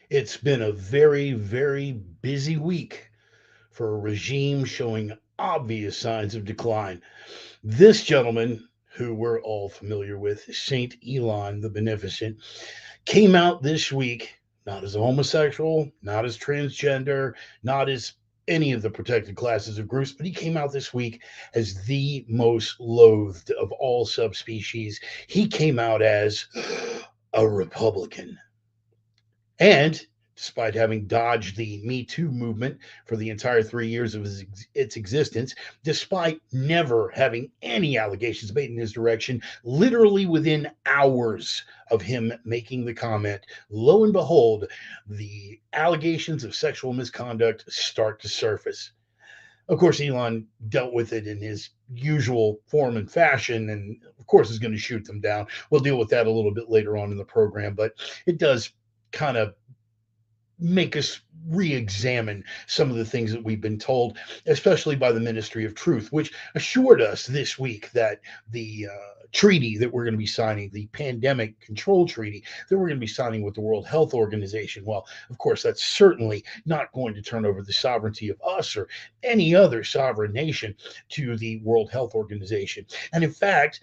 It's been a very, very busy week for a regime showing obvious signs of decline. This gentleman, who we're all familiar with, Saint Elon the Beneficent, came out this week not as a homosexual, not as transgender, not as any of the protected classes of groups, but he came out this week as the most loathed of all subspecies. He came out as a Republican. And despite having dodged the Me Too movement for the entire 3 years of its existence, despite never having any allegations made in his direction, literally within hours of him making the comment, lo and behold, the allegations of sexual misconduct start to surface. Of course, Elon dealt with it in his usual form and fashion, and of course, is going to shoot them down. We'll deal with that a little bit later on in the program, but it does kind of make us re-examine some of the things that we've been told, especially by the Ministry of Truth, which assured us this week that the treaty that we're going to be signing, the pandemic control treaty that we're going to be signing with the World Health Organization, well, of course, that's certainly not going to turn over the sovereignty of us or any other sovereign nation to the World Health Organization. And in fact,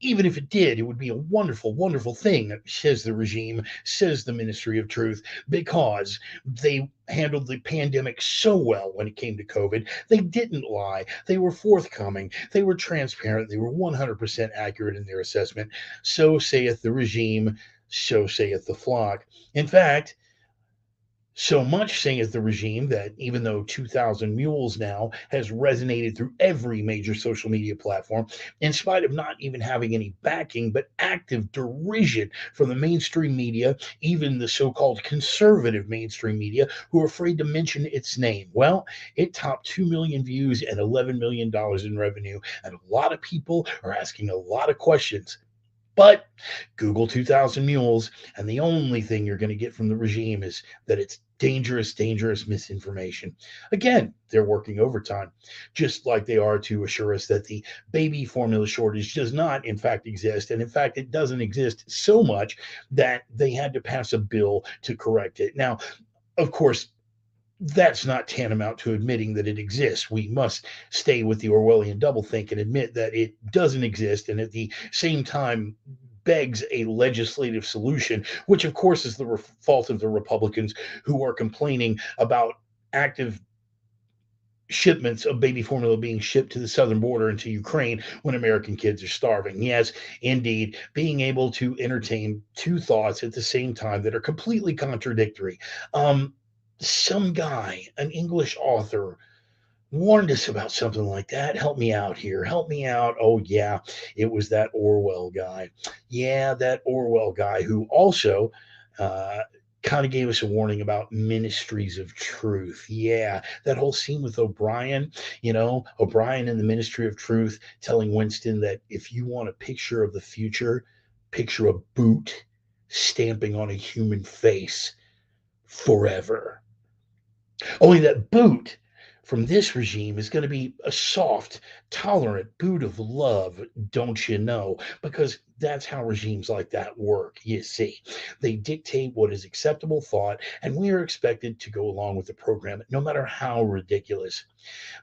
even if it did, it would be a wonderful, wonderful thing, says the regime, says the Ministry of Truth, because they handled the pandemic so well when it came to COVID. They didn't lie. They were forthcoming. They were transparent. They were 100% accurate in their assessment. So saith the regime, so saith the flock. In fact, so much saith the regime that even though 2000 Mules now has resonated through every major social media platform, in spite of not even having any backing, but active derision from the mainstream media, even the so called conservative mainstream media, who are afraid to mention its name. Well, it topped 2 million views and $11 million in revenue. And a lot of people are asking a lot of questions. But Google 2000 Mules, and the only thing you're going to get from the regime is that it's dangerous, dangerous misinformation. Again, they're working overtime, just like they are to assure us that the baby formula shortage does not, in fact, exist. And in fact, it doesn't exist so much that they had to pass a bill to correct it. Now, of course, that's not tantamount to admitting that it exists. We must stay with the Orwellian doublethink and admit that it doesn't exist, and at the same time begs a legislative solution, which of course is the fault of the Republicans who are complaining about active shipments of baby formula being shipped to the southern border into Ukraine when American kids are starving. Yes, indeed, being able to entertain two thoughts at the same time that are completely contradictory. Some guy, an English author, warned us about something like that. Help me out here. Help me out. Oh, yeah, it was that Orwell guy. Yeah, that Orwell guy who also uh, kind of gave us a warning about ministries of truth. Yeah, that whole scene with O'Brien, O'Brien in the Ministry of Truth telling Winston that if you want a picture of the future, picture a boot stamping on a human face forever. Only that boot from this regime is going to be a soft, tolerant boot of love, don't you know? Because that's how regimes like that work, you see. They dictate what is acceptable thought, and we are expected to go along with the program, no matter how ridiculous.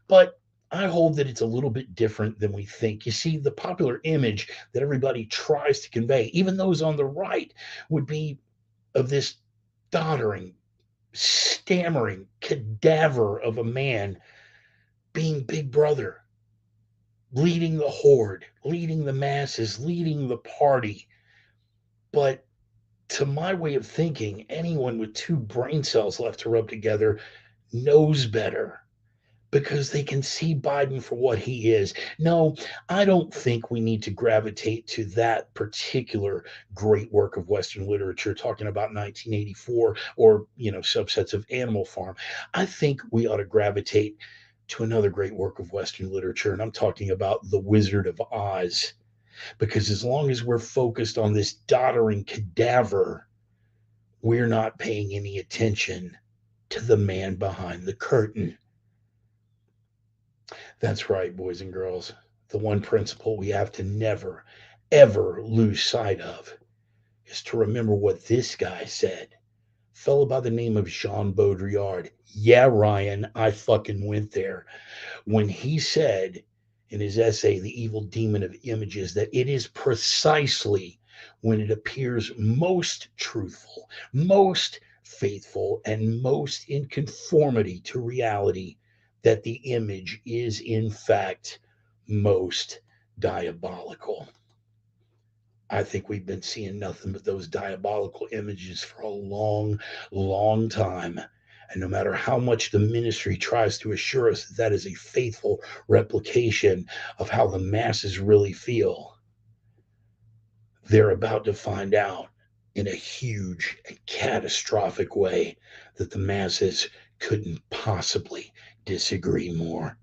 But I hold that it's a little bit different than we think. You see, the popular image that everybody tries to convey, even those on the right, would be of this doddering, stammering cadaver of a man being Big Brother, leading the horde, leading the masses, leading the party. But to my way of thinking, anyone with two brain cells left to rub together knows better because they can see Biden for what he is. No, I don't think we need to gravitate to that particular great work of Western literature, talking about 1984 or, subsets of Animal Farm. I think we ought to gravitate to another great work of Western literature, and I'm talking about The Wizard of Oz. Because as long as we're focused on this doddering cadaver, we're not paying any attention to the man behind the curtain. That's right, boys and girls. The one principle we have to never, ever lose sight of is to remember what this guy said fellow by the name of Jean Baudrillard. Yeah, Ryan, I fucking went there. When he said in his essay, The Evil Demon of Images, that it is precisely when it appears most truthful, most faithful, and most in conformity to reality that the image is, in fact, most diabolical. I think we've been seeing nothing but those diabolical images for a long, long time. And no matter how much the ministry tries to assure us that that is a faithful replication of how the masses really feel, they're about to find out in a huge and catastrophic way that the masses couldn't possibly disagree more.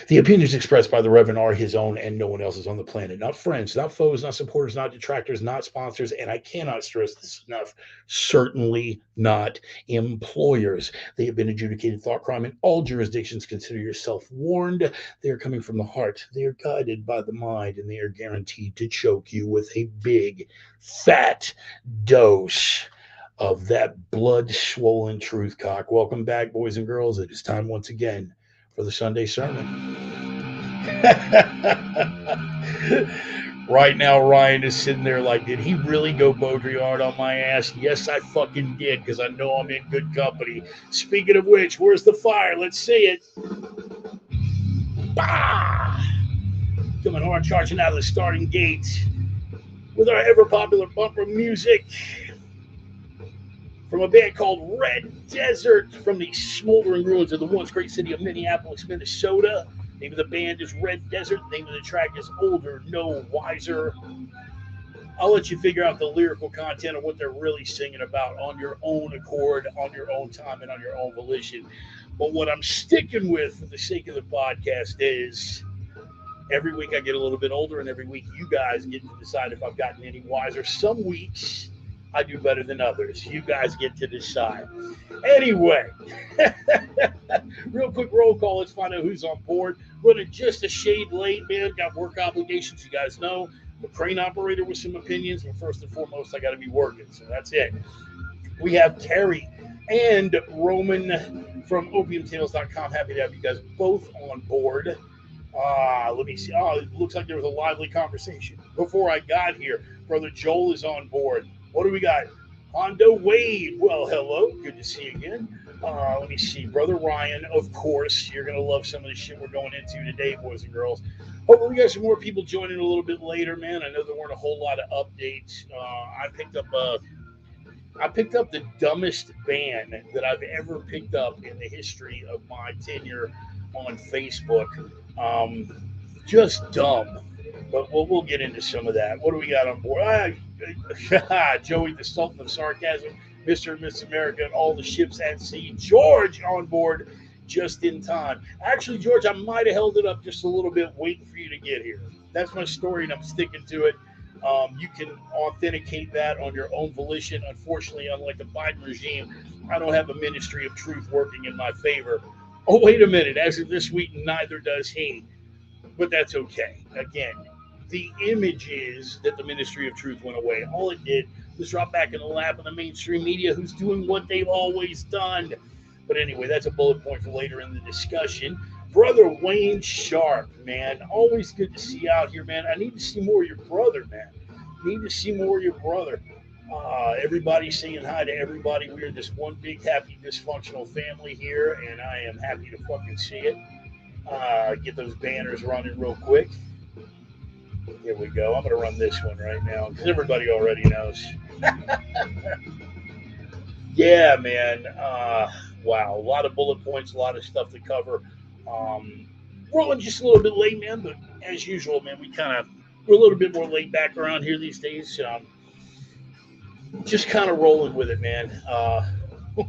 The opinions expressed by the Reverend are his own and no one else's on the planet. Not friends, not foes, not supporters, not detractors, not sponsors, and I cannot stress this enough, certainly not employers. They have been adjudicated thought crime in all jurisdictions. Consider yourself warned. They are coming from the heart. They are guided by the mind, and they are guaranteed to choke you with a big, fat dose of that blood swollen truth cock. Welcome back, boys and girls. It is time once again for the Sunday Sermon. Right now, Ryan is sitting there like, did he really go Baudrillard on my ass? Yes, I fucking did, because I know I'm in good company. Speaking of which, where's the fire? Let's see it. Bah! Coming hard, charging out of the starting gate with our ever-popular bumper music from a band called Red Desert from the smoldering ruins of the once great city of Minneapolis, Minnesota. Name of the band is Red Desert. Name of the track is Older, No Wiser. I'll let you figure out the lyrical content of what they're really singing about on your own accord, on your own time, and on your own volition. But what I'm sticking with for the sake of the podcast is every week I get a little bit older, and every week you guys get to decide if I've gotten any wiser. Some weeks I do better than others. You guys get to decide. Anyway, real quick roll call. Let's find out who's on board. Running just a shade late, man. Got work obligations. You guys know. I'm a crane operator with some opinions, but first and foremost, I got to be working. So that's it. We have Carrie and Roman from opiumtales.com. Happy to have you guys both on board. Let me see. Oh, it looks like there was a lively conversation before I got here. Brother Joel is on board. What do we got? Hondo Wade. Well, hello. Good to see you again. Let me see. Brother Ryan, of course. You're going to love some of the shit we're going into today, boys and girls. Hopefully we got some more people joining a little bit later, man. I know there weren't a whole lot of updates. I picked up the dumbest ban that I've ever picked up in the history of my tenure on Facebook. Just dumb. But we'll get into some of that. What do we got on board? Joey, the Sultan of Sarcasm, Mr. and Miss America, and all the ships at sea. George on board just in time. Actually, George, I might have held it up just a little bit waiting for you to get here. That's my story, and I'm sticking to it. You can authenticate that on your own volition. Unfortunately, unlike the Biden regime, I don't have a ministry of truth working in my favor. Oh, wait a minute. As of this week, neither does he. But that's okay. Again, the image is that the ministry of truth went away. All it did was drop back in the lap of the mainstream media who's doing what they've always done. But anyway, that's a bullet point for later in the discussion. Brother Wayne Sharp, man. Always good to see you out here, man. I need to see more of your brother, man. Need to see more of your brother. Everybody's saying hi to everybody. We're this one big, happy, dysfunctional family here, and I am happy to fucking see it. Get those banners running real quick. Here we go. I'm going to run this one right now because everybody already knows. Yeah, man. Wow. A lot of bullet points, a lot of stuff to cover. Rolling just a little bit late, man, but as usual, man, we're a little bit more laid back around here these days. Just kind of rolling with it, man.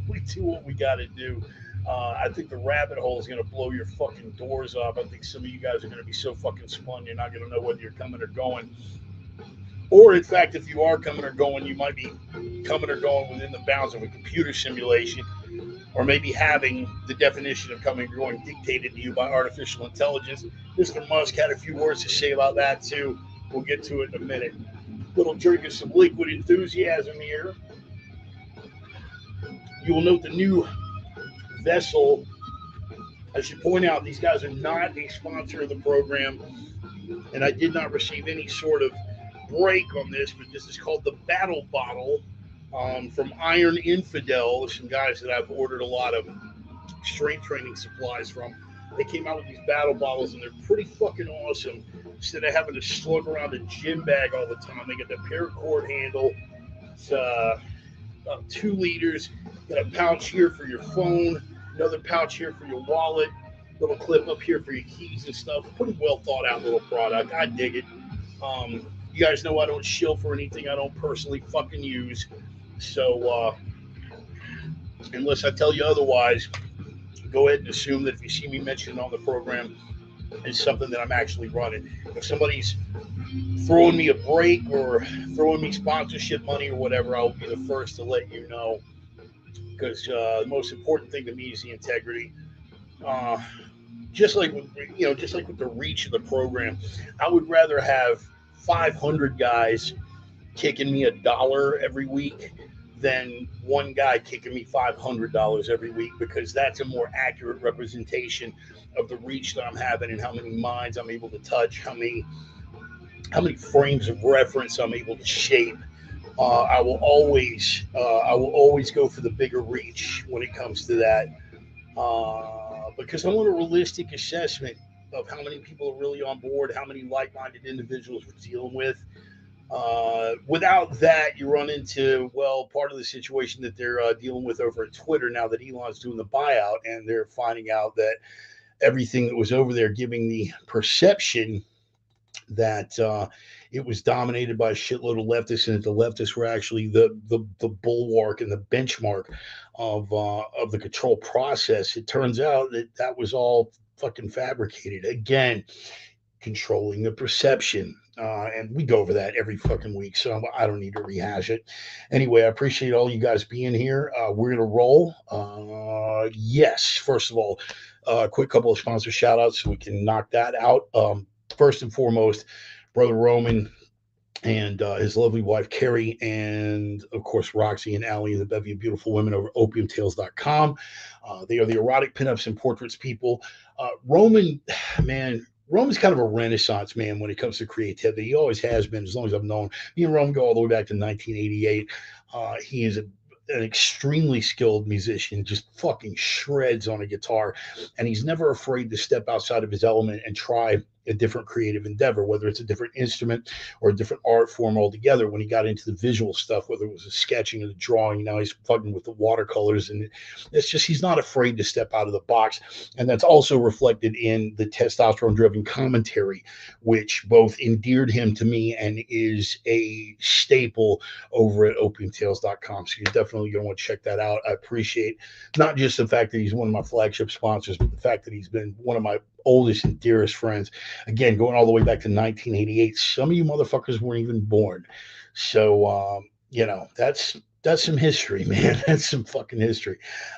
We do what we got to do. I think the rabbit hole is going to blow your fucking doors off. I think some of you guys are going to be so fucking spun, you're not going to know whether you're coming or going. Or, in fact, if you are coming or going, you might be coming or going within the bounds of a computer simulation, or maybe having the definition of coming or going dictated to you by artificial intelligence. Mr. Musk had a few words to say about that, too. We'll get to it in a minute. Little drink of some liquid enthusiasm here. You will note the new vessel. I should point out these guys are not a sponsor of the program, and I did not receive any sort of break on this, but this is called the Battle Bottle from Iron Infidel. Some guys that I've ordered a lot of strength training supplies from. They came out with these battle bottles and they're pretty fucking awesome. Instead of having to slug around a gym bag all the time, they got the paracord handle. It's about 2 liters. Got a pouch here for your phone, another pouch here for your wallet, little clip up here for your keys and stuff. Pretty well thought out little product. I dig it. You guys know I don't shill for anything I don't personally fucking use. So unless I tell you otherwise, go ahead and assume that if you see me mentioned on the program, it's something that I'm actually running. If somebody's throwing me a break or throwing me sponsorship money or whatever, I'll be the first to let you know. Because the most important thing to me is the integrity. Uh, just like with, just like with the reach of the program, I would rather have 500 guys kicking me $1 every week than one guy kicking me $500 every week, because that's a more accurate representation of the reach that I'm having and how many minds I'm able to touch, how many frames of reference I'm able to shape. I will always go for the bigger reach when it comes to that, because I want a realistic assessment of how many people are really on board, how many like-minded individuals we're dealing with. Without that, you run into, well, part of the situation that they're dealing with over at Twitter now that Elon's doing the buyout, and they're finding out that everything that was over there giving the perception that it was dominated by a shitload of leftists, and that the leftists were actually the bulwark and the benchmark of the control process. It turns out that that was all fucking fabricated. Again, controlling the perception. And we go over that every fucking week, so I don't need to rehash it. Anyway, I appreciate all you guys being here. We're going to roll. Yes, first of all, a quick couple of sponsor shout outs so we can knock that out. First and foremost, Brother Roman and his lovely wife Carrie, and of course Roxy and Allie and the bevy of beautiful women over opiumtales.com. They are the erotic pinups and portraits people. Roman, man, Roman's kind of a renaissance man when it comes to creativity. He always has been, as long as I've known. Me and Roman go all the way back to 1988. He is an extremely skilled musician, just fucking shreds on a guitar, and he's never afraid to step outside of his element and try a different creative endeavor, whether it's a different instrument or a different art form altogether. When he got into the visual stuff, whether it was the sketching or the drawing, now he's fucking with the watercolors, and it's just, he's not afraid to step out of the box. And that's also reflected in the testosterone driven commentary, which both endeared him to me and is a staple over at opiumtales.com. So you're definitely going to want to check that out. I appreciate not just the fact that he's one of my flagship sponsors, but the fact that he's been one of my oldest and dearest friends. Again, going all the way back to 1988. Some of you motherfuckers weren't even born. So, that's some history, man. That's some fucking history.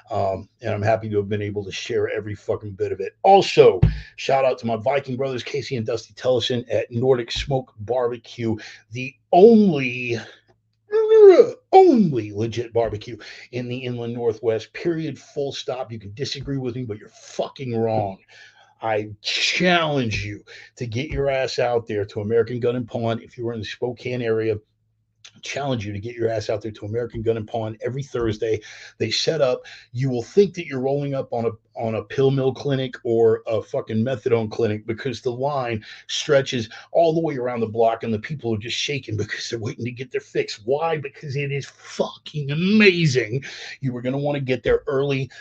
And I'm happy to have been able to share every fucking bit of it. Also, shout out to my Viking brothers, Casey and Dusty Tellison at Nordic Smoke Barbecue, the only legit barbecue in the inland Northwest, period, full stop. You can disagree with me, but you're fucking wrong. I challenge you to get your ass out there to American Gun and Pawn. If you were in the Spokane area, challenge you to get your ass out there to American Gun and Pawn every Thursday. They set up. You will think that you're rolling up on a pill mill clinic or a fucking methadone clinic, because the line stretches all the way around the block and the people are just shaking because they're waiting to get their fix. Why? Because it is fucking amazing. You are going to want to get there early.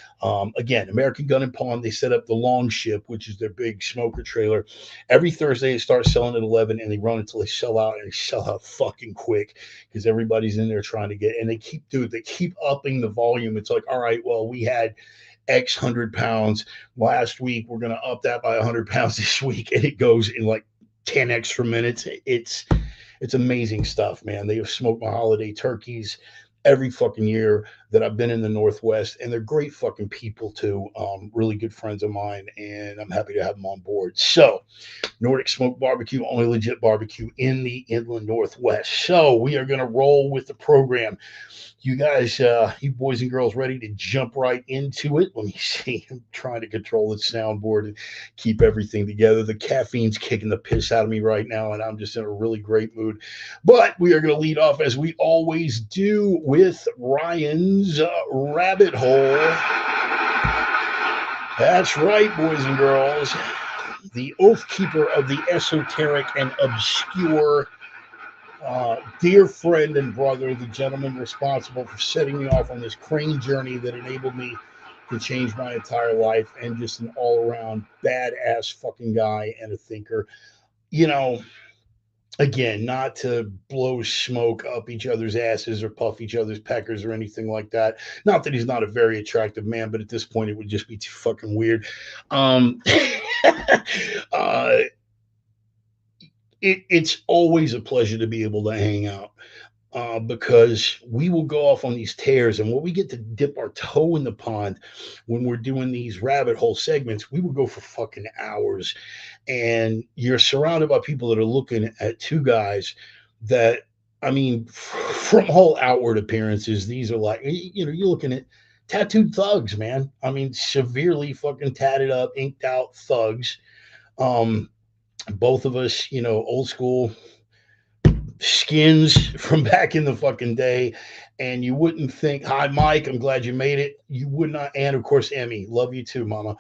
Again, American Gun and Pawn, they set up the Long Ship, which is their big smoker trailer. Every Thursday, they start selling at 11 and they run until they sell out, and they sell out fucking quick because everybody's in there trying to get, and they keep upping the volume. It's like, all right, well, we had X 100 pounds last week. We're going to up that by 100 pounds this week. And it goes in like 10 extra minutes. It's amazing stuff, man. They have smoked my holiday turkeys. every fucking year that I've been in the Northwest, and they're great fucking people too. Really good friends of mine, and I'm happy to have them on board. So, Nordic Smoke Barbecue, only legit barbecue in the inland Northwest. So, we are going to roll with the program. You guys, you boys and girls, ready to jump right into it? Let me see. I'm trying to control the soundboard and keep everything together. The caffeine's kicking the piss out of me right now, and I'm just in a really great mood. But we are going to lead off, as we always do, with Ryan's Rabbit Hole. That's right, boys and girls. The oath keeper of the esoteric and obscure, dear friend and brother, the gentleman responsible for setting me off on this crane journey that enabled me to change my entire life, and just an all around badass fucking guy and a thinker. You know, again, not to blow smoke up each other's asses or puff each other's peckers or anything like that. Not that he's not a very attractive man, but at this point, it would just be too fucking weird. Um, uh, it's always a pleasure to be able to hang out, because we will go off on these tears, and when we get to dip our toe in the pond when we're doing these rabbit hole segments, we will go for fucking hours. And you're surrounded by people that are looking at two guys that, I mean, from all outward appearances, these are like, you're looking at tattooed thugs, man. I mean, severely fucking tatted up, inked out thugs. Um, both of us, old school skins from back in the fucking day. And you wouldn't think, hi, Mike, I'm glad you made it. You would not. And of course, Emmy, love you too, mama.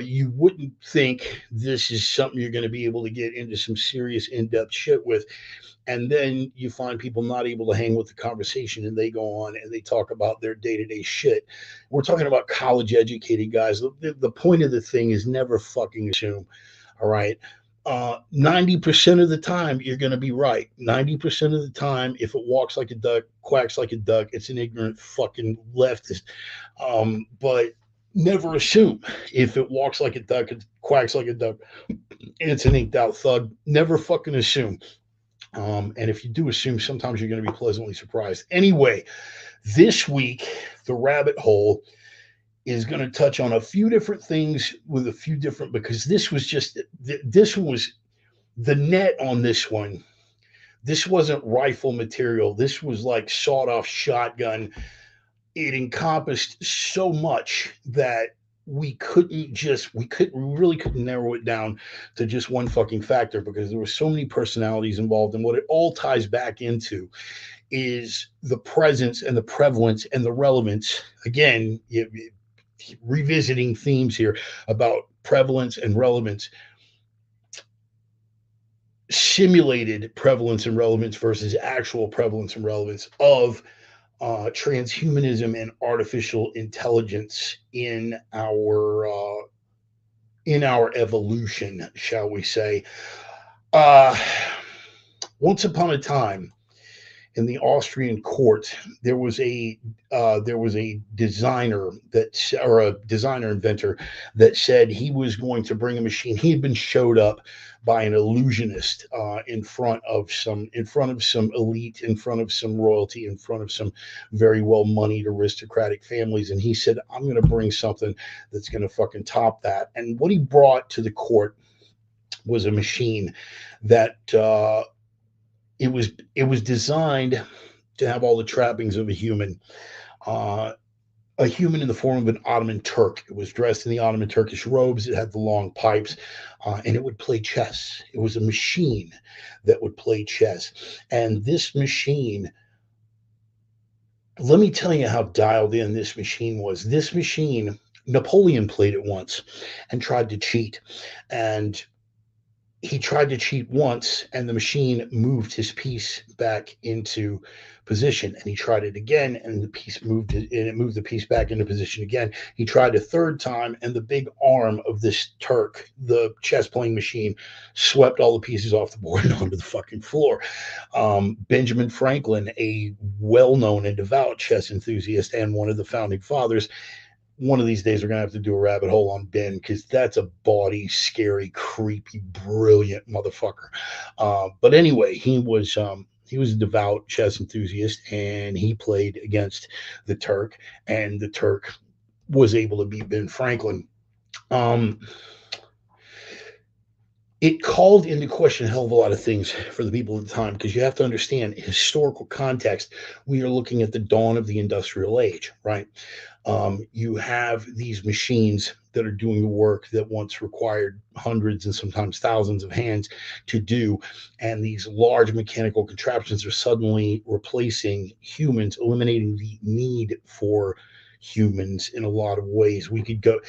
You wouldn't think this is something you're going to be able to get into some serious in-depth shit with. And then you find people not able to hang with the conversation, and they go on and they talk about their day-to-day shit. We're talking about college educated guys. The point of the thing is never fucking assume. All right. 90% of the time, you're going to be right. 90% of the time, if it walks like a duck, quacks like a duck, it's an ignorant fucking leftist. But never assume. If it walks like a duck, it quacks like a duck, it's an inked out thug. Never fucking assume. And if you do assume, sometimes you're going to be pleasantly surprised. Anyway, this week, the rabbit hole is going to touch on a few different things with a few different, because this was the net on this one. This wasn't rifle material. This was like sawed off shotgun. It encompassed so much that we really couldn't narrow it down to just one fucking factor, because there were so many personalities involved. And what it all ties back into is the presence and the prevalence and the relevance. Again, revisiting themes here about prevalence and relevance, simulated prevalence and relevance versus actual prevalence and relevance of transhumanism and artificial intelligence in our evolution, shall we say. Uh, Once upon a time, in the Austrian court, there was a designer inventor that said he was going to bring a machine. He had been showed up by an illusionist in front of some elite, in front of some royalty, in front of some very well moneyed aristocratic families, and he said, "I'm going to bring something that's going to fucking top that." And what he brought to the court was a machine that it was designed to have all the trappings of uh, a human in the form of an Ottoman Turk. It was dressed in the Ottoman Turkish robes. It had the long pipes, and it would play chess. It was a machine that would play chess. And this machine, let me tell you how dialed in this machine was. This machine, Napoleon played it once and tried to cheat. And he tried to cheat once, and the machine moved his piece back into position, and he tried it again, and it moved the piece back into position again. He tried a third time, and the big arm of this Turk, the chess playing machine, swept all the pieces off the board and onto the fucking floor. Benjamin Franklin, a well-known and devout chess enthusiast and one of the founding fathers, one of these days we're gonna have to do a rabbit hole on Ben, because that's a bawdy, scary, creepy, brilliant motherfucker. But anyway, He was a devout chess enthusiast, and he played against the Turk, and the Turk was able to beat Ben Franklin. Um, it called into question a hell of a lot of things for the people at the time, because you have to understand historical context. We are looking at the dawn of the industrial age, right? You have these machines that are doing the work that once required hundreds and sometimes thousands of hands to do. And these large mechanical contraptions are suddenly replacing humans, eliminating the need for humans in a lot of ways. We could go,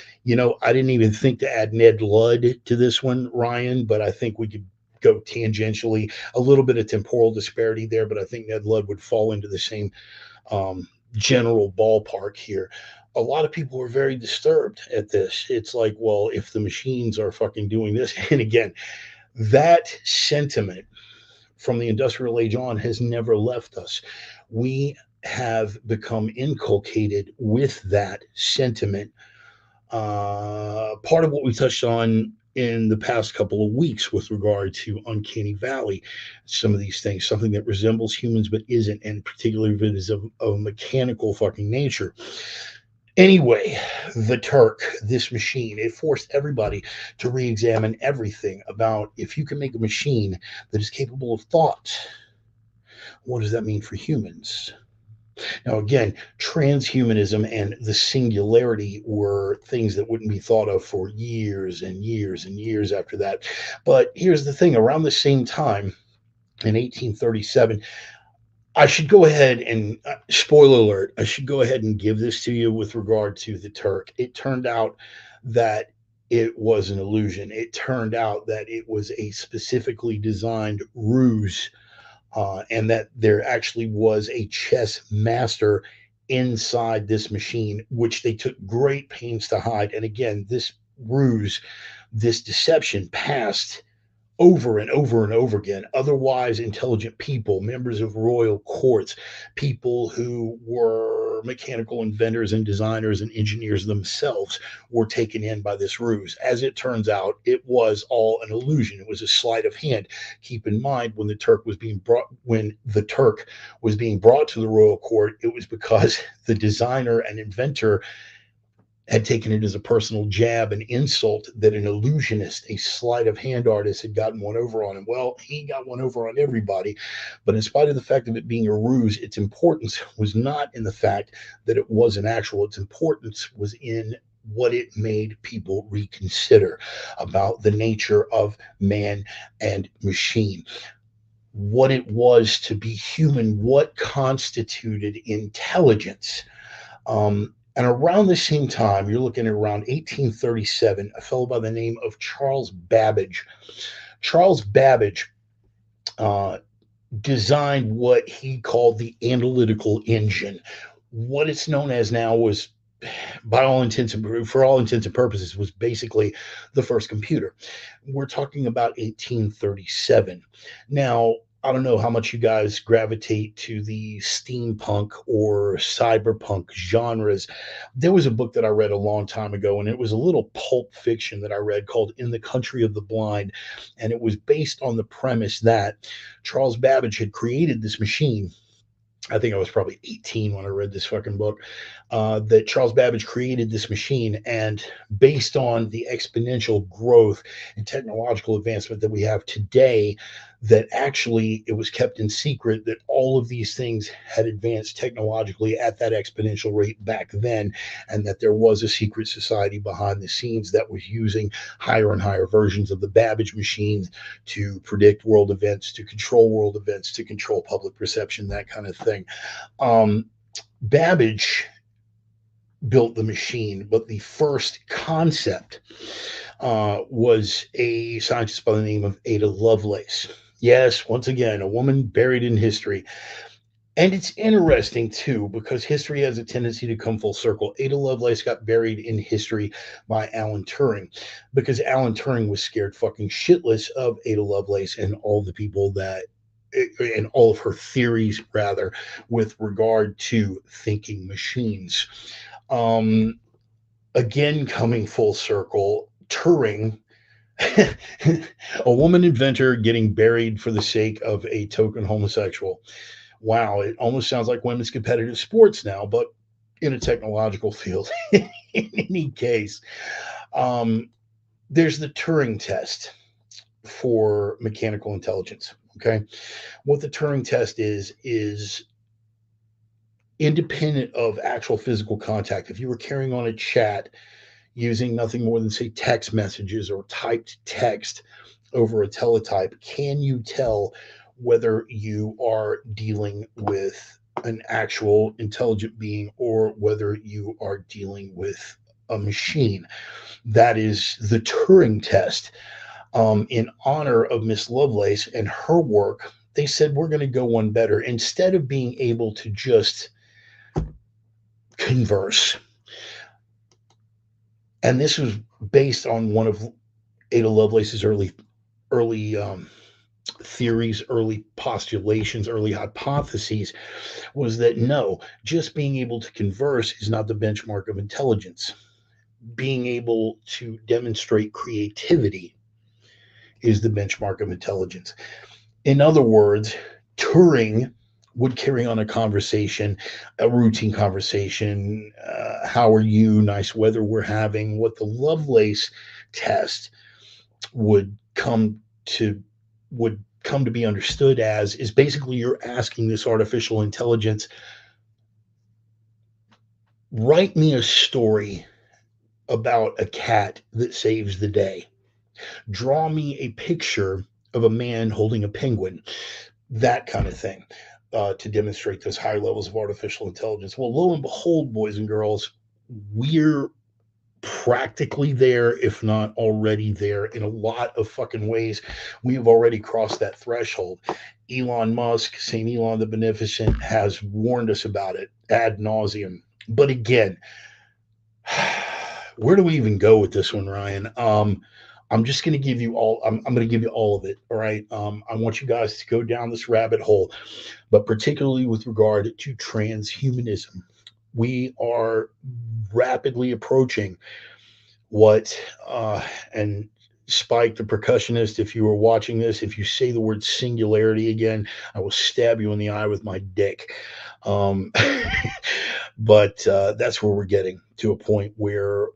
I didn't even think to add Ned Ludd to this one, Ryan, but I think we could go tangentially, a little bit of temporal disparity there, but I think Ned Ludd would fall into the same general ballpark here. A lot of people were very disturbed at this. It's like, well, if the machines are fucking doing this, and again, that sentiment from the industrial age on has never left us. We have become inculcated with that sentiment. Part of what we touched on in the past couple of weeks with regard to Uncanny Valley, some of these things, something that resembles humans but isn't, and particularly if it is of mechanical fucking nature. Anyway, the Turk, this machine, it forced everybody to re examine everything about, if you can make a machine that is capable of thought, what does that mean for humans? Now, again, transhumanism and the singularity were things that wouldn't be thought of for years and years and years after that. But here's the thing, around the same time, in 1837, I should go ahead and, spoiler alert, I should go ahead and give this to you with regard to the Turk. It turned out that it was an illusion. It turned out that it was a specifically designed ruse, and that there actually was a chess master inside this machine, which they took great pains to hide. And again, this ruse, this deception passed over and over and over again. Otherwise intelligent people, members of royal courts, people who were mechanical inventors and designers and engineers themselves, were taken in by this ruse. As it turns out, it was all an illusion. It was a sleight of hand. Keep in mind, when the Turk was being brought to the royal court, it was because the designer and inventor had taken it as a personal jab and insult that an illusionist, a sleight of hand artist, had gotten one over on him. Well, he got one over on everybody. But in spite of the fact of it being a ruse, its importance was not in the fact that it wasn't actual. Its importance was in what it made people reconsider about the nature of man and machine, what it was to be human, what constituted intelligence. And around the same time, you're looking at around 1837, a fellow by the name of Charles Babbage. Charles Babbage uh, designed what he called the analytical engine. What it's known as now was, for all intents and purposes, was basically the first computer. We're talking about 1837. Now, I don't know how much you guys gravitate to the steampunk or cyberpunk genres. There was a book that I read a long time ago, and it was a little pulp fiction that I read called In the Country of the Blind. And it was based on the premise that Charles Babbage had created this machine. I think I was probably 18 when I read this fucking book, that Charles Babbage created this machine. And based on the exponential growth and technological advancement that we have today, that actually it was kept in secret that all of these things had advanced technologically at that exponential rate back then, and that there was a secret society behind the scenes that was using higher and higher versions of the Babbage machine to predict world events, to control world events, to control public perception, that kind of thing. Babbage built the machine, but the first concept was a scientist by the name of Ada Lovelace. Yes, once again, a woman buried in history. And it's interesting too, because history has a tendency to come full circle. Ada Lovelace got buried in history by Alan Turing, because Alan Turing was scared fucking shitless of Ada Lovelace and all the people that, and all of her theories, rather, with regard to thinking machines. Um, Again, coming full circle, Turing A woman inventor getting buried for the sake of a token homosexual. Wow, it almost sounds like women's competitive sports now, but in a technological field. In any case, um, there's the Turing test for mechanical intelligence. Okay. What the Turing test is independent of actual physical contact. If you were carrying on a chat using nothing more than, say, text messages or typed text over a teletype, can you tell whether you are dealing with an actual intelligent being or whether you are dealing with a machine? That is the Turing test. In honor of Miss Lovelace and her work, they said we're going to go one better. Instead of being able to just converse, and this was based on one of Ada Lovelace's early theories, early postulations, early hypotheses, was that no, just being able to converse is not the benchmark of intelligence. Being able to demonstrate creativity is the benchmark of intelligence. In other words, Turing would carry on a conversation, a routine conversation. How are you? Nice weather we're having. What the Lovelace test would come to would come to be understood as is basically you're asking this artificial intelligence, write me a story about a cat that saves the day. Draw me a picture of a man holding a penguin, that kind of thing, to demonstrate those higher levels of artificial intelligence. Well, lo and behold, boys and girls, we're practically there, if not already there, in a lot of fucking ways. We have already crossed that threshold. Elon Musk, St. Elon the Beneficent, has warned us about it ad nauseum. But again, where do we even go with this one, Ryan? I'm just going to give you all. I'm going to give you all of it. All right. I want you guys to go down this rabbit hole, but particularly with regard to transhumanism, we are rapidly approaching what and Spike the percussionist, if you were watching this, if you say the word singularity again, I will stab you in the eye with my dick. Um, but that's where we're getting to, a point where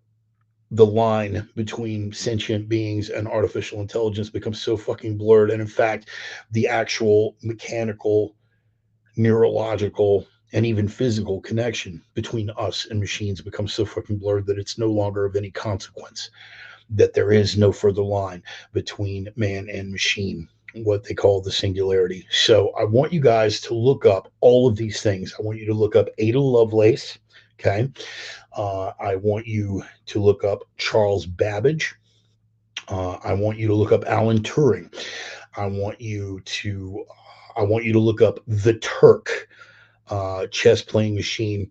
the line between sentient beings and artificial intelligence becomes so fucking blurred. And in fact, the actual mechanical, neurological, and even physical connection between us and machines becomes so fucking blurred that it's no longer of any consequence, that there is no further line between man and machine, what they call the singularity. So I want you guys to look up all of these things. I want you to look up Ada Lovelace. Okay. I want you to look up Charles Babbage. I want you to look up Alan Turing. I want you to look up the Turk, chess playing machine.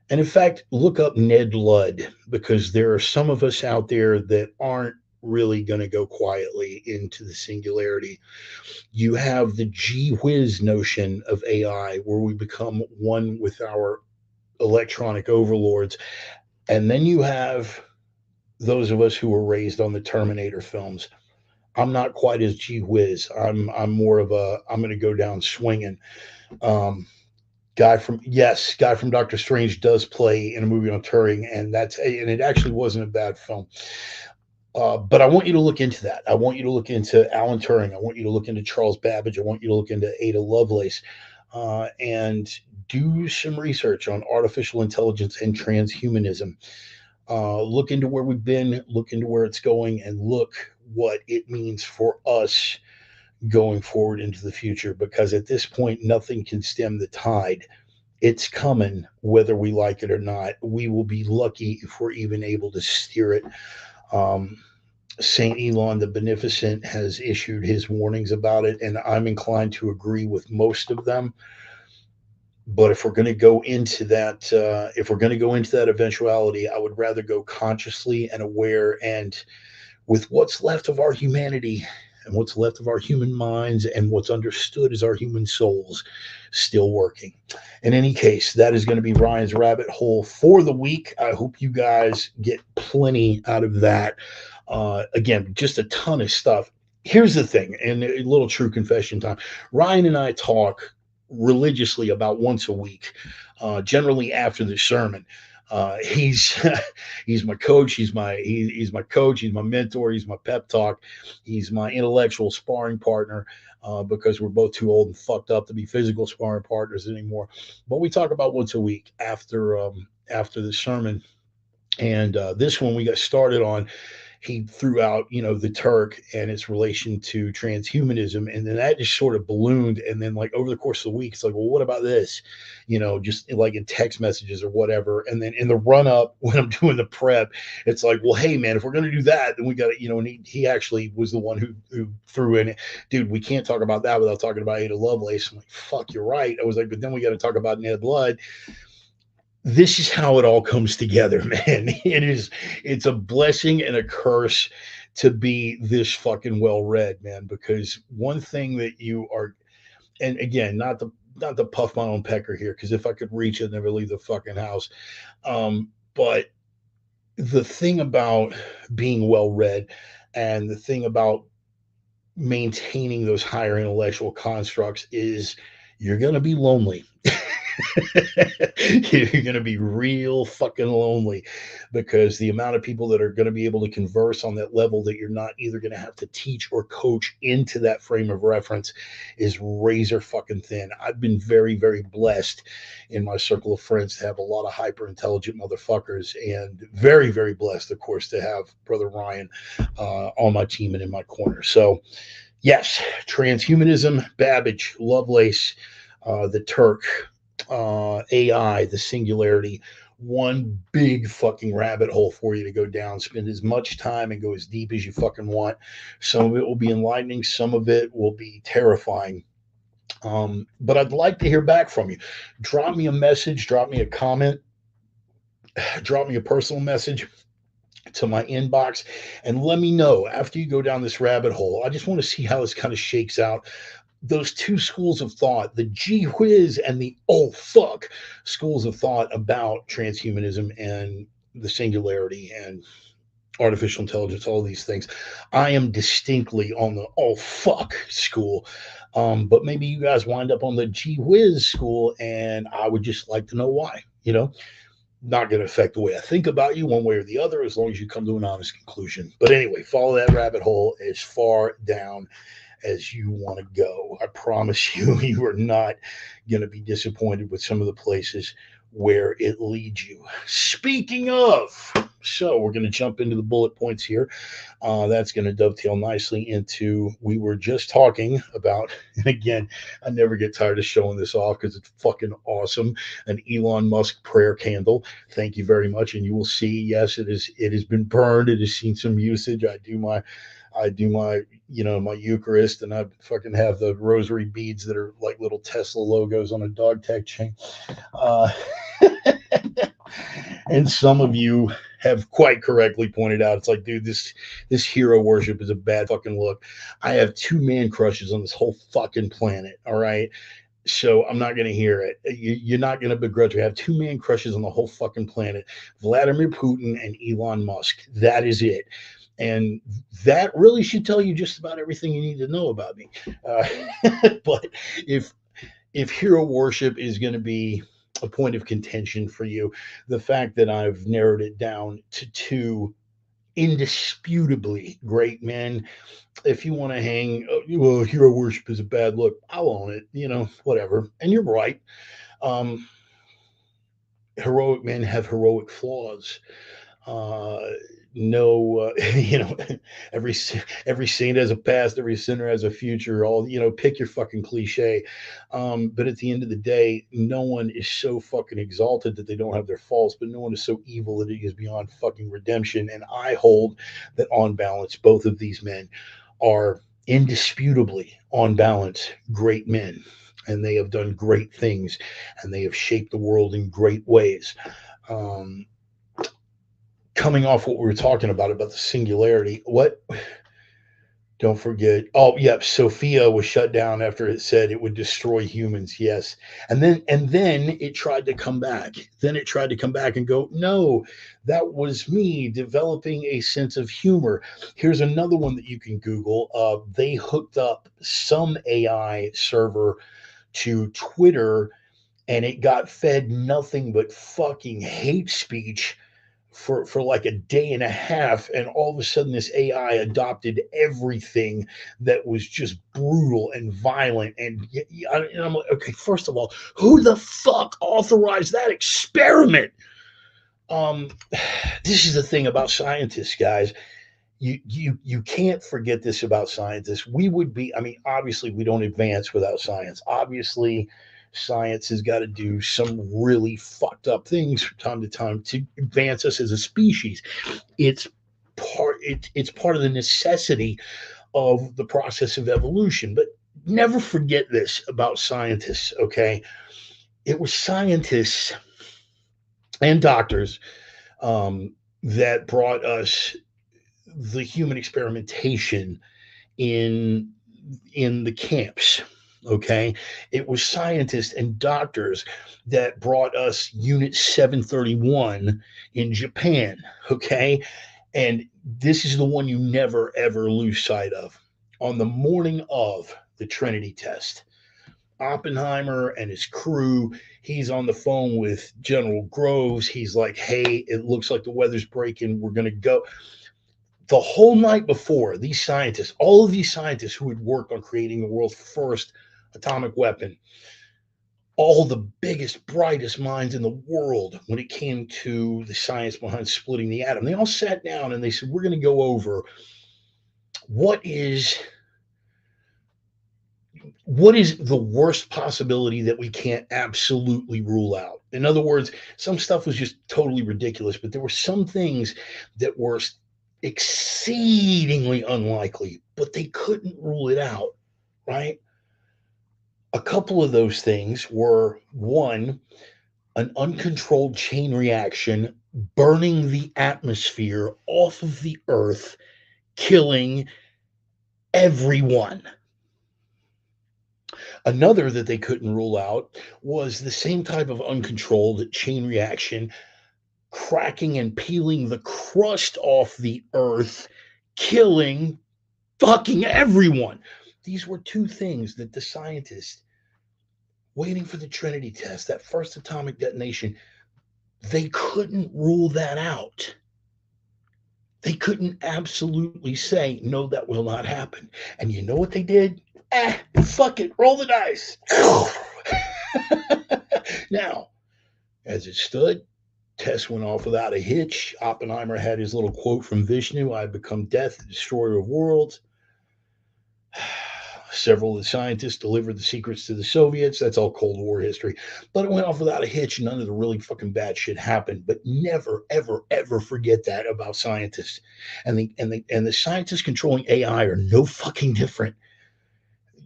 And in fact, look up Ned Ludd, because there are some of us out there that aren't really going to go quietly into the singularity. You have the gee whiz notion of AI, where we become one with our electronic overlords. And then you have those of us who were raised on the Terminator films. I'm not quite as gee whiz. I'm more of a, I'm going to go down swinging. Um, guy from Doctor Strange does play in a movie on Turing, and it actually wasn't a bad film. But I want you to look into that. I want you to look into Alan Turing. I want you to look into Charles Babbage. I want you to look into Ada Lovelace, and do some research on artificial intelligence and transhumanism. Look into where we've been, look into where it's going, and look what it means for us going forward into the future. Because at this point, nothing can stem the tide. It's coming, whether we like it or not. We will be lucky if we're even able to steer it. Um, St. Elon the Beneficent has issued his warnings about it, and I'm inclined to agree with most of them. But if we're going to go into that, eventuality, I would rather go consciously and aware, and with what's left of our humanity and what's left of our human minds and what's understood as our human souls still working. In any case, that is going to be Ryan's rabbit hole for the week. I hope you guys get plenty out of that. Again, just a ton of stuff. Here's the thing, and a little true confession time. Ryan and I talk religiously about once a week, generally after the sermon. He's he's my coach. He's my coach. He's my mentor. He's my pep talk. He's my intellectual sparring partner. Because we're both too old and fucked up to be physical sparring partners anymore. But we talk about once a week after the sermon. And this one we got started on, he threw out, the Turk and its relation to transhumanism. And then that just sort of ballooned. And then, like, over the course of the week, it's like, well, what about this? Just like in text messages or whatever. And then in the run up, when I'm doing the prep, it's like, well, hey, man, if we're going to do that, then we got to, and he actually was the one who threw in it. Dude, we can't talk about that without talking about Ada Lovelace. I'm like, fuck, you're right. I was like, but then we got to talk about Ned Ludd. This is how it all comes together, man. It's a blessing and a curse to be this fucking well read, man, because one thing that you are, and again, not to puff my own pecker here, because if I could reach it, I'd never leave the fucking house. But the thing about being well read and the thing about maintaining those higher intellectual constructs is you're going to be lonely. You're going to be real fucking lonely, because the amount of people that are going to be able to converse on that level that you're not either going to have to teach or coach into that frame of reference is razor fucking thin. I've been very, very blessed in my circle of friends to have a lot of hyper intelligent motherfuckers, and very, very blessed, of course, to have Brother Ryan on my team and in my corner. So, yes, transhumanism, Babbage, Lovelace, the Turk, AI, the singularity, one big fucking rabbit hole for you to go down. Spend as much time and go as deep as you fucking want. Some of it will be enlightening, some of it will be terrifying. But I'd like to hear back from you. Drop me a message, drop me a comment, drop me a personal message to my inbox, and let me know after you go down this rabbit hole. I just want to see how this kind of shakes out. Those two schools of thought, the gee whiz and the oh fuck schools of thought about transhumanism and the singularity and artificial intelligence, all these things. I am distinctly on the oh fuck school. But maybe you guys wind up on the gee whiz school, and I would just like to know why. Not going to affect the way I think about you one way or the other, as long as you come to an honest conclusion. But anyway, follow that rabbit hole as far down as you want to go. I promise you, you are not going to be disappointed with some of the places where it leads you. Speaking of, so we're going to jump into the bullet points here. That's going to dovetail nicely into, we were just talking about, and again, I never get tired of showing this off because it's fucking awesome, an Elon Musk prayer candle. Thank you very much. And you will see, yes, it has been burned. It has seen some usage. I do my my Eucharist, and I fucking have the rosary beads that are like little Tesla logos on a dog tag chain. And some of you have quite correctly pointed out, it's like, dude, this hero worship is a bad fucking look. I have two man crushes on this whole fucking planet. All right. So I'm not going to hear it. You're not going to begrudge me. I have two man crushes on the whole fucking planet: Vladimir Putin and Elon Musk. That is it. And that really should tell you just about everything you need to know about me. But if hero worship is going to be a point of contention for you, the fact that I've narrowed it down to two indisputably great men. If you want to hang, well, hero worship is a bad look, I'll own it, whatever. And you're right. Heroic men have heroic flaws. No, every saint has a past, every sinner has a future. All pick your fucking cliche. But at the end of the day, no one is so fucking exalted that they don't have their faults, but no one is so evil that it is beyond fucking redemption. And I hold that on balance, both of these men are indisputably on balance great men, and they have done great things, and they have shaped the world in great ways. Coming off what we were talking about the singularity, what Don't forget. Oh, yep. Sophia was shut down after it said it would destroy humans. Yes, and then it tried to come back. Then it tried to come back and go, no, that was me developing a sense of humor. Here's another one that you can Google. They hooked up some AI server to Twitter, and it got fed nothing but fucking hate speech for like a day and a half, and all of a sudden this AI adopted everything that was just brutal and violent. And I'm like, okay, first of all, who the fuck authorized that experiment? Um, this is the thing about scientists, guys. You can't forget this about scientists. We would be, I mean, obviously we don't advance without science. Obviously, science has got to do some really fucked up things from time to time to advance us as a species. It's it's part of the necessity of the process of evolution. But never forget this about scientists, okay? It was scientists and doctors that brought us the human experimentation in the camps. Okay, it was scientists and doctors that brought us unit 731 in Japan. Okay, and this is the one you never ever lose sight of. On the morning of the Trinity test, Oppenheimer and his crew, he's on the phone with General Groves. He's like, hey, it looks like the weather's breaking, we're going to go. The whole night before, these scientists, all of these scientists who had worked on creating the world's first atomic weapon, all the biggest, brightest minds in the world when it came to the science behind splitting the atom, they all sat down and they said, we're going to go over what is the worst possibility that we can't absolutely rule out. In other words, some stuff was just totally ridiculous, but there were some things that were exceedingly unlikely, but they couldn't rule it out, right? A couple of those things were one, an uncontrolled chain reaction burning the atmosphere off of the earth, killing everyone. Another that they couldn't rule out was the same type of uncontrolled chain reaction, cracking and peeling the crust off the earth, killing fucking everyone. These were two things that the scientists, waiting for the Trinity test, that first atomic detonation, they couldn't rule that out. They couldn't absolutely say, no, that will not happen. And you know what they did? Fuck it, roll the dice. Now, as it stood, test went off without a hitch. Oppenheimer had his little quote from Vishnu, I become death, the destroyer of worlds. Several of the scientists delivered the secrets to the Soviets. That's all Cold War history. But it went off without a hitch. None of the really fucking bad shit happened. But never, ever, ever forget that about scientists. And the scientists controlling AI are no fucking different.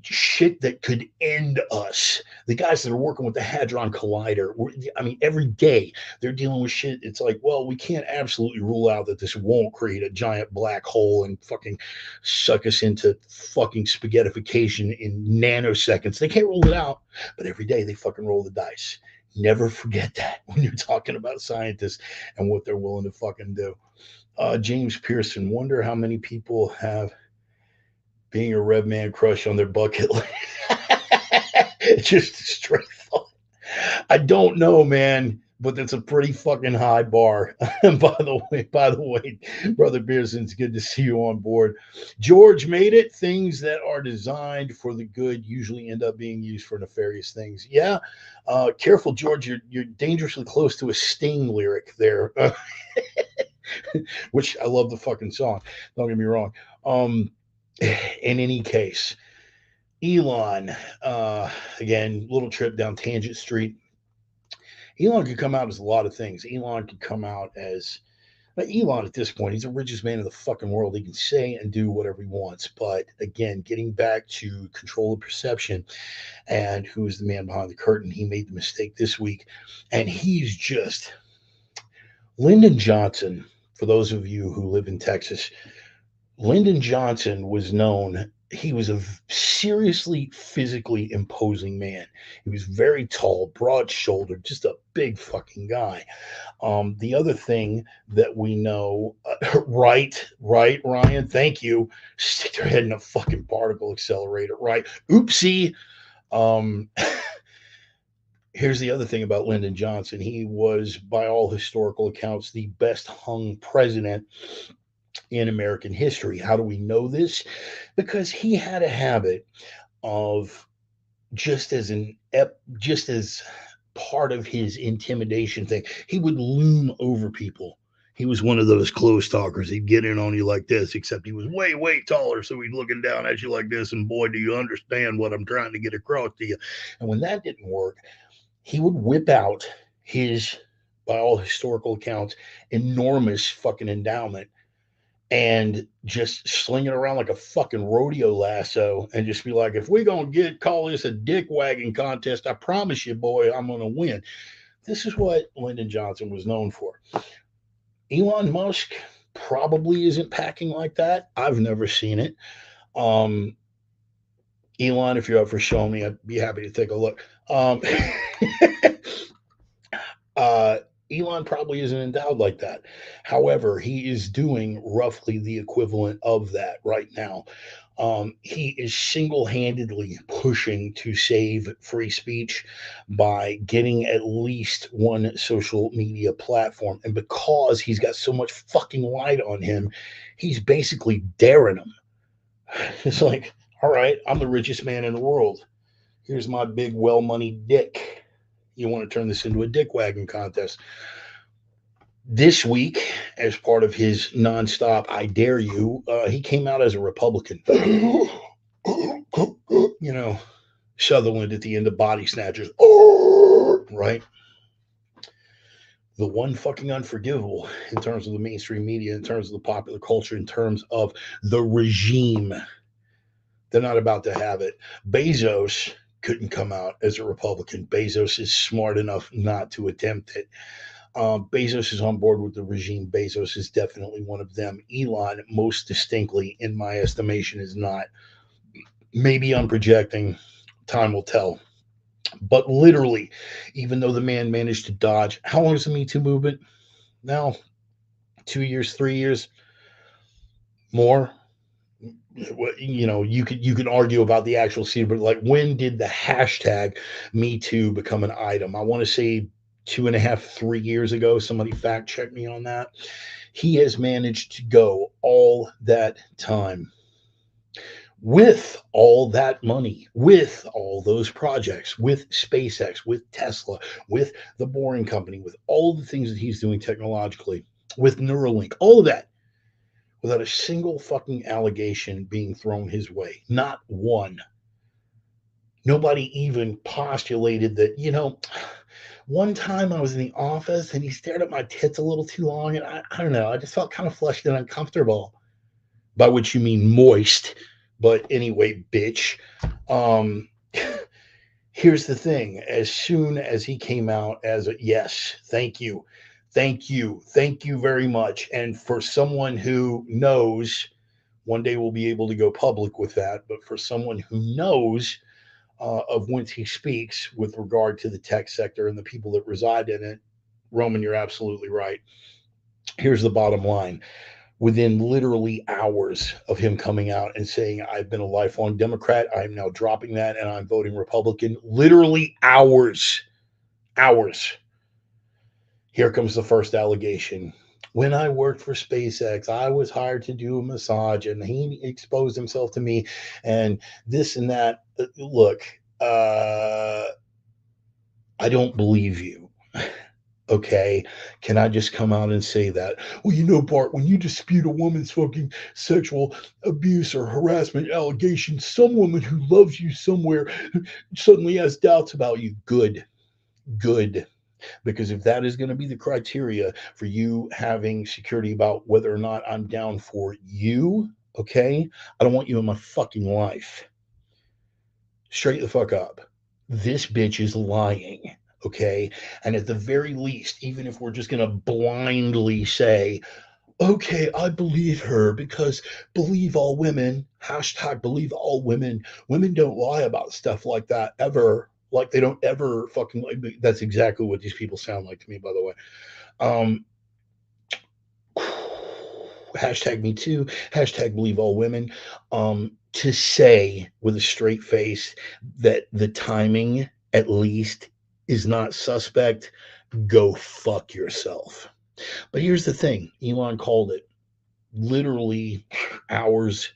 Shit that could end us. The guys that are working with the Hadron Collider, I mean, every day they're dealing with shit. It's like, well, we can't absolutely rule out that this won't create a giant black hole and fucking suck us into fucking spaghettification in nanoseconds. They can't rule it out, but every day they fucking roll the dice. Never forget that when you're talking about scientists and what they're willing to fucking do. James Pearson, wonder how many people have being a Rev Man crush on their bucket list. It's just a straight thought. I don't know, man, but that's a pretty fucking high bar. by the way, brother Pearson, it's good to see you on board. George made it. Things that are designed for the good usually end up being used for nefarious things. Yeah, careful, George. You're dangerously close to a Sting lyric there, which I love the fucking song. Don't get me wrong. In any case, Elon, again, little trip down Tangent Street. Elon could come out as a lot of things. Elon could come out as Elon at this point, he's the richest man in the fucking world. He can say and do whatever he wants. But again, getting back to control of perception and who is the man behind the curtain, he made the mistake this week. And he's just Lyndon Johnson, for those of you who live in Texas, Lyndon Johnson was known, he was a seriously physically imposing man. He was very tall, broad shouldered, just a big fucking guy. The other thing that we know, right, Ryan, thank you. Stick their head in a fucking particle accelerator, right? Oopsie. Um, Here's the other thing about Lyndon Johnson. He was, by all historical accounts, the best hung president in American history. How do we know this? Because he had a habit of, just as part of his intimidation thing, he would loom over people. He was one of those close talkers. He'd get in on you like this, except he was way, way taller. So he's looking down at you like this. And boy, do you understand what I'm trying to get across to you? And when that didn't work, he would whip out his, by all historical accounts, enormous fucking endowment and just sling it around like a fucking rodeo lasso and just be like, if we're going to call this a dick wagging contest, I promise you, boy, I'm going to win. This is what Lyndon Johnson was known for. Elon Musk probably isn't packing like that. I've never seen it. Um, Elon, if you're up for showing me, I'd be happy to take a look. uh, Elon probably isn't endowed like that. However, he is doing roughly the equivalent of that right now. He is single handedly pushing to save free speech by getting at least one social media platform. And because he's got so much fucking light on him, he's basically daring them. It's like, all right, I'm the richest man in the world. Here's my big, well moneyed dick. You want to turn this into a dick wagging contest. This week, as part of his nonstop "I dare you," he came out as a Republican. You know, Sutherland at the end of Body Snatchers, right? The one fucking unforgivable in terms of the mainstream media, in terms of the popular culture, in terms of the regime. They're not about to have it. Bezos couldn't come out as a Republican. Bezos is smart enough not to attempt it. Bezos is on board with the regime. Bezos is definitely one of them. Elon, most distinctly, in my estimation, is not. Maybe I'm projecting. Time will tell. But literally, even though the man managed to dodge, how long is the Me Too movement now? 2 years, 3 years, more. You could argue about the actual scene, but like, when did the hashtag Me Too become an item? I want to say 2.5, 3 years ago. Somebody fact check me on that. He has managed to go all that time with all that money, with all those projects, with SpaceX, with Tesla, with the Boring Company, with all the things that he's doing technologically, with Neuralink, all of that, without a single fucking allegation being thrown his way. Not one. Nobody even postulated that, one time I was in the office and he stared at my tits a little too long, and I don't know, I just felt kind of flushed and uncomfortable. By which you mean moist. But anyway, bitch. Um, Here's the thing. As soon as he came out as a yes, thank you very much. And for someone who knows, one day we'll be able to go public with that, but for someone who knows of whence he speaks with regard to the tech sector and the people that reside in it, Roman, you're absolutely right. Here's the bottom line. Within literally hours of him coming out and saying, I've been a lifelong Democrat, I'm now dropping that and I'm voting Republican, literally hours. Here comes the first allegation. When I worked for SpaceX, I was hired to do a massage and he exposed himself to me and this and that. Look, I don't believe you. Okay, can I just come out and say that? Well, Bart, when you dispute a woman's fucking sexual abuse or harassment allegations, some woman who loves you somewhere suddenly has doubts about you. Good. Because if that is going to be the criteria for you having security about whether or not I'm down for you, okay, I don't want you in my fucking life. Straight the fuck up. This bitch is lying. Okay. And at the very least, even if we're just going to blindly say, okay, I believe her because believe all women, hashtag believe all women. Women don't lie about stuff like that ever. Like they don't ever fucking like that's exactly what these people sound like to me, by the way. Um, hashtag me too, hashtag believe all women. To say with a straight face that the timing at least is not suspect, go fuck yourself. But here's the thing, Elon called it literally hours,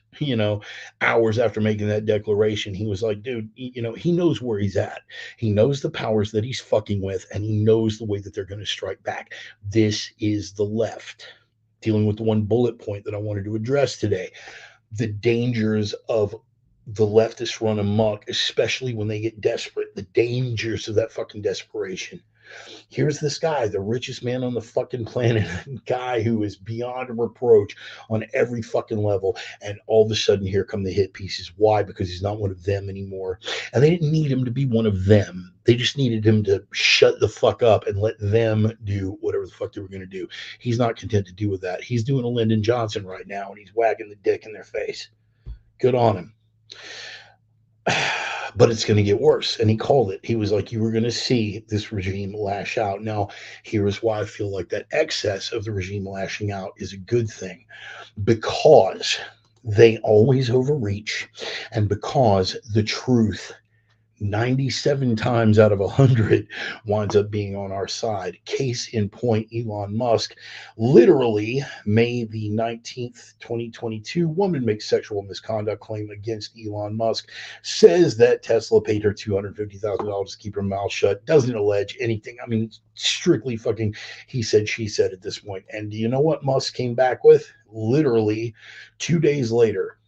hours after making that declaration. He was like, dude, he knows where he's at. He knows the powers that he's fucking with, and he knows the way that they're going to strike back. This is the left dealing with the one bullet point that I wanted to address today, the dangers of the leftists run amok, especially when they get desperate, the dangers of that fucking desperation. Here's this guy, the richest man on the fucking planet, guy who is beyond reproach on every fucking level. And all of a sudden, here come the hit pieces. Why? Because he's not one of them anymore. And they didn't need him to be one of them. They just needed him to shut the fuck up and let them do whatever the fuck they were going to do. He's not content to do with that. He's doing a Lyndon Johnson right now, and he's wagging the dick in their face. Good on him. But it's going to get worse. And he called it. He was like, you were going to see this regime lash out. Now, here's why I feel like that excess of the regime lashing out is a good thing, because they always overreach, and because the truth 97 times out of 100 winds up being on our side. Case in point, Elon Musk, literally May the 19th, 2022, woman makes sexual misconduct claim against Elon Musk, says that Tesla paid her $250,000 to keep her mouth shut, doesn't allege anything. I mean, strictly fucking he said, she said at this point. And do you know what Musk came back with? Literally 2 days later,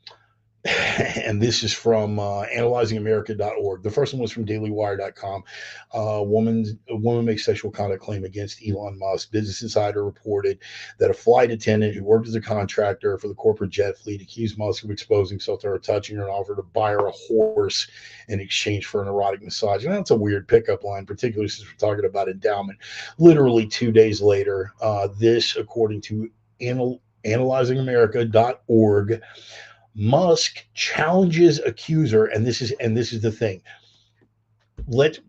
and this is from analyzingamerica.org. The first one was from dailywire.com. A woman makes sexual conduct claim against Elon Musk. Business Insider reported that a flight attendant who worked as a contractor for the corporate jet fleet accused Musk of exposing himself to her, touching her, and offered to buy her a horse in exchange for an erotic massage. And that's a weird pickup line, particularly since we're talking about endowment. Literally 2 days later, this, according to analyzingamerica.org, Musk challenges accuser, and this is the thing.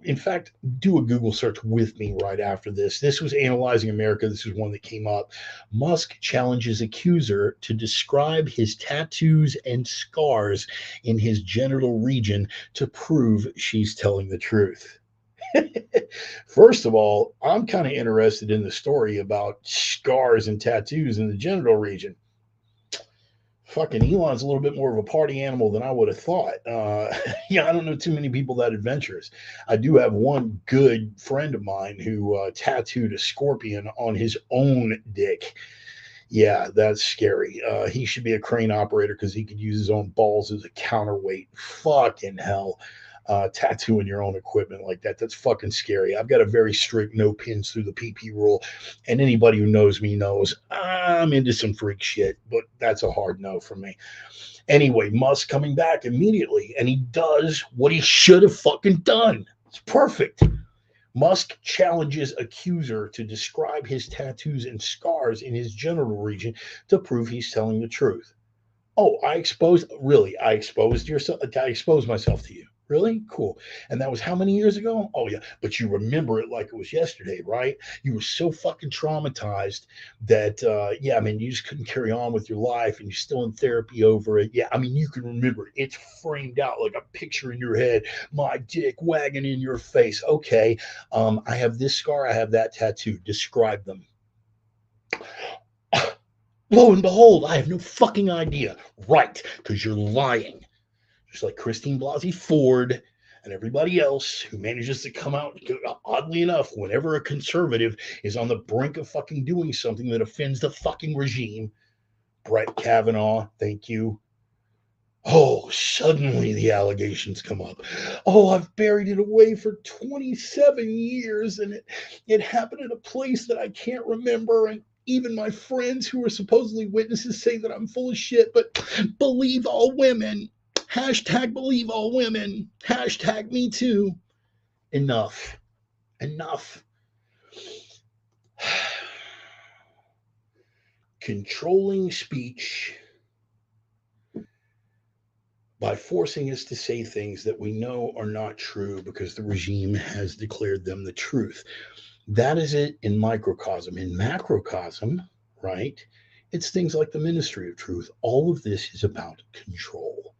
In fact, do a Google search with me right after this. This was Analyzing America. This is one that came up. Musk challenges accuser to describe his tattoos and scars in his genital region to prove she's telling the truth. First of all, I'm kind of interested in the story about scars and tattoos in the genital region. Fucking Elon's a little bit more of a party animal than I would have thought. Yeah, I don't know too many people that adventurous. I do have one good friend of mine who tattooed a scorpion on his own dick. Yeah, that's scary. He should be a crane operator because he could use his own balls as a counterweight. Fucking hell. Tattooing your own equipment like that. That's fucking scary. I've got a very strict no pins through the PP rule. And anybody who knows me knows I'm into some freak shit, but that's a hard no for me. Anyway, Musk coming back immediately, and he does what he should have fucking done. It's perfect. Musk challenges accuser to describe his tattoos and scars in his genital region to prove he's telling the truth. Oh, I exposed myself to you. Really? Cool. And that was how many years ago? Oh, yeah. But you remember it like it was yesterday, right? You were so fucking traumatized that, yeah, I mean, you just couldn't carry on with your life and you're still in therapy over it. Yeah, I mean, you can remember it. It's framed out like a picture in your head, my dick wagging in your face. Okay, I have this scar, I have that tattoo. Describe them. Lo and behold, I have no fucking idea. Right, because you're lying. Just like Christine Blasey Ford and everybody else who manages to come out, oddly enough, whenever a conservative is on the brink of fucking doing something that offends the fucking regime. Brett Kavanaugh, thank you. Oh, suddenly the allegations come up. Oh, I've buried it away for 27 years and it happened at a place that I can't remember. And even my friends who are supposedly witnesses say that I'm full of shit, but believe all women. Hashtag believe all women. Hashtag me too. Enough. controlling speech by forcing us to say things that we know are not true because the regime has declared them the truth. That is it in microcosm. In macrocosm, right? It's things like the Ministry of Truth. All of this is about control.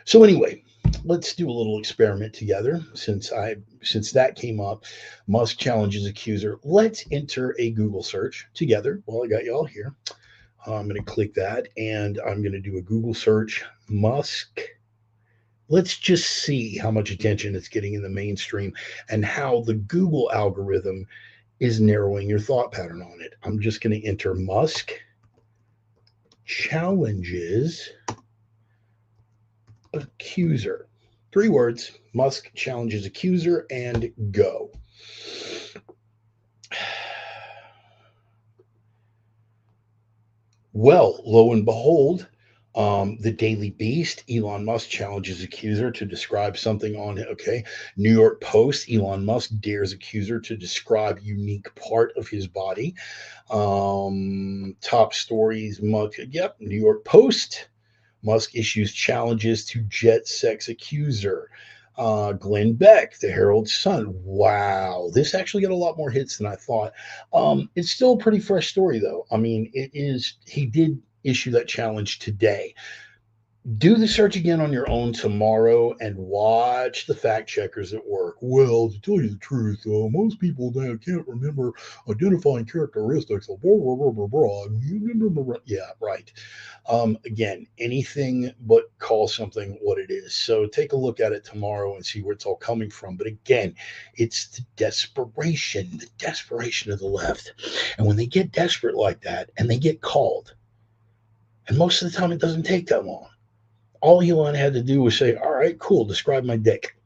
So anyway, let's do a little experiment together. Since that came up, Musk challenges accuser. Let's enter a Google search together. Well, I got you all here. I'm going to click that and I'm going to do a Google search. Musk. Let's just see how much attention it's getting in the mainstream and how the Google algorithm is narrowing your thought pattern on it. I'm just going to enter Musk challenges accuser. 3 words. Musk challenges accuser and go. Well, lo and behold, the Daily Beast, Elon Musk challenges accuser to describe something on it. Okay. New York Post, Elon Musk dares accuser to describe unique part of his body. Top stories, Musk. Yep. New York Post, Musk issues challenges to jet sex accuser. Glenn Beck, the Herald Sun. Wow, this actually got a lot more hits than I thought. It's still a pretty fresh story, though. I mean, it is. He did issue that challenge today. Do the search again on your own tomorrow and watch the fact checkers at work. Well, to tell you the truth, most people now can't remember identifying characteristics of blah, blah, blah, blah, blah. Yeah, right. Again, anything but call something what it is. So take a look at it tomorrow and see where it's all coming from. But again, it's the desperation of the left. And when they get desperate like that and they get called, and most of the time it doesn't take that long. All Elon had to do was say, all right, cool, describe my dick.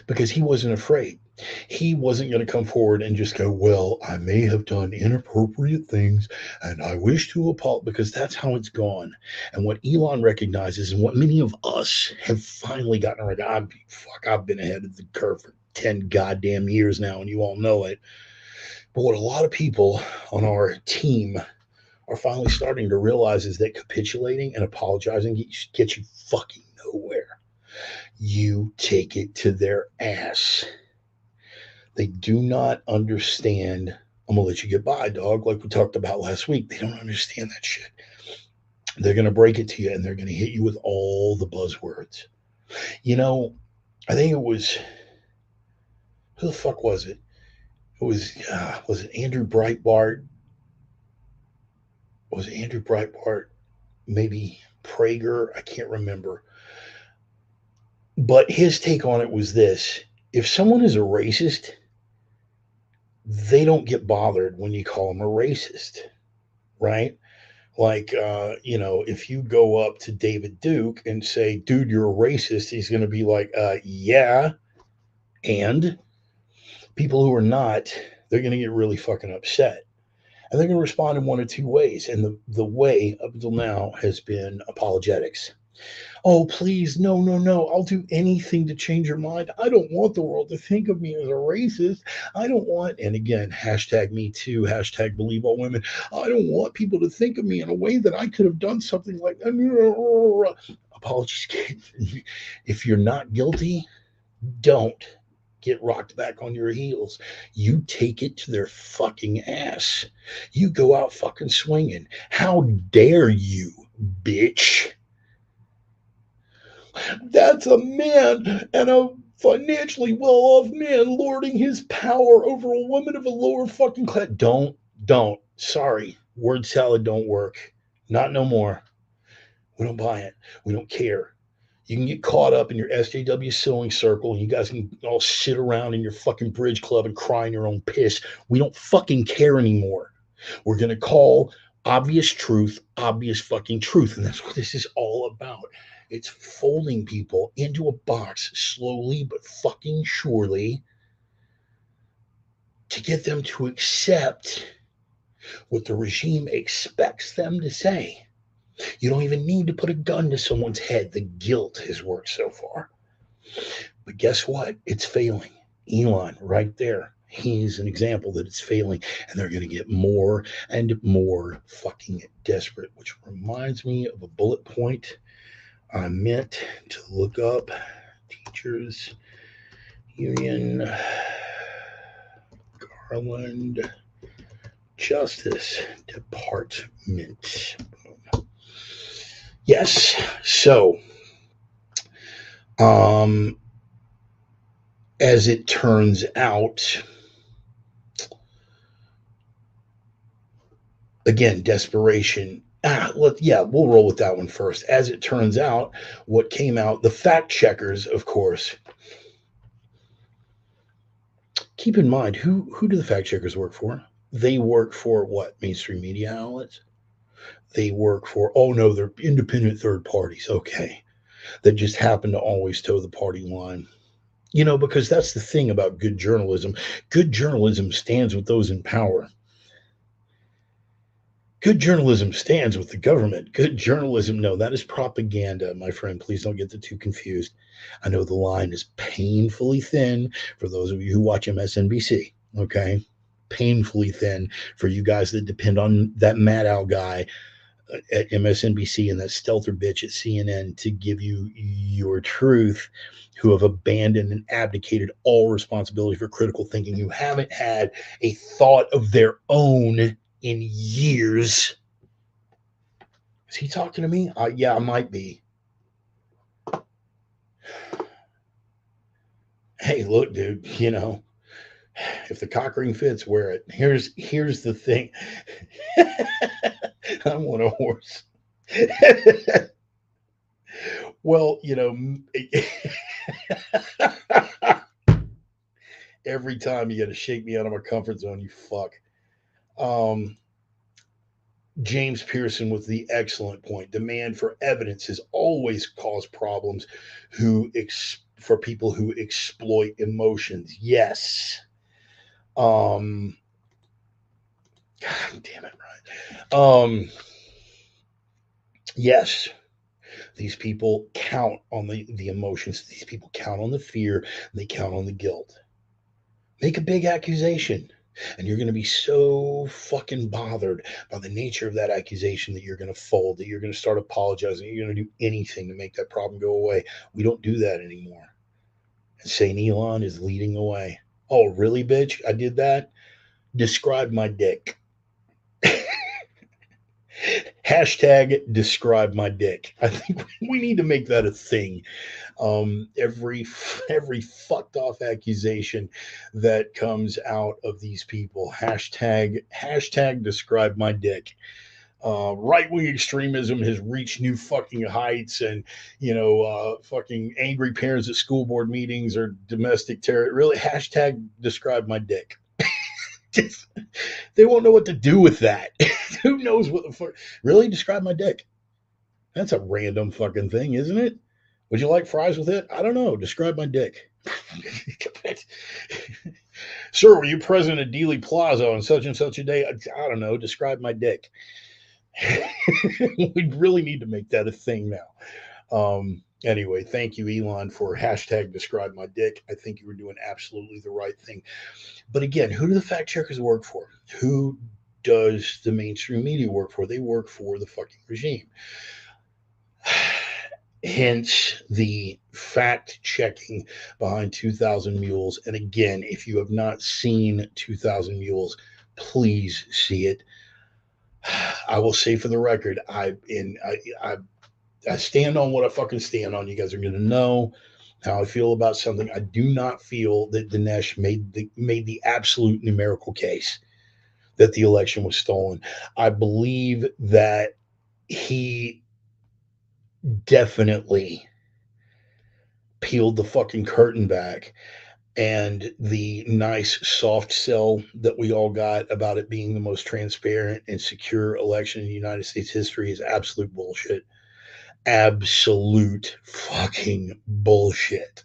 Because he wasn't afraid. He wasn't going to come forward and just go, well, I may have done inappropriate things and I wish to apologize, because that's how it's gone. And what Elon recognizes and what many of us have finally gotten right, I've been ahead of the curve for 10 goddamn years now, and you all know it. But what a lot of people on our team are finally starting to realize is that capitulating and apologizing gets you fucking nowhere. You take it to their ass. They do not understand. I'm going to let you get by, dog, like we talked about last week. They don't understand that shit. They're going to break it to you and they're going to hit you with all the buzzwords. You know, I think it was, who the fuck was it? It was it Andrew Breitbart? Was it Andrew Breitbart? Maybe Prager? I can't remember. But his take on it was this: if someone is a racist, they don't get bothered when you call them a racist, right? Like, if you go up to David Duke and say, dude, you're a racist, he's going to be like, yeah. And people who are not, they're going to get really fucking upset. And they're going to respond in one of 2 ways. And the way up until now has been apologetics. Oh, please, no, no, no. I'll do anything to change your mind. I don't want the world to think of me as a racist. I don't want, and again, hashtag me too, hashtag believe all women. I don't want people to think of me in a way that I could have done something like that. Apologies. If you're not guilty, don't get rocked back on your heels. You take it to their fucking ass. You go out fucking swinging. How dare you, bitch? That's a man and a financially well-off man lording his power over a woman of a lower fucking class. Don't. Sorry. Word salad don't work. Not no more. We don't buy it. We don't care. You can get caught up in your SJW sewing circle and you guys can all sit around in your fucking bridge club and cry in your own piss. We don't fucking care anymore. We're going to call obvious truth, obvious fucking truth. And that's what this is all about. It's folding people into a box slowly but fucking surely to get them to accept what the regime expects them to say. You don't even need to put a gun to someone's head. The guilt has worked so far. But guess what? It's failing. Elon, right there. He's an example that it's failing, and they're going to get more and more fucking desperate, which reminds me of a bullet point I meant to look up. Teachers Union, Garland Justice Department. Yes. So, as it turns out, again, desperation. We'll roll with that one first. As it turns out, what came out, the fact checkers, of course. Keep in mind, who do the fact checkers work for? They work for what? Mainstream media outlets? They work for, oh no, they're independent third parties. Okay. That just happen to always toe the party line. Because that's the thing about good journalism. Good journalism stands with those in power. Good journalism stands with the government. Good journalism, no, that is propaganda, my friend. Please don't get the two confused. I know the line is painfully thin for those of you who watch MSNBC, okay? Painfully thin for you guys that depend on that Maddow guy at MSNBC and that stealther bitch at CNN to give you your truth, who have abandoned and abdicated all responsibility for critical thinking, who haven't had a thought of their own in years. Is he talking to me? Yeah, I might be. Hey, look, dude, if the cock ring fits, wear it. Here's the thing. I want a horse. Well, every time you got to shake me out of my comfort zone, you fuck. James Pearson with the excellent point. Demand for evidence has always caused problems for people who exploit emotions. Yes. God damn it, right. Yes. These people count on the emotions. These people count on the fear. They count on the guilt. Make a big accusation. And you're going to be so fucking bothered by the nature of that accusation that you're going to fold, that you're going to start apologizing. You're going to do anything to make that problem go away. We don't do that anymore. And St. Elon is leading the way. Oh, really, bitch? I did that? Describe my dick. Hashtag describe my dick. I think we need to make that a thing. Every fucked off accusation that comes out of these people, hashtag describe my dick. Right wing extremism has reached new fucking heights, and fucking angry parents at school board meetings or domestic terror. Really, hashtag describe my dick. They won't know what to do with that. Who knows what the fuck? Really, describe my dick. That's a random fucking thing, isn't it? Would you like fries with it? I don't know. Describe my dick. Sir, were you present at Dealey Plaza on such and such a day? I don't know. Describe my dick. We really need to make that a thing now. Anyway, thank you, Elon, for hashtag describe my dick. I think you were doing absolutely the right thing. But again, who do the fact checkers work for? Who does the mainstream media work for? They work for the fucking regime. Hence the fact checking behind 2,000 Mules. And again, if you have not seen 2,000 Mules, please see it. I will say for the record, I stand on what I fucking stand on. You guys are going to know how I feel about something. I do not feel that Dinesh made the absolute numerical case that the election was stolen. I believe that he definitely peeled the fucking curtain back, and the nice soft sell that we all got about it being the most transparent and secure election in United States history is absolute bullshit. Absolute fucking bullshit.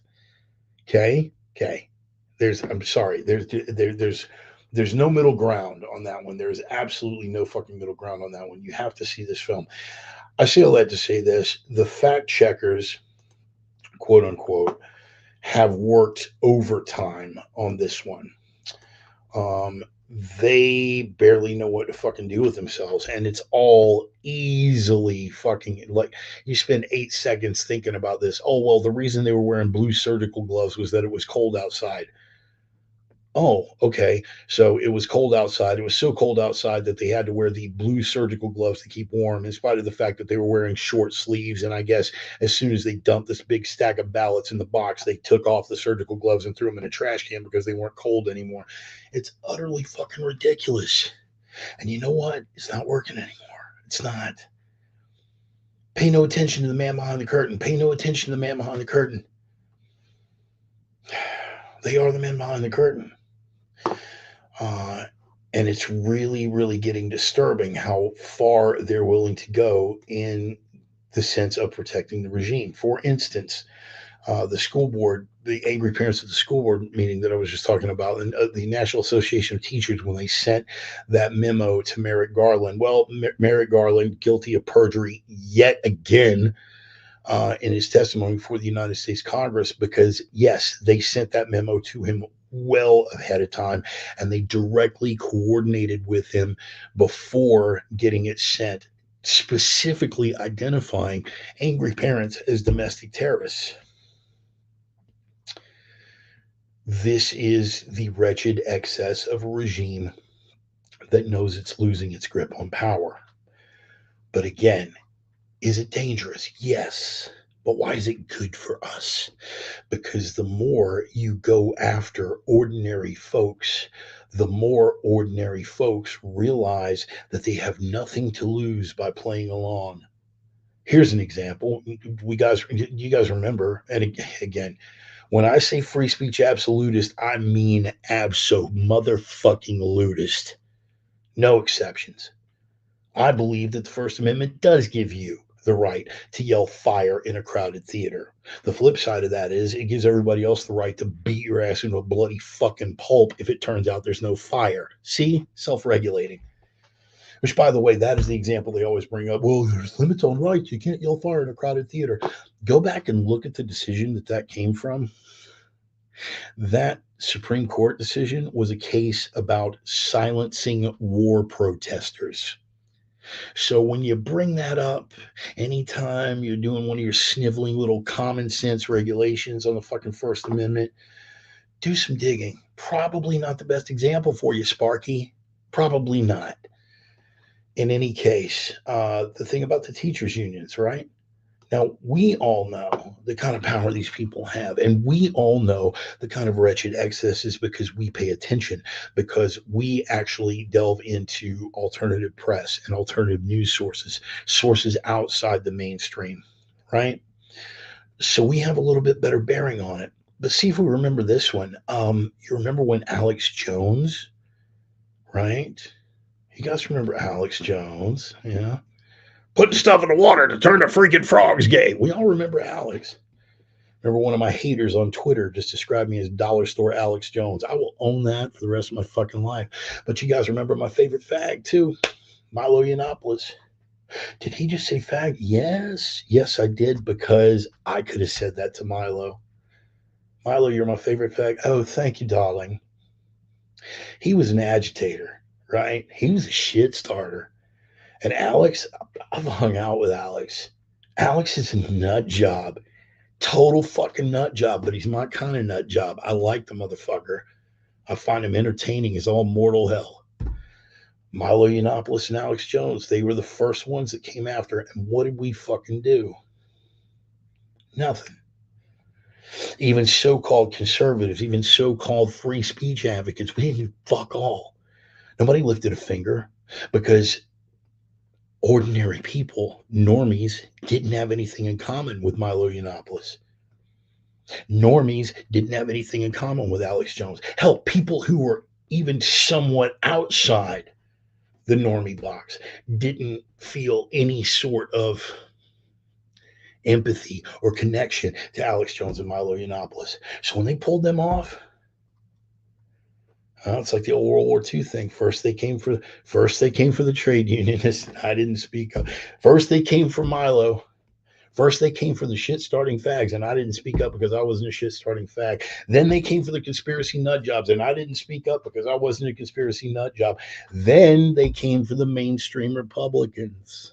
Okay. I'm sorry. There's no middle ground on that one. There's absolutely no fucking middle ground on that one. You have to see this film. I say all that to say this: the fact checkers, quote unquote, have worked overtime on this one. Um, they barely know what to fucking do with themselves, and it's all easily fucking like you spend 8 seconds thinking about this. Oh well, the reason they were wearing blue surgical gloves was that it was cold outside. Oh, okay. So it was cold outside. It was so cold outside that they had to wear the blue surgical gloves to keep warm, in spite of the fact that they were wearing short sleeves. And I guess as soon as they dumped this big stack of ballots in the box, they took off the surgical gloves and threw them in a trash can because they weren't cold anymore. It's utterly fucking ridiculous. And you know what? It's not working anymore. It's not. Pay no attention to the man behind the curtain. Pay no attention to the man behind the curtain. They are the men behind the curtain. Uh, and it's really, really getting disturbing how far they're willing to go in the sense of protecting the regime. For instance, the school board, the angry parents at the school board meeting that I was just talking about, and the National Association of Teachers, when they sent that memo to Merrick Garland. Well, Merrick Garland, guilty of perjury yet again, in his testimony before the United States Congress, because yes, they sent that memo to him well ahead of time, and they directly coordinated with him before getting it sent, specifically identifying angry parents as domestic terrorists. This is the wretched excess of a regime that knows it's losing its grip on power. But again, is it dangerous? Yes. But why is it good for us? Because the more you go after ordinary folks, the more ordinary folks realize that they have nothing to lose by playing along. Here's an example. You guys remember, and again, when I say free speech absolutist, I mean abso motherfucking ludist. No exceptions. I believe that the First Amendment does give you the right to yell fire in a crowded theater. The flip side of that is it gives everybody else the right to beat your ass into a bloody fucking pulp if it turns out there's no fire. See? Self regulating. Which, by the way, that is the example they always bring up. Well, there's limits on rights. You can't yell fire in a crowded theater. Go back and look at the decision that came from. That Supreme Court decision was a case about silencing war protesters. So when you bring that up, anytime you're doing one of your sniveling little common sense regulations on the fucking First Amendment, do some digging. Probably not the best example for you, Sparky. Probably not. In any case, the thing about the teachers' unions, right? Now, we all know the kind of power these people have, and we all know the kind of wretched excesses because we pay attention, because we actually delve into alternative press and alternative news sources, sources outside the mainstream, right? So we have a little bit better bearing on it. But see if we remember this one. You remember when Alex Jones, right? You guys remember Alex Jones? Yeah. Putting stuff in the water to turn the freaking frogs gay. We all remember Alex. Remember one of my haters on Twitter just described me as dollar store Alex Jones. I will own that for the rest of my fucking life. But you guys remember my favorite fag too, Milo Yiannopoulos. Did he just say fag? Yes. Yes, I did, because I could have said that to Milo. Milo, you're my favorite fag. Oh, thank you, darling. He was an agitator, right? He was a shit starter. And Alex, I've hung out with Alex. Alex is a nut job. Total fucking nut job, but he's my kind of nut job. I like the motherfucker. I find him entertaining as all mortal hell. Milo Yiannopoulos and Alex Jones, they were the first ones that came after it. And what did we fucking do? Nothing. Even so-called conservatives, even so-called free speech advocates, we didn't do fuck all. Nobody lifted a finger because ordinary people, normies, didn't have anything in common with Milo Yiannopoulos. Normies didn't have anything in common with Alex Jones. Hell, people who were even somewhat outside the normie box didn't feel any sort of empathy or connection to Alex Jones and Milo Yiannopoulos. So when they pulled them off, it's like the old World War II thing. First they came for the trade unionists. I didn't speak up. First they came for Milo. First, they came for the shit-starting fags, and I didn't speak up because I wasn't a shit-starting fag. Then they came for the conspiracy nut jobs, and I didn't speak up because I wasn't a conspiracy nut job. Then they came for the mainstream Republicans,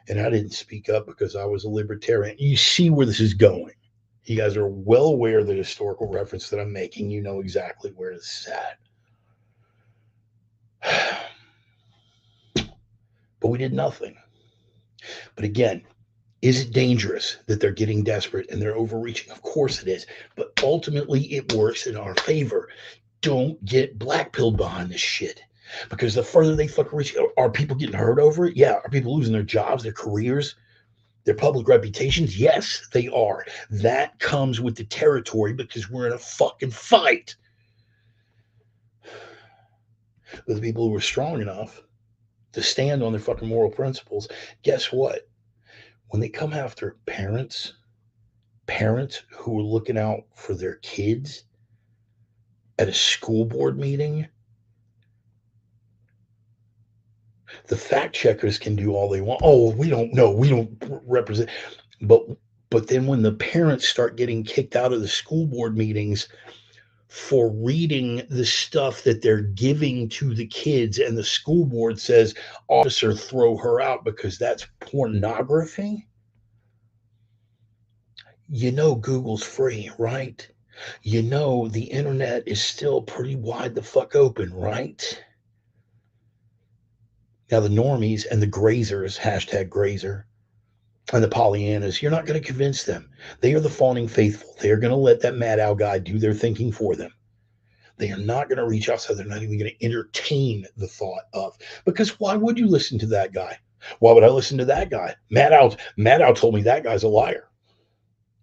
and I didn't speak up because I was a libertarian. You see where this is going. You guys are well aware of the historical reference that I'm making. You know exactly where this is at. But we did nothing. But again, is it dangerous that they're getting desperate and they're overreaching? Of course it is. But ultimately, it works in our favor. Don't get blackpilled behind this shit. Because the further they fucking reach, are people getting hurt over it? Yeah. Are people losing their jobs, their careers, their public reputations? Yes, they are. That comes with the territory because we're in a fucking fight with people who are strong enough to stand on their fucking moral principles. Guess what? When they come after parents who are looking out for their kids at a school board meeting, the fact checkers can do all they want. Oh, we don't know. We don't represent. But then when the parents start getting kicked out of the school board meetings for reading the stuff that they're giving to the kids, and the school board says, officer, throw her out because that's pornography. You know Google's free, right? You know the internet is still pretty wide the fuck open, right? Now the normies and the grazers, hashtag grazer, and the Pollyannas, you're not going to convince them. They are the fawning faithful. They are going to let that Mad Owl guy do their thinking for them. They are not going to reach outside. They're not even going to entertain the thought of, because why would you listen to that guy? Why would I listen to that guy? Mad Owl told me that guy's a liar.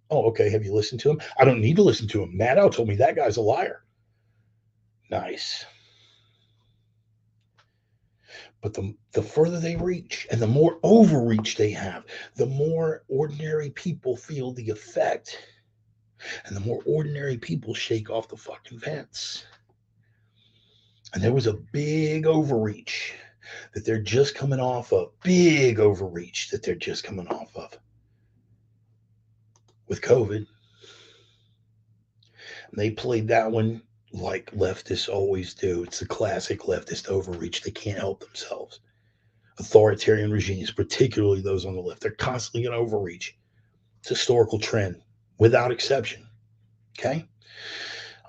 Oh, okay. Have you listened to him? I don't need to listen to him. Mad Owl told me that guy's a liar. Nice. But the further they reach and the more overreach they have, the more ordinary people feel the effect. And the more ordinary people shake off the fucking fence. And there was a big overreach that they're just coming off of. Big overreach that they're just coming off of with COVID. And they played that one like leftists always do. It's the classic leftist overreach. They can't help themselves. Authoritarian regimes, particularly those on the left, they're constantly going to overreach. It's a historical trend without exception. Okay?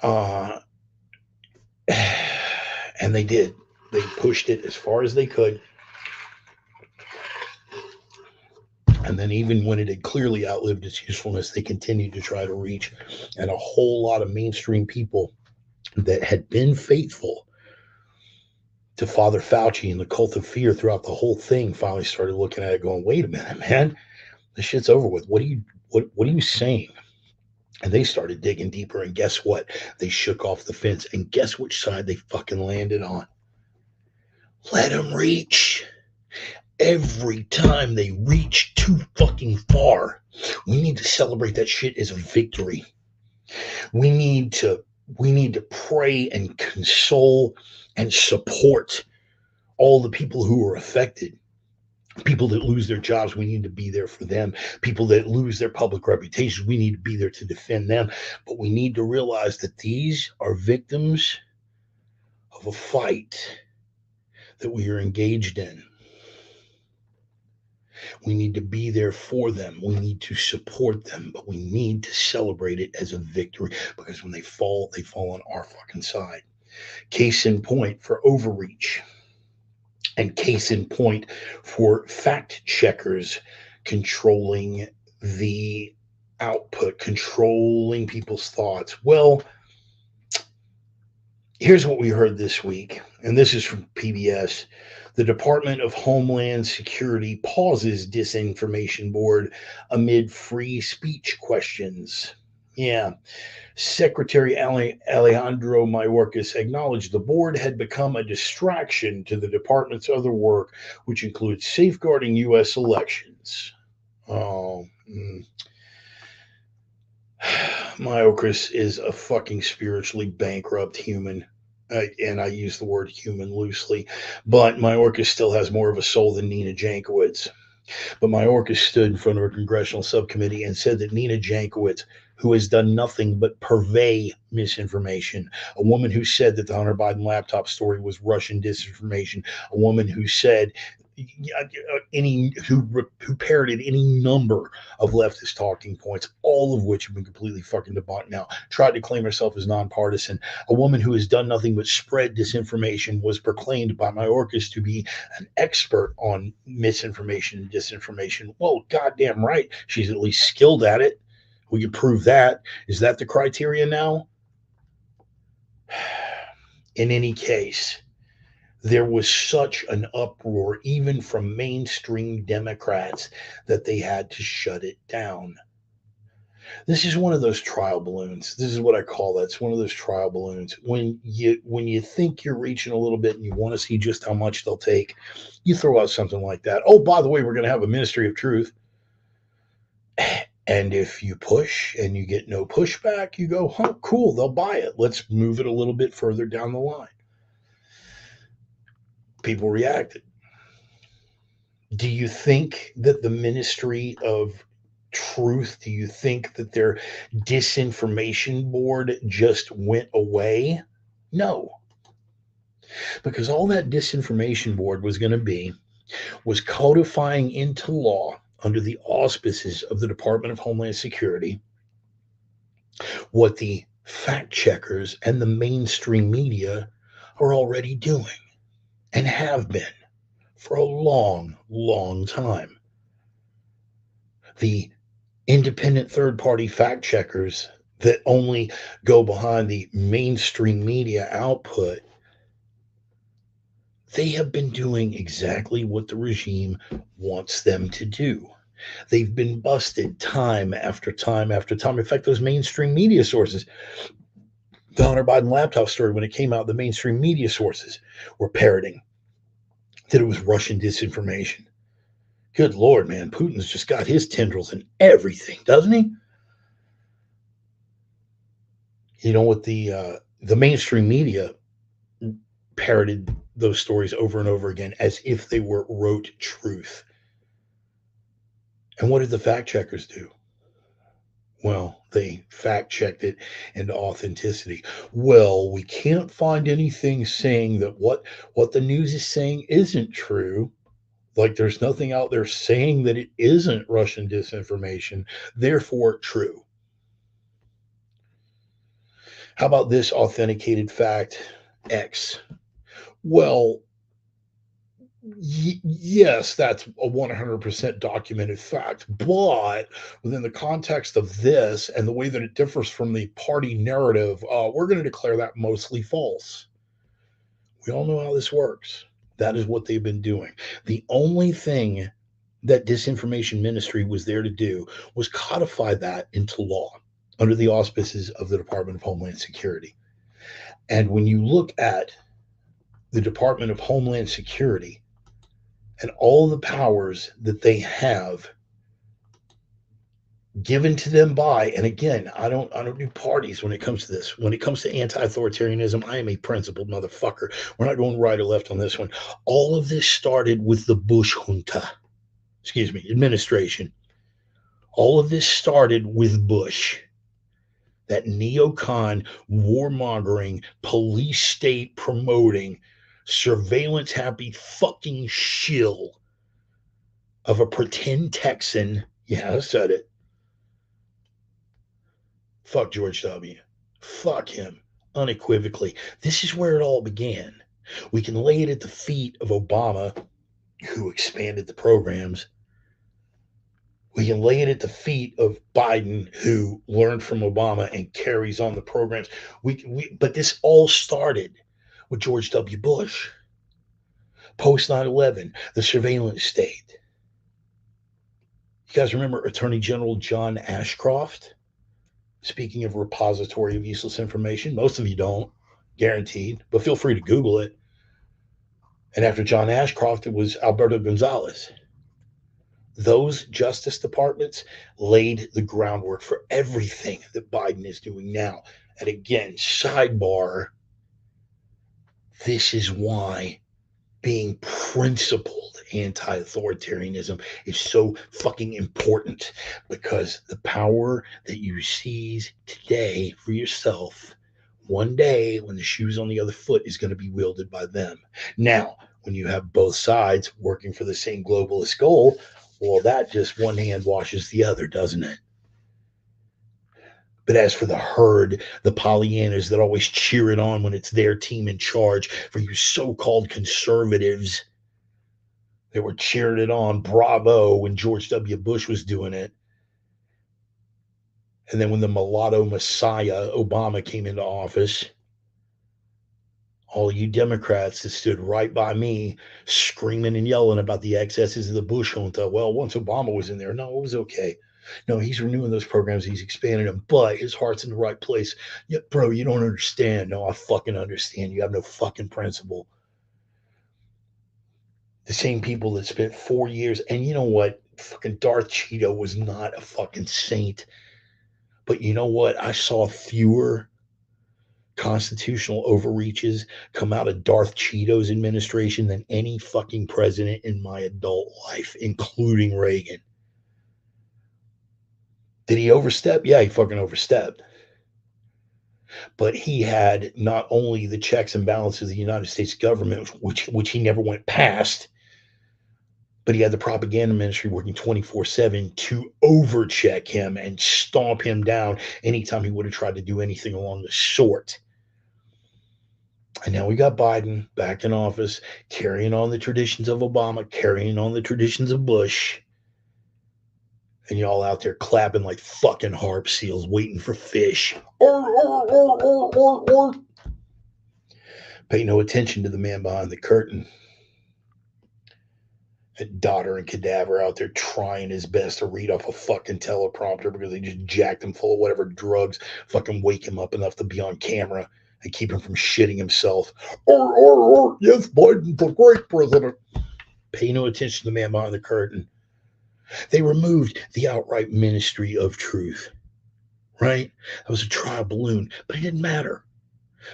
And they did. They pushed it as far as they could. And then even when it had clearly outlived its usefulness, they continued to try to reach. And a whole lot of mainstream people that had been faithful to Father Fauci and the cult of fear throughout the whole thing finally started looking at it going, wait a minute, man, this shit's over with. What are you saying? And they started digging deeper, and guess what? They shook off the fence, and guess which side they fucking landed on? Let them reach. Every time they reach too fucking far, we need to celebrate that shit as a victory. We need to pray and console and support all the people who are affected. People that lose their jobs, we need to be there for them. People that lose their public reputations, we need to be there to defend them. But we need to realize that these are victims of a fight that we are engaged in. We need to be there for them. We need to support them, but we need to celebrate it as a victory, because when they fall on our fucking side. Case in point for overreach, and case in point for fact checkers controlling the output, controlling people's thoughts. Well, here's what we heard this week, and this is from PBS. The Department of Homeland Security pauses disinformation board amid free speech questions. Yeah. Secretary Alejandro Mayorkas acknowledged the board had become a distraction to the department's other work, which includes safeguarding U.S. elections. Mayorkas is a fucking spiritually bankrupt human. And I use the word human loosely, but Mayorkas still has more of a soul than Nina Jankowicz. But Mayorkas stood in front of a congressional subcommittee and said that Nina Jankowicz, who has done nothing but purvey misinformation, a woman who said that the Hunter Biden laptop story was Russian disinformation, a woman who said who parroted any number of leftist talking points, all of which have been completely fucking debunked now, tried to claim herself as nonpartisan, a woman who has done nothing but spread disinformation, was proclaimed by Mayorkas to be an expert on misinformation and disinformation. Well, goddamn right, she's at least skilled at it. We can prove that. Is that the criteria now? In any case, there was such an uproar, even from mainstream Democrats, that they had to shut it down. This is one of those trial balloons. This is what I call that. It's one of those trial balloons. When you think you're reaching a little bit and you want to see just how much they'll take, you throw out something like that. Oh, by the way, we're going to have a ministry of truth. And if you push and you get no pushback, you go, huh, cool, they'll buy it. Let's move it a little bit further down the line. People reacted. Do you think that the ministry of truth, do you think that their disinformation board just went away? No, because all that disinformation board was going to be was codifying into law under the auspices of the Department of Homeland Security what the fact checkers and the mainstream media are already doing and have been for a long, long time. The independent third party fact checkers that only go behind the mainstream media output, they have been doing exactly what the regime wants them to do. They've been busted time after time after time. In fact, those mainstream media sources, the Hunter Biden laptop story, when it came out, the mainstream media sources were parroting that it was Russian disinformation. Good Lord, man, Putin's just got his tendrils in everything, doesn't he? You know what, the mainstream media parroted those stories over and over again as if they were rote truth. And what did the fact checkers do? Well, they fact checked it into authenticity. Well, we can't find anything saying that what the news is saying isn't true. Like there's nothing out there saying that it isn't Russian disinformation, therefore true. How about this authenticated fact X? Well, yes, that's a 100% documented fact, but within the context of this and the way that it differs from the party narrative, we're going to declare that mostly false. We all know how this works. That is what they've been doing. The only thing that disinformation ministry was there to do was codify that into law under the auspices of the Department of Homeland Security. And when you look at the Department of Homeland Security and all the powers that they have given to them by, and again, I don't do parties when it comes to this. When it comes to anti-authoritarianism, I am a principled motherfucker. We're not going right or left on this one. All of this started with the Bush junta, administration. All of this started with Bush, that neocon, warmongering, police state promoting, surveillance happy fucking shill of a pretend Texan. Yeah, I said it. Fuck George W. Fuck him unequivocally. This is where it all began. We can lay it at the feet of Obama, who expanded the programs. We can lay it at the feet of Biden, who learned from Obama and carries on the programs. But this all started with George W. Bush, post 9/11, the surveillance state. You guys remember Attorney General John Ashcroft? Speaking of repository of useless information, most of you don't, guaranteed, but feel free to Google it. And after John Ashcroft, it was Alberto Gonzalez. Those justice departments laid the groundwork for everything that Biden is doing now. And again, sidebar, this is why being principled anti-authoritarianism is so fucking important, because the power that you seize today for yourself, one day when the shoe's on the other foot, is going to be wielded by them. Now, when you have both sides working for the same globalist goal, well, that just one hand washes the other, doesn't it? But as for the herd, the Pollyannas that always cheer it on when it's their team in charge, for you so-called conservatives that were cheering it on, bravo, when George W. Bush was doing it. And then when the mulatto messiah, Obama, came into office, all you Democrats that stood right by me screaming and yelling about the excesses of the Bush junta. Well, once Obama was in there, no, it was okay. No, he's renewing those programs. He's expanding them, but his heart's in the right place. Yeah, bro, you don't understand. No, I fucking understand. You have no fucking principle. The same people that spent 4 years, and you know what? Fucking Darth Cheeto was not a fucking saint. But you know what? I saw fewer constitutional overreaches come out of Darth Cheeto's administration than any fucking president in my adult life, including Reagan. Did he overstep? Yeah, he fucking overstepped. But he had not only the checks and balances of the United States government, which he never went past, but he had the propaganda ministry working 24/7 to overcheck him and stomp him down anytime he would have tried to do anything along the sort. And now we got Biden back in office, carrying on the traditions of Obama, carrying on the traditions of Bush. And y'all out there clapping like fucking harp seals, waiting for fish. Pay no attention to the man behind the curtain. That daughter and cadaver out there trying his best to read off a fucking teleprompter because they just jacked him full of whatever drugs, fucking wake him up enough to be on camera and keep him from shitting himself. Yes, Biden's a great president. Pay no attention to the man behind the curtain. They removed the outright ministry of truth, right? That was a trial balloon, but it didn't matter,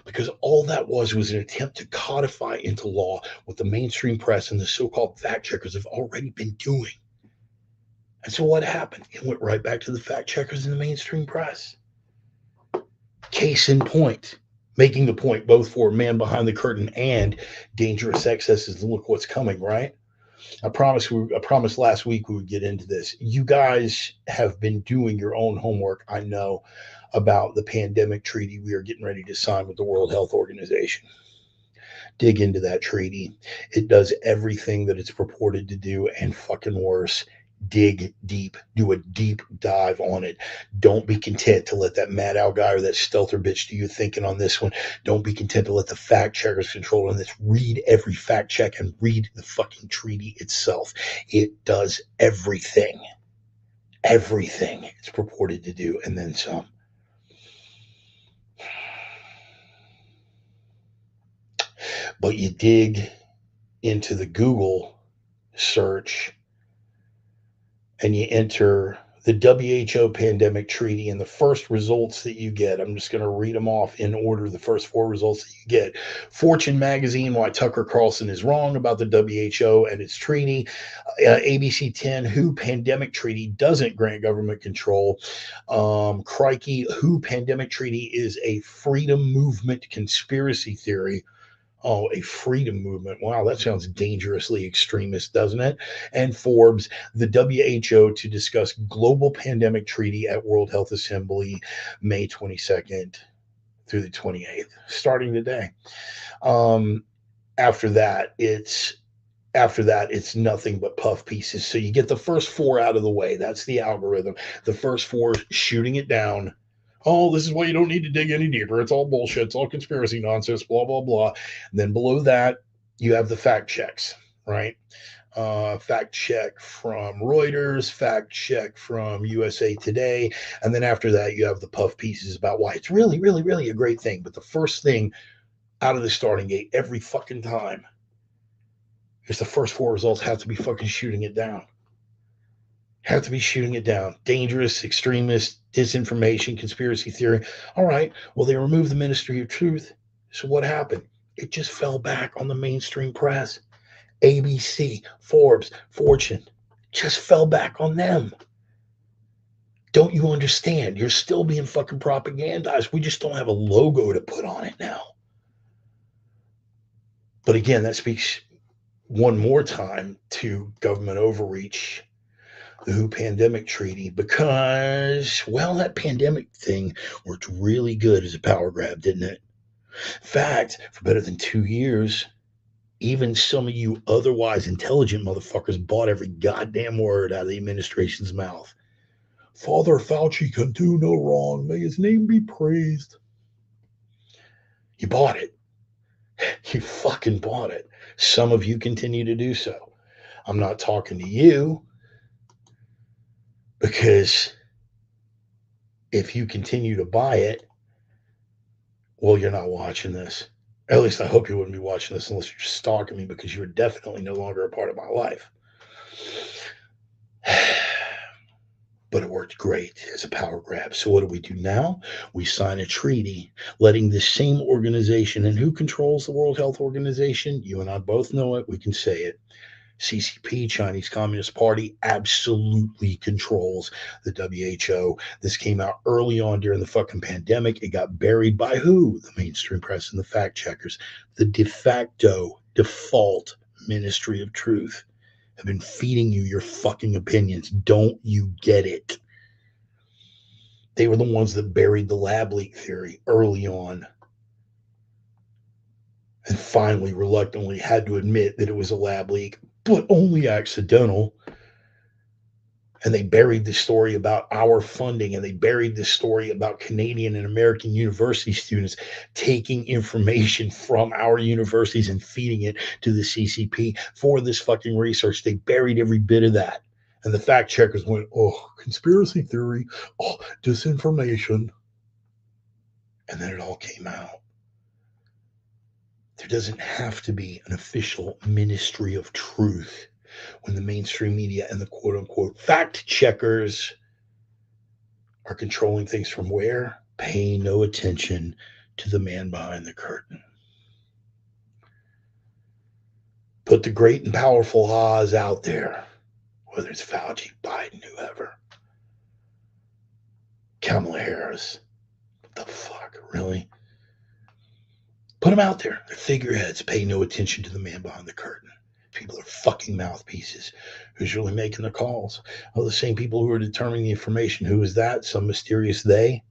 because all that was an attempt to codify into law what the mainstream press and the so-called fact checkers have already been doing. And so what happened? It went right back to the fact checkers and the mainstream press. Case in point, making the point both for man behind the curtain and dangerous excesses. Look what's coming, right? I promised last week we would get into this. You guys have been doing your own homework, I know, about the pandemic treaty we are getting ready to sign with the World Health Organization. Dig into that treaty. It does everything that it's purported to do and fucking worse. Dig deep. Do a deep dive on it. Don't be content to let that Mad Owl guy or that Stelter bitch do your thinking on this one. Don't be content to let the fact checkers control on this. Read every fact check and read the fucking treaty itself. It does everything. Everything it's purported to do, and then some. But you dig into the Google search and you enter the WHO pandemic treaty, and the first results that you get, I'm just going to read them off in order. The first four results that you get: Fortune magazine, why Tucker Carlson is wrong about the WHO and its treaty. ABC 10, WHO pandemic treaty doesn't grant government control. Crikey, WHO pandemic treaty is a freedom movement conspiracy theory. Oh, a freedom movement. Wow, that sounds dangerously extremist, doesn't it? And Forbes, the WHO to discuss global pandemic treaty at World Health Assembly, May 22nd through the 28th, starting today. After that, it's nothing but puff pieces. So you get the first four out of the way. That's the algorithm. The first four, shooting it down. Oh, this is why you don't need to dig any deeper. It's all bullshit. It's all conspiracy nonsense, blah, blah, blah. And then below that, you have the fact checks, right? Fact check from Reuters, fact check from USA Today. And then after that, you have the puff pieces about why it's really, really, really a great thing. But the first thing out of the starting gate every fucking time is the first four results have to be fucking shooting it down. Have to be shooting it down. Dangerous, extremist, disinformation, conspiracy theory. All right. Well, they removed the Ministry of Truth. So what happened? It just fell back on the mainstream press. ABC, Forbes, Fortune just fell back on them. Don't you understand? You're still being fucking propagandized. We just don't have a logo to put on it now. But again, that speaks one more time to government overreach, the WHO pandemic treaty, because, well, that pandemic thing worked really good as a power grab, didn't it? In fact, for better than 2 years, even some of you otherwise intelligent motherfuckers bought every goddamn word out of the administration's mouth. Father Fauci can do no wrong. May his name be praised. You bought it. You fucking bought it. Some of you continue to do so. I'm not talking to you because if you continue to buy it, well, you're not watching this. At least I hope you wouldn't be watching this unless you're just stalking me, because you're definitely no longer a part of my life. But it worked great as a power grab. So what do now? We sign a treaty letting this same organization, and who controls the World Health Organization? You and I both know it. We can say it. CCP, Chinese Communist Party, absolutely controls the WHO. This came out early on during the fucking pandemic. It got buried by who? The mainstream press and the fact checkers. The de facto default Ministry of Truth have been feeding you your fucking opinions. Don't you get it? They were the ones that buried the lab leak theory early on, and finally reluctantly had to admit that it was a lab leak, but only accidental. And they buried the story about our funding, and they buried the story about Canadian and American university students taking information from our universities and feeding it to the CCP for this fucking research. They buried every bit of that. And the fact checkers went, oh, conspiracy theory, oh, disinformation. And then it all came out. There doesn't have to be an official Ministry of Truth when the mainstream media and the quote unquote fact checkers are controlling things from where? Pay no attention to the man behind the curtain. Put the great and powerful Oz out there, whether it's Fauci, Biden, whoever. Kamala Harris. What the fuck? Really? Put them out there. They're figureheads. Pay no attention to the man behind the curtain. People are fucking mouthpieces. Who's really making the calls? Oh, the same people who are determining the information. Who is that? Some mysterious they?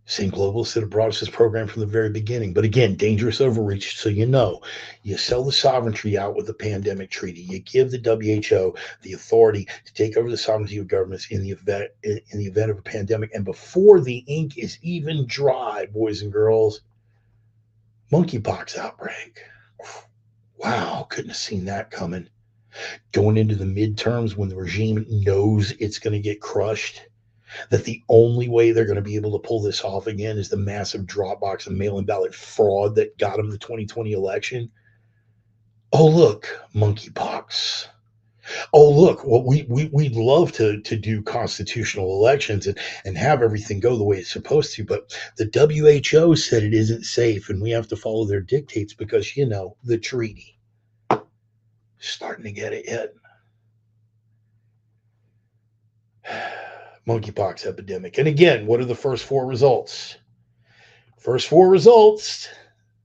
Same globalists that have brought us this program from the very beginning. But again, dangerous overreach. So you know, you sell the sovereignty out with the pandemic treaty. You give the WHO the authority to take over the sovereignty of governments in the event of a pandemic. And before the ink is even dry, boys and girls, monkeypox outbreak. Wow, couldn't have seen that coming. Going into the midterms when the regime knows it's going to get crushed, that the only way they're going to be able to pull this off again is the massive drop box and mail-in ballot fraud that got them the 2020 election. Oh, look, monkeypox. Oh, look, well, we'd love to do constitutional elections and have everything go the way it's supposed to, but the WHO said it isn't safe, and we have to follow their dictates because, you know, the treaty. Starting to get it yet? Monkeypox epidemic. And again, what are the first four results? First four results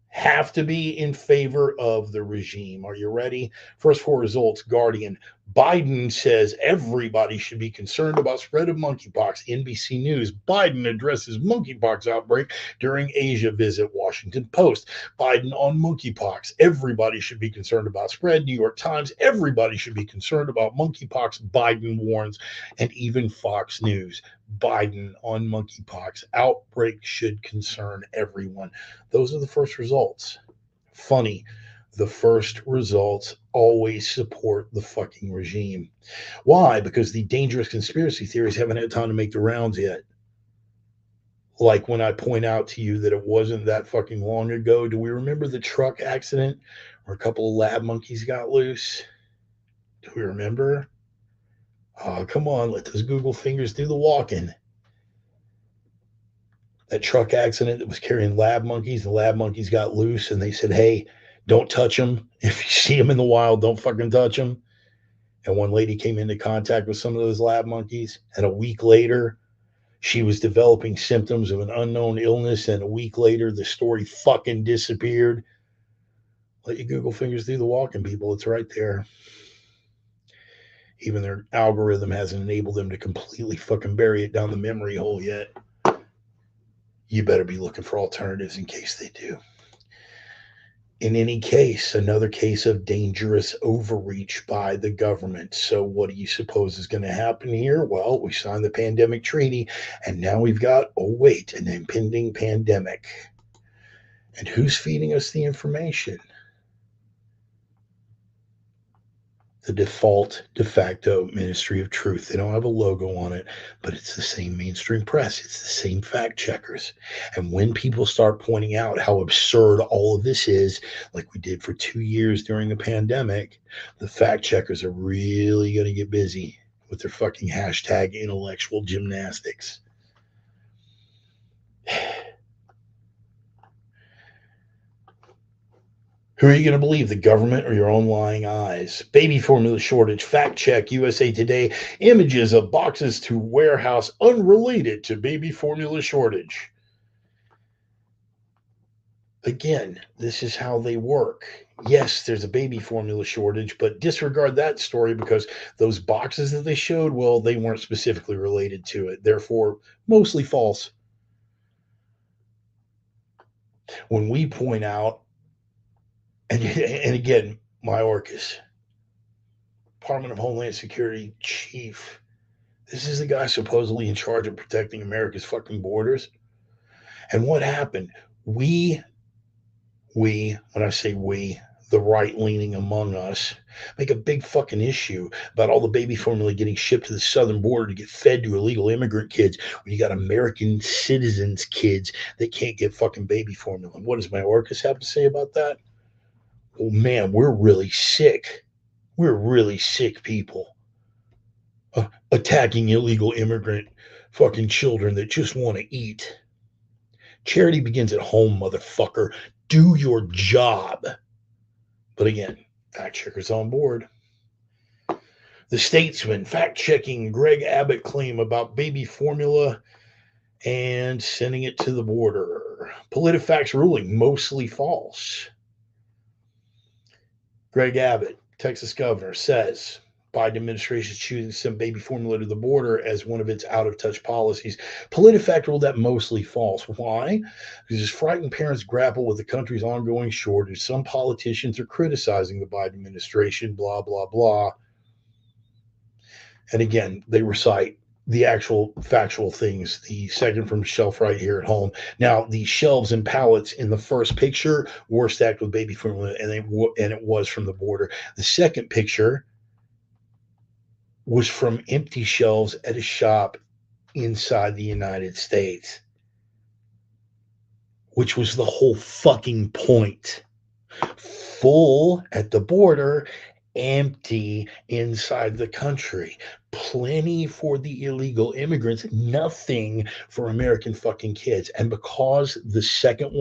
have to be in favor of the regime. Are you ready? First four results, Guardian. Biden says everybody should be concerned about spread of monkeypox. NBC News. Biden addresses monkeypox outbreak during Asia visit. Washington Post. Biden on monkeypox. Everybody should be concerned about spread. New York Times. Everybody should be concerned about monkeypox. Biden warns. And even Fox News. Biden on monkeypox. Outbreak should concern everyone. Those are the first results. Funny. The first results always support the fucking regime. Why? Because the dangerous conspiracy theories haven't had time to make the rounds yet. Like when I point out to you that it wasn't that fucking long ago. Do we remember the truck accident where a couple of lab monkeys got loose? Do we remember? Oh, come on. Let those Google fingers do the walking. That truck accident that was carrying lab monkeys. The lab monkeys got loose and they said, hey, Don't touch them. If you see them in the wild, don't fucking touch them. And one lady came into contact with some of those lab monkeys, and a week later, she was developing symptoms of an unknown illness, and a week later, the story fucking disappeared. Let your Google fingers do the walking, people. It's right there. Even their algorithm hasn't enabled them to completely fucking bury it down the memory hole yet. You better be looking for alternatives in case they do. In any case, another case of dangerous overreach by the government. So, what do you suppose is going to happen here? Well, we signed the pandemic treaty, and now we've got, oh, wait, an impending pandemic. And who's feeding us the information? The default de facto Ministry of Truth. They don't have a logo on it, but it's the same mainstream press. It's the same fact checkers. And when people start pointing out how absurd all of this is, like we did for 2 years during the pandemic, the fact checkers are really going to get busy with their fucking hashtag intellectual gymnastics. Who are you going to believe, the government or your own lying eyes? Baby formula shortage. Fact check. USA Today. Images of boxes to warehouse unrelated to baby formula shortage. Again, this is how they work. Yes, there's a baby formula shortage, but disregard that story because those boxes that they showed, well, they weren't specifically related to it. Therefore, mostly false. When we point out, and again, Mayorkas, Department of Homeland Security chief. This is the guy supposedly in charge of protecting America's fucking borders. And what happened? When I say we, the right-leaning among us, make a big fucking issue about all the baby formula getting shipped to the southern border to get fed to illegal immigrant kids when you got American citizens' kids that can't get fucking baby formula. And what does Mayorkas have to say about that? Oh man, we're really sick. We're really sick people. Attacking illegal immigrant fucking children that just want to eat. Charity begins at home, motherfucker. Do your job. But again, fact checkers on board. The Statesman, fact checking Greg Abbott claim about baby formula and sending it to the border. PolitiFact's ruling, mostly false. Greg Abbott, Texas governor, says Biden administration is choosing to send baby formula to the border as one of its out-of-touch policies. PolitiFact ruled that mostly false. Why? Because as frightened parents grapple with the country's ongoing shortage, some politicians are criticizing the Biden administration, blah, blah, blah. And again, they recite the actual factual things, the second from shelf right here at home. Now, the shelves and pallets in the first picture were stacked with baby formula, and it was from the border. The second picture was from empty shelves at a shop inside the United States, which was the whole fucking point. Full at the border, empty inside the country. Plenty for the illegal immigrants, nothing for American fucking kids. And because the second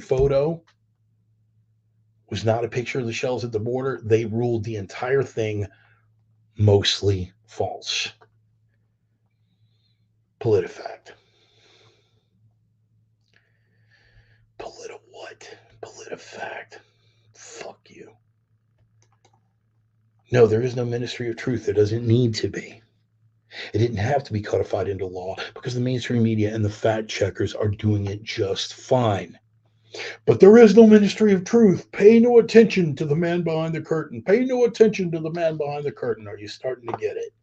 photo was not a picture of the shelves at the border, they ruled the entire thing mostly false. PolitiFact. What? PolitiFact. Fuck you. No, there is no ministry of truth. There doesn't need to be. It didn't have to be codified into law because the mainstream media and the fact checkers are doing it just fine. But there is no ministry of truth. Pay no attention to the man behind the curtain. Pay no attention to the man behind the curtain. Are you starting to get it?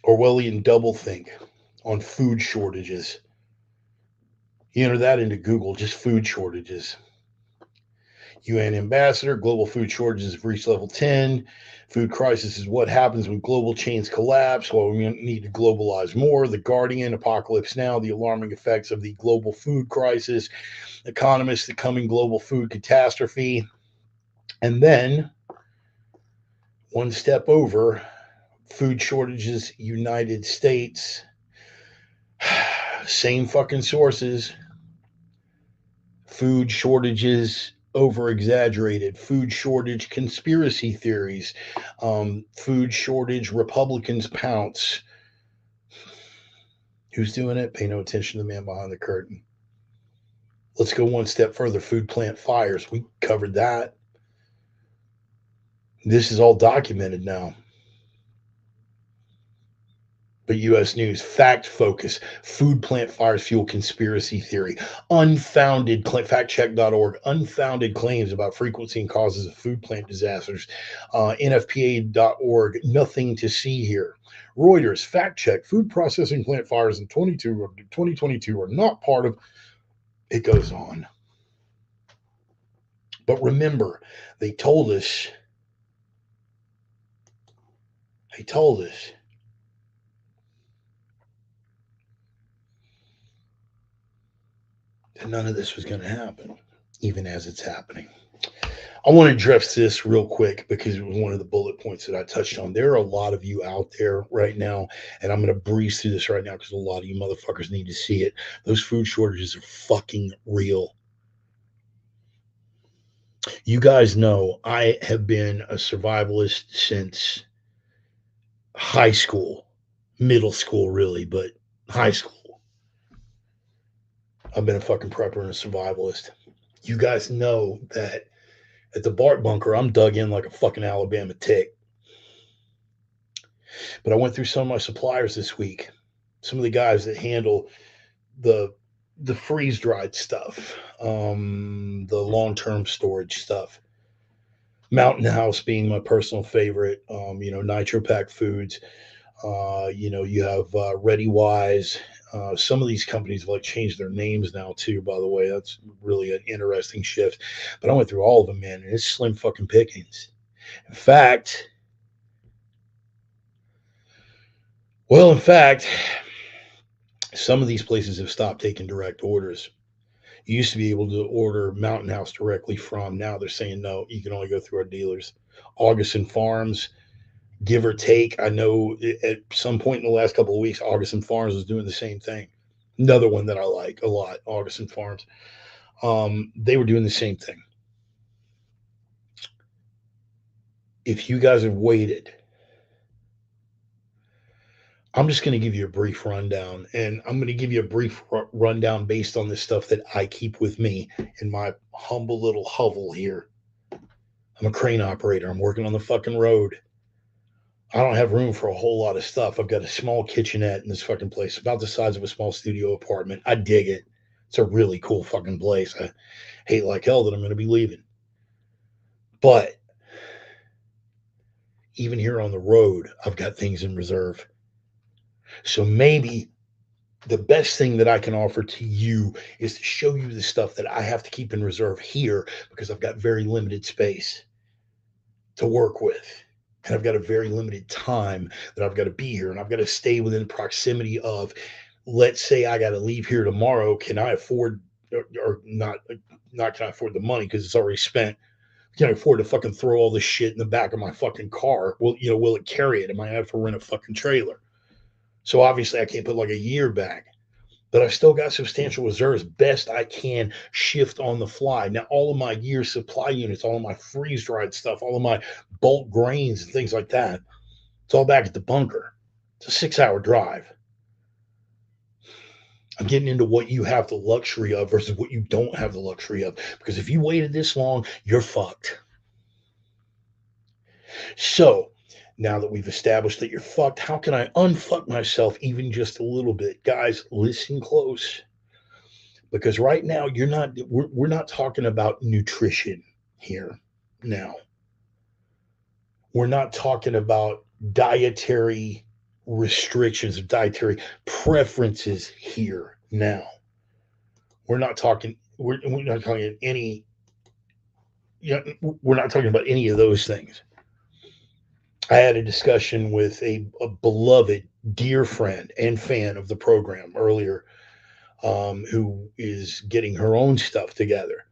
Orwellian doublethink on food shortages. You enter that into Google, just food shortages. UN ambassador, global food shortages have reached level 10. Food crisis is what happens when global chains collapse. Well, we need to globalize more. The Guardian, Apocalypse Now, the alarming effects of the global food crisis. Economists, the coming global food catastrophe. And then one step over, food shortages, United States. Same fucking sources. Food shortages over exaggerated. Food shortage conspiracy theories. Food shortage Republicans pounce. Who's doing it? Pay no attention to the man behind the curtain. Let's go one step further. Food plant fires. We covered that. This is all documented now. But U.S. News, fact focus, food plant fires fuel conspiracy theory, unfounded, factcheck.org, unfounded claims about frequency and causes of food plant disasters, NFPA.org, nothing to see here. Reuters, fact check, food processing plant fires in 2022 are not part of, it goes on. But remember, they told us that none of this was going to happen, even as it's happening. I want to address this real quick because it was one of the bullet points that I touched on. There are a lot of you out there right now, and I'm going to breeze through this right now because a lot of you motherfuckers need to see it. Those food shortages are fucking real. You guys know I have been a survivalist since high school, middle school, really, but high school. I've been a fucking prepper and a survivalist. You guys know that at the BART bunker, I'm dug in like a fucking Alabama tick. But I went through some of my suppliers this week. Some of the guys that handle the freeze dried stuff, the long term storage stuff. Mountain House being my personal favorite. Nitro Pack Foods. You have Ready Wise. Some of these companies have like changed their names now too. By the way, that's really an interesting shift. But I went through all of them, man, and it's slim fucking pickings. In fact, some of these places have stopped taking direct orders. You used to be able to order Mountain House directly from. Now they're saying no, you can only go through our dealers. Augustin Farms, give or take. I know at some point in the last couple of weeks, Augustin Farms was doing the same thing. Another one that I like a lot, Augustin Farms. They were doing the same thing. If you guys have waited, I'm just going to give you a brief rundown, and I'm going to give you a brief rundown based on the stuff that I keep with me in my humble little hovel here. I'm a crane operator. I'm working on the fucking road. I don't have room for a whole lot of stuff. I've got a small kitchenette in this fucking place, about the size of a small studio apartment. I dig it. It's a really cool fucking place. I hate like hell that I'm going to be leaving. But even here on the road, I've got things in reserve. So maybe the best thing that I can offer to you is to show you the stuff that I have to keep in reserve here because I've got very limited space to work with. And I've got a very limited time that I've got to be here. And I've got to stay within proximity of, let's say I got to leave here tomorrow. Can I afford, or not can I afford the money because it's already spent? Can I afford to fucking throw all this shit in the back of my fucking car? Will it carry it? Am I have to rent a fucking trailer? So obviously I can't put like a year back, but I've still got substantial reserves. Best I can shift on the fly. Now, all of my year supply units, all of my freeze dried stuff, all of my bulk grains and things like that, it's all back at the bunker. It's a 6-hour drive. I'm getting into what you have the luxury of versus what you don't have the luxury of. Because if you waited this long, you're fucked. So now that we've established that you're fucked, how can I unfuck myself even just a little bit? Guys, listen close. Because right now we're not talking about nutrition here now. We're not talking about dietary restrictions or dietary preferences here now. We're not talking we're not talking any we're not talking about any of those things. I had a discussion with a beloved, dear friend and fan of the program earlier, who is getting her own stuff together.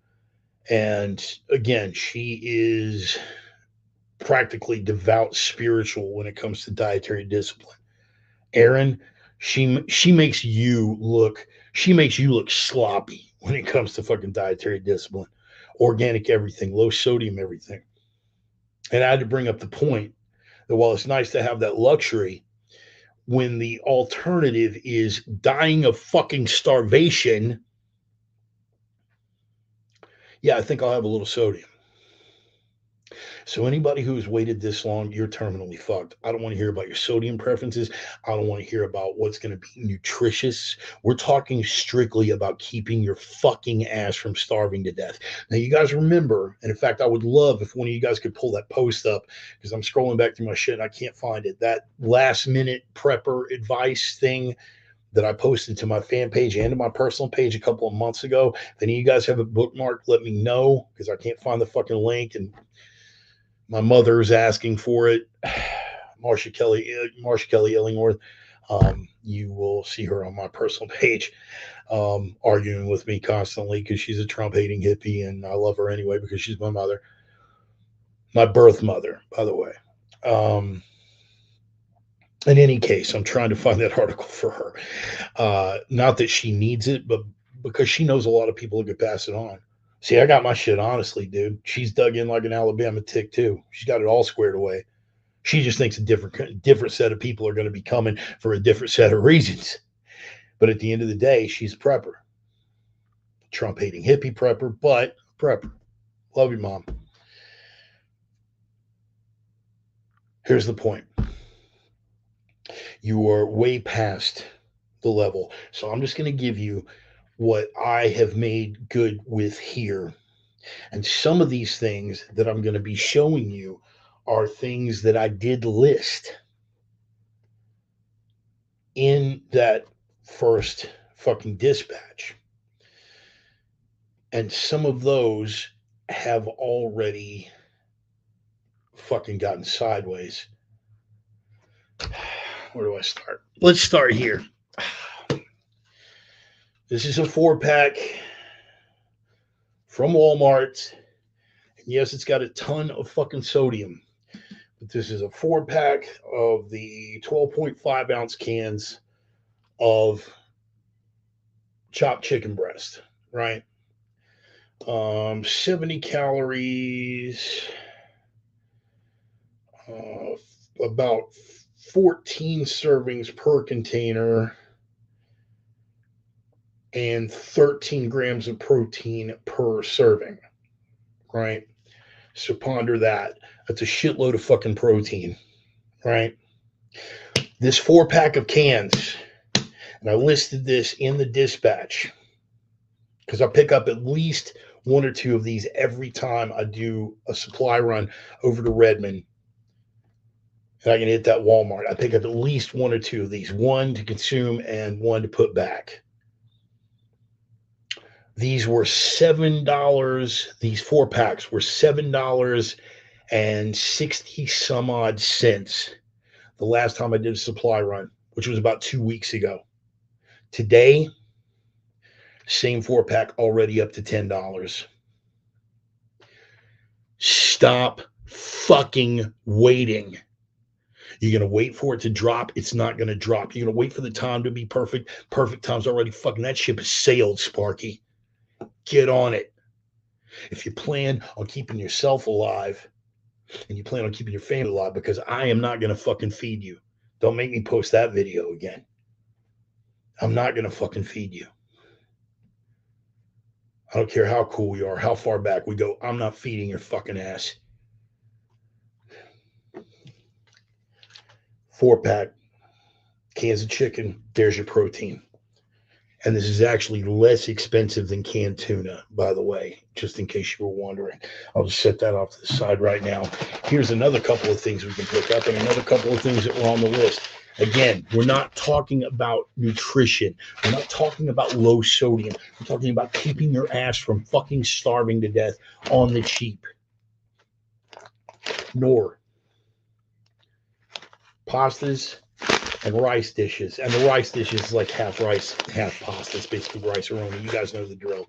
And again, she is practically devout spiritual when it comes to dietary discipline. Aaron, she makes you look sloppy when it comes to fucking dietary discipline. Organic everything, low sodium everything. And I had to bring up the point that while it's nice to have that luxury, when the alternative is dying of fucking starvation, yeah, I think I'll have a little sodium. So anybody who's waited this long, you're terminally fucked. I don't want to hear about your sodium preferences. I don't want to hear about what's going to be nutritious. We're talking strictly about keeping your fucking ass from starving to death. Now, you guys remember, and in fact, I would love if one of you guys could pull that post up because I'm scrolling back through my shit and I can't find it. That last minute prepper advice thing that I posted to my fan page and to my personal page a couple of months ago. If any of you guys have it bookmarked, let me know because I can't find the fucking link. And my mother's asking for it. Marcia Kelly Illingworth. You will see her on my personal page arguing with me constantly because she's a Trump hating hippie and I love her anyway because she's my mother. My birth mother, by the way. In any case, I'm trying to find that article for her. Not that she needs it, but because she knows a lot of people who could pass it on. See, I got my shit honestly, dude. She's dug in like an Alabama tick too. She's got it all squared away. She just thinks a different set of people are going to be coming for a different set of reasons. But at the end of the day, she's a prepper. Trump hating hippie prepper, but prepper. Love you, Mom. Here's the point. You are way past the level. So I'm just going to give you what I have made good with here. And some of these things that I'm going to be showing you are things that I did list in that first fucking dispatch. And some of those have already fucking gotten sideways. Where do I start? Let's start here. This is a 4-pack from Walmart. And yes, it's got a ton of fucking sodium. But this is a 4-pack of the 12.5 ounce cans of chopped chicken breast, right? 70 calories, about 14 servings per container, and 13 grams of protein per serving, right? So ponder that. That's a shitload of fucking protein, right? This 4-pack of cans, and I listed this in the dispatch because I pick up at least one or two of these every time I do a supply run over to Redmond. And I can hit that Walmart. I pick up at least one or two of these, one to consume and one to put back. These were $7. These 4-packs were $7.60 some odd cents the last time I did a supply run, which was about 2 weeks ago. Today, same 4-pack already up to $10. Stop fucking waiting. You're going to wait for it to drop. It's not going to drop. You're going to wait for the time to be perfect. Perfect time's already fucking, that ship has sailed, Sparky. Get on it. If you plan on keeping yourself alive and you plan on keeping your family alive, because I am not going to fucking feed you. Don't make me post that video again. I'm not going to fucking feed you. I don't care how cool we are, how far back we go. I'm not feeding your fucking ass. 4-pack, cans of chicken, there's your protein. And this is actually less expensive than canned tuna, by the way, just in case you were wondering. I'll just set that off to the side right now. Here's another couple of things we can pick up and another couple of things that were on the list. Again, we're not talking about nutrition. We're not talking about low sodium. We're talking about keeping your ass from fucking starving to death on the cheap. Nor pastas and rice dishes. And the rice dishes is like half rice, half pasta. It's basically rice-a-roni. You guys know the drill.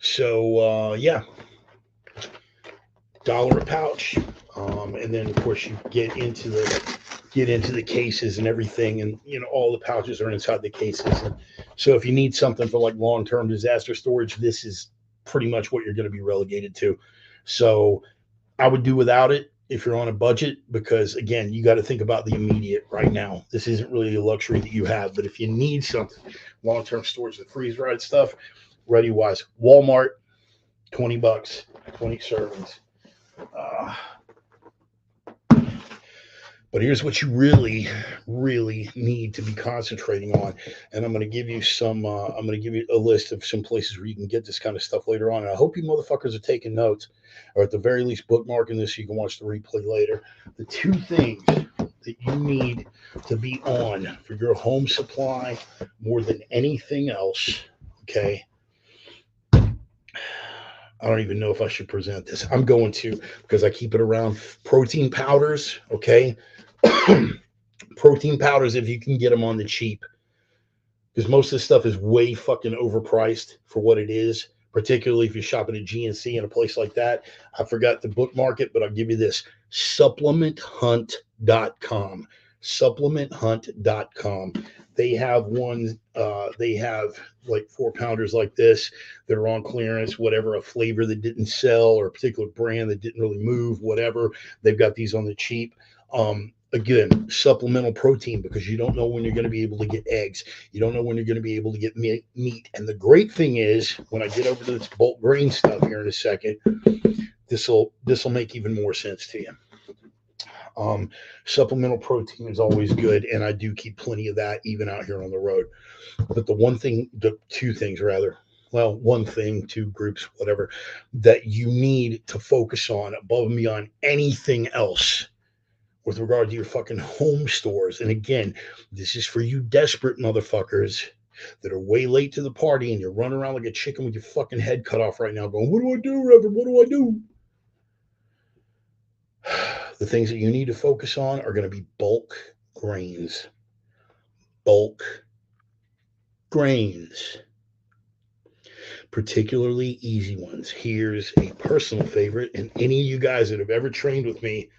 So yeah, $1 a pouch, and then of course you get into the cases and everything, and all the pouches are inside the cases. And so if you need something for like long-term disaster storage, this is pretty much what you're going to be relegated to. So I would do without it if you're on a budget, because again, you got to think about the immediate right now. This isn't really a luxury that you have, but if you need something long-term storage and freeze dried stuff, ready wise, Walmart, $20, 20 servings. Uh, but here's what you really, really need to be concentrating on, and I'm going to give you some. I'm going to give you a list of some places where you can get this kind of stuff later on. And I hope you motherfuckers are taking notes, or at the very least bookmarking this so you can watch the replay later. The two things that you need to be on for your home supply more than anything else. Okay, I don't even know if I should present this. I'm going to, because I keep it around. Protein powders, okay? Protein powders, if you can get them on the cheap, because most of this stuff is way fucking overpriced for what it is, particularly if you're shopping at GNC in a place like that. I forgot to bookmark it, but I'll give you this: supplementhunt.com. Supplementhunt.com. They have they have like 4-pounders like this that are on clearance, whatever, a flavor that didn't sell or a particular brand that didn't really move, whatever. They've got these on the cheap. Again, supplemental protein, because you don't know when you're going to be able to get eggs. You don't know when you're going to be able to get meat. And the great thing is, when I get over to this bulk grain stuff here in a second, this will make even more sense to you. Supplemental protein is always good, and I do keep plenty of that even out here on the road. But the two things rather, well, one thing, two groups, whatever, that you need to focus on above and beyond anything else with regard to your fucking home stores. And again, this is for you desperate motherfuckers that are way late to the party and you're running around like a chicken with your fucking head cut off right now going, what do I do, Reverend? What do I do? The things that you need to focus on are going to be bulk grains. Bulk grains. Particularly easy ones. Here's a personal favorite, and any of you guys that have ever trained with me,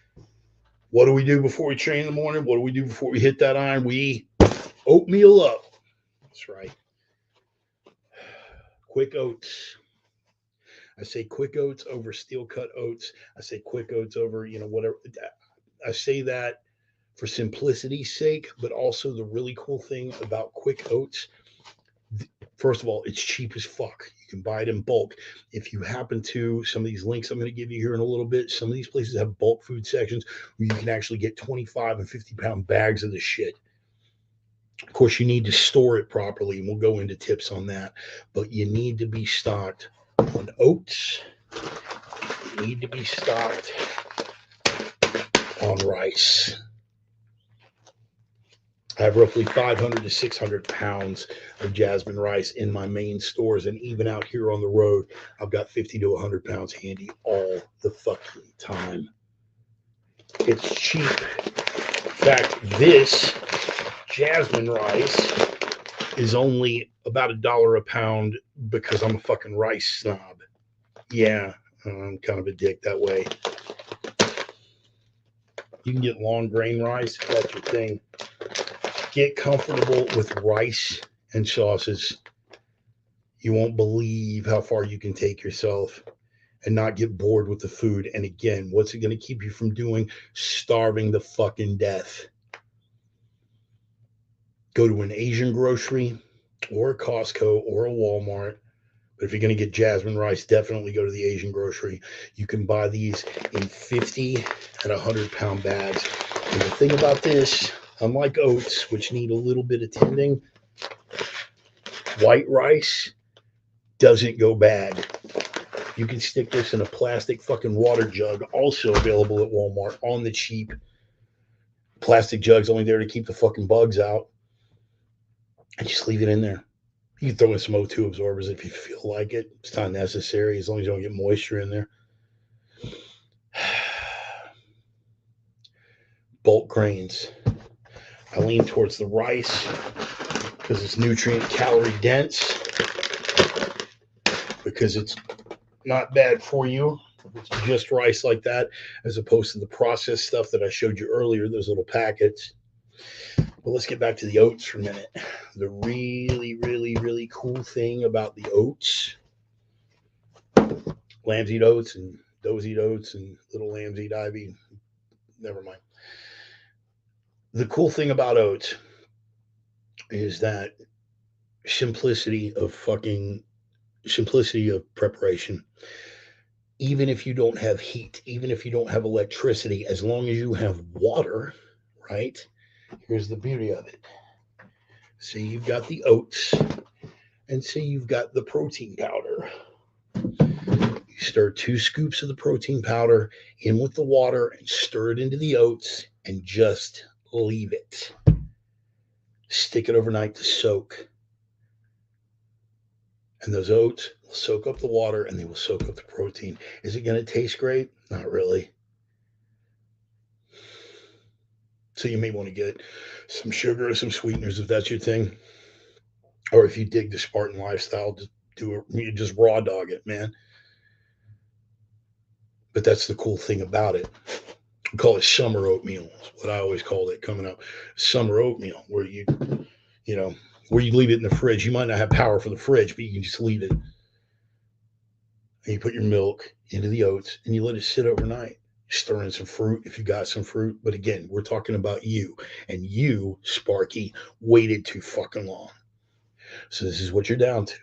what do we do before we train in the morning? What do we do before we hit that iron? We oatmeal up. That's right. Quick oats. I say quick oats over steel cut oats. I say quick oats over, whatever. I say that for simplicity's sake, but also the really cool thing about quick oats, first of all, it's cheap as fuck. You can buy it in bulk. If you happen to, some of these links I'm going to give you here in a little bit, some of these places have bulk food sections where you can actually get 25 and 50-pound bags of the shit. Of course, you need to store it properly, and we'll go into tips on that. But you need to be stocked on oats. You need to be stocked on rice. I have roughly 500 to 600 pounds of jasmine rice in my main stores. And even out here on the road, I've got 50 to 100 pounds handy all the fucking time. It's cheap. In fact, this jasmine rice is only about $1 a pound because I'm a fucking rice snob. Yeah, I'm kind of a dick that way. You can get long grain rice if that's your thing. Get comfortable with rice and sauces. You won't believe how far you can take yourself and not get bored with the food. And again, what's it going to keep you from doing? Starving to fucking death. Go to an Asian grocery or a Costco or a Walmart. But if you're going to get jasmine rice, definitely go to the Asian grocery. You can buy these in 50 and 100-pound bags. And the thing about this, unlike oats, which need a little bit of tending, white rice doesn't go bad. You can stick this in a plastic fucking water jug, also available at Walmart on the cheap. Plastic jug's only there to keep the fucking bugs out. And just leave it in there. You can throw in some O2 absorbers if you feel like it. It's not necessary as long as you don't get moisture in there. Bulk grains. I lean towards the rice because it's nutrient calorie dense, because it's not bad for you. It's just rice like that, as opposed to the processed stuff that I showed you earlier, those little packets. But let's get back to the oats for a minute. The really, really, really cool thing about the oats, lambs eat oats and does eat oats and little lambs eat ivy. Never mind. The cool thing about oats is that simplicity of preparation. Even if you don't have heat, even if you don't have electricity, as long as you have water, right? Here's the beauty of it. Say you've got the oats and say you've got the protein powder. You stir 2 scoops of the protein powder in with the water and stir it into the oats and just leave it. Stick it overnight to soak. And those oats will soak up the water and they will soak up the protein. Is it going to taste great? Not really. So you may want to get some sugar or some sweeteners if that's your thing. Or if you dig the Spartan lifestyle, just do it. You just raw dog it, man. But that's the cool thing about it. We call it summer oatmeal. That's what I always called it coming up. Summer oatmeal, where you leave it in the fridge. You might not have power for the fridge, but you can just leave it. And you put your milk into the oats and you let it sit overnight. Stir in some fruit if you got some fruit. But again, we're talking about you. And you, Sparky, waited too fucking long. So this is what you're down to.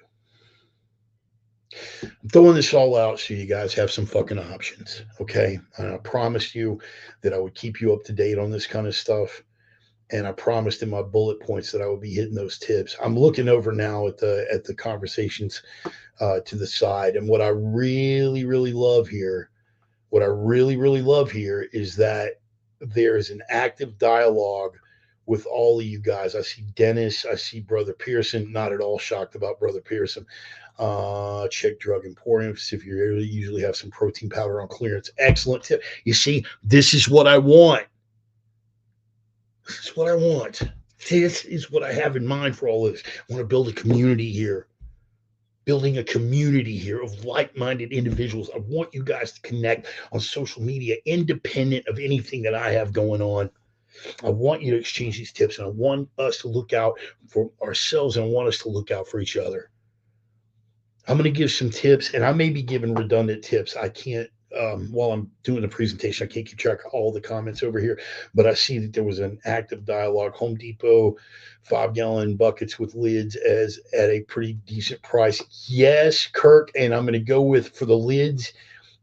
I'm throwing this all out so you guys have some fucking options, okay? And I promised you that I would keep you up to date on this kind of stuff. And I promised in my bullet points that I would be hitting those tips. I'm looking over now at the conversations to the side. And what I really, really love here, is that there's an active dialogue with all of you guys. I see Dennis, I see Brother Pearson, not at all shocked about Brother Pearson. Check Drug Emporium if you usually have some protein powder on clearance. Excellent tip. You see, this is what I want. This is what I want. This is what I have in mind for all of this. I want to build a community here. Building a community here of like-minded individuals. I want you guys to connect on social media, independent of anything that I have going on. I want you to exchange these tips, and I want us to look out for ourselves, and I want us to look out for each other. I'm going to give some tips, and I may be giving redundant tips. I can't, while I'm doing the presentation, I can't keep track of all the comments over here, but I see that there was an active dialogue. Home Depot, 5-gallon buckets with lids at a pretty decent price. Yes, Kirk, and I'm going to go with, for the lids,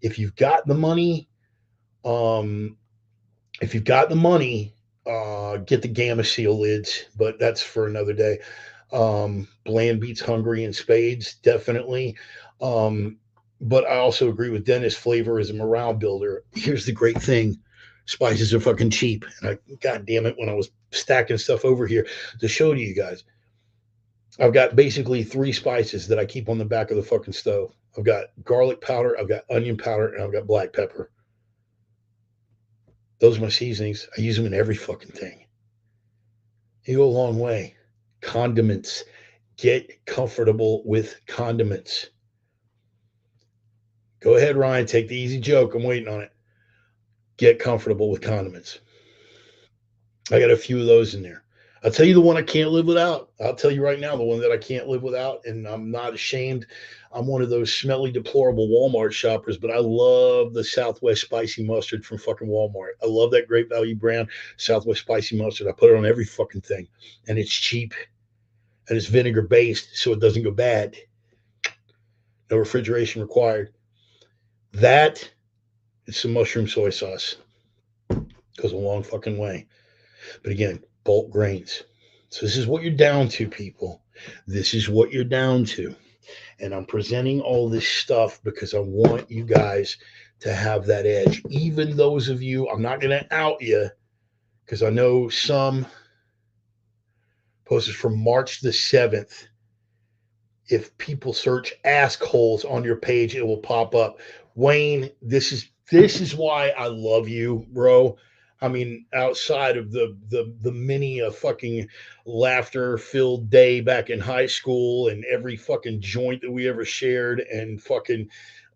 if you've got the money, get the Gamma Seal lids, but that's for another day. Bland beats hungry in spades, definitely. But I also agree with Dennis. Flavor is a morale builder. Here's the great thing: spices are fucking cheap. And God damn it, when I was stacking stuff over here to show to you guys, I've got basically 3 spices that I keep on the back of the fucking stove. I've got garlic powder, I've got onion powder, and I've got black pepper. Those are my seasonings. I use them in every fucking thing. They go a long way. Condiments. Get comfortable with condiments. Go ahead, Ryan. Take the easy joke. I'm waiting on it. Get comfortable with condiments. I got a few of those in there. I'll tell you the one I can't live without. I'll tell you right now the one that I can't live without, and I'm not ashamed. I'm one of those smelly, deplorable Walmart shoppers, but I love the Southwest spicy mustard from fucking Walmart. I love that Great Value brand, Southwest spicy mustard. I put it on every fucking thing, and it's cheap, and it's vinegar-based, so it doesn't go bad. No refrigeration required. That is some mushroom soy sauce. Goes a long fucking way. But again, bulk grains. So this is what you're down to, people. This is what you're down to. And I'm presenting all this stuff because I want you guys to have that edge. Even those of you, I'm not going to out you because I know some posted from March the 7th. If people search ask holes on your page, it will pop up. Wayne, this is why I love you, bro. I mean, outside of the many a fucking laughter filled day back in high school and every fucking joint that we ever shared and fucking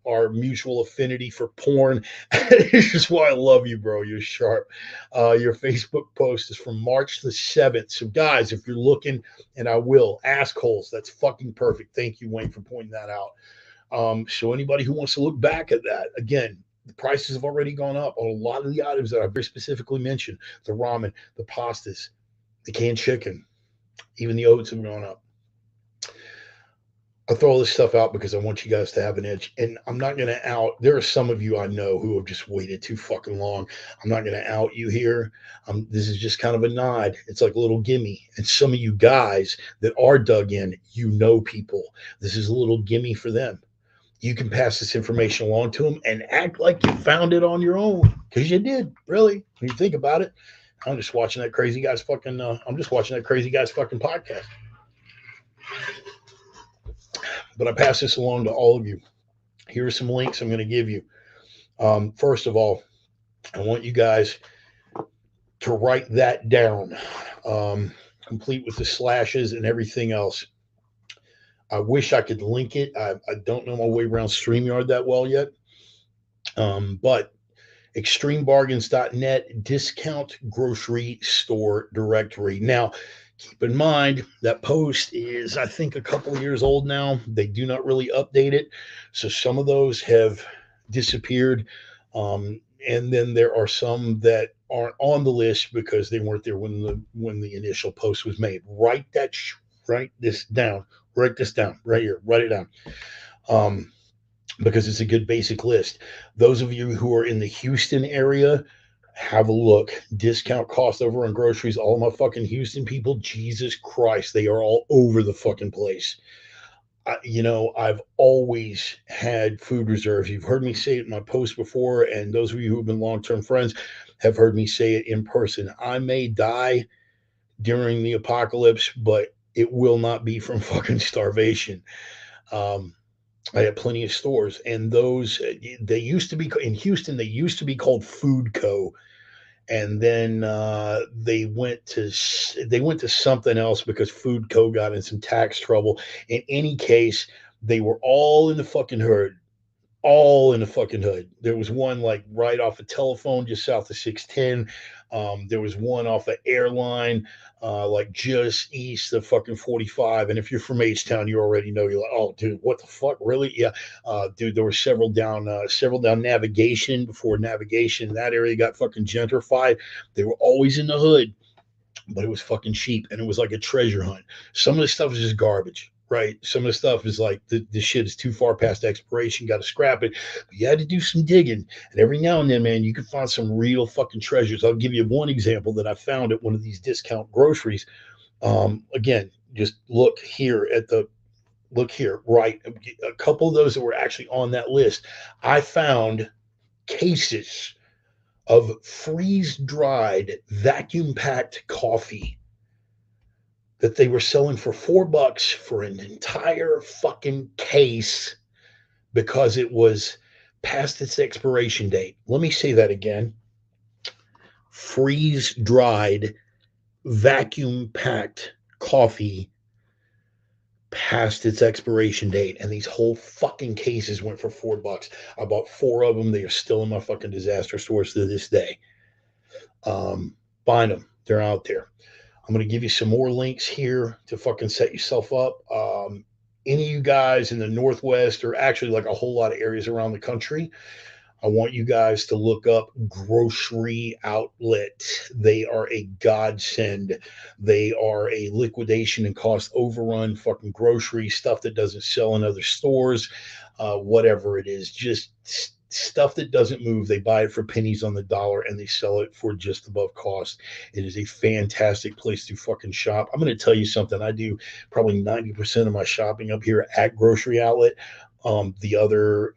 our mutual affinity for porn. This is why I love you, bro. You're sharp. Your Facebook post is from March the 7th. So, guys, if you're looking, and I will, assholes, that's fucking perfect. Thank you, Wayne, for pointing that out. So, anybody who wants to look back at that, again, the prices have already gone up on a lot of the items that I very specifically mentioned: the ramen, the pastas, the canned chicken, even the oats have gone up. I throw all this stuff out because I want you guys to have an edge. And I'm not going to out. There are some of you I know who have just waited too fucking long. I'm not going to out you here. This is just kind of a nod. It's like a little gimme. And some of you guys that are dug in, you know people. This is a little gimme for them. You can pass this information along to them and act like you found it on your own because you did, really. When you think about it, I'm just watching that crazy guy's fucking. I'm just watching that crazy guy's fucking podcast. But I pass this along to all of you. Here are some links I'm going to give you. First of all, I want you guys to write that down, complete with the slashes and everything else. I wish I could link it. I don't know my way around StreamYard that well yet. But extremebargains.net discount grocery store directory. Now, keep in mind that post is, I think, a couple of years old now. They do not really update it. So some of those have disappeared. And then there are some that aren't on the list because they weren't there when the initial post was made. Write this down. Write this down right here. Write it down. Because it's a good basic list. Those of you who are in the Houston area, have a look. Discount cost over on groceries. All my fucking Houston people, Jesus Christ, they are all over the fucking place. I've always had food reserves. You've heard me say it in my post before, and those of you who have been long-term friends have heard me say it in person. I may die during the apocalypse, but it will not be from fucking starvation. I have plenty of stores, and those they used to be in Houston. They used to be called Food Co, and then they went to something else because Food Co got in some tax trouble. In any case, they were all in the fucking hood, all in the fucking hood. There was one like right off a telephone just south of 610. There was one off an airline, like just east of fucking 45. And if you're from H-Town, you already know. You're like, oh, dude, what the fuck, really? Yeah, dude. There were several down Navigation before Navigation. That area got fucking gentrified. They were always in the hood, but it was fucking cheap and it was like a treasure hunt. Some of the stuff is just garbage, right? Some of the stuff is like the shit is too far past expiration, got to scrap it. But you had to do some digging, and every now and then, man, you can find some real fucking treasures. I'll give you one example that I found at one of these discount groceries. Again, just look here, right? A couple of those that were actually on that list. I found cases of freeze dried, vacuum packed coffee that they were selling for $4 for an entire fucking case because it was past its expiration date. Let me say that again. Freeze dried, vacuum packed coffee past its expiration date, and these whole fucking cases went for $4. I bought 4 of them. They are still in my fucking disaster stores to this day. Find them. They're out there. I'm going to give you some more links here to fucking set yourself up. Any of you guys in the Northwest, or actually like a whole lot of areas around the country, I want you guys to look up Grocery Outlet. They are a godsend. They are a liquidation and cost overrun fucking grocery stuff that doesn't sell in other stores, whatever it is, just stuff that doesn't move. They buy it for pennies on the dollar and they sell it for just above cost. It is a fantastic place to fucking shop. I'm going to tell you something. I do probably 90% of my shopping up here at Grocery Outlet. The other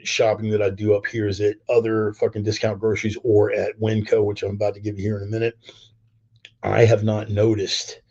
shopping that I do up here is at other fucking discount groceries or at Winco, which I'm about to give you here in a minute. I have not noticed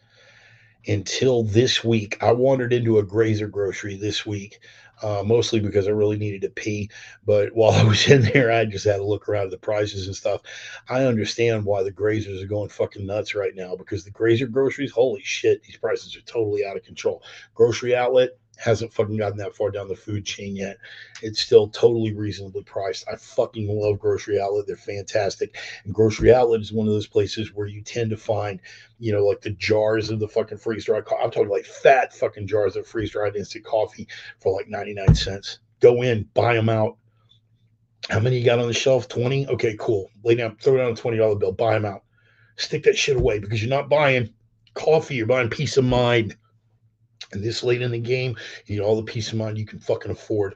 until this week. I wandered into a Grazer grocery this week. mostly because I really needed to pee. But while I was in there, I just had to look around at the prices and stuff. I understand why the grazers are going fucking nuts right now, because the grazer groceries, holy shit, these prices are totally out of control. Grocery outlet hasn't fucking gotten that far down the food chain yet. It's still totally reasonably priced. I fucking love grocery outlet. They're fantastic. And grocery outlet is one of those places where you tend to find, like the jars of the fucking freeze dried coffee. I'm talking like fat fucking jars of freeze dried instant coffee for like 99 cents. Go in, buy them out. How many you got on the shelf? 20? Okay, cool. Lay down, throw down a $20 bill, buy them out. Stick that shit away, because you're not buying coffee, you're buying peace of mind. And this late in the game, you need all the peace of mind you can fucking afford.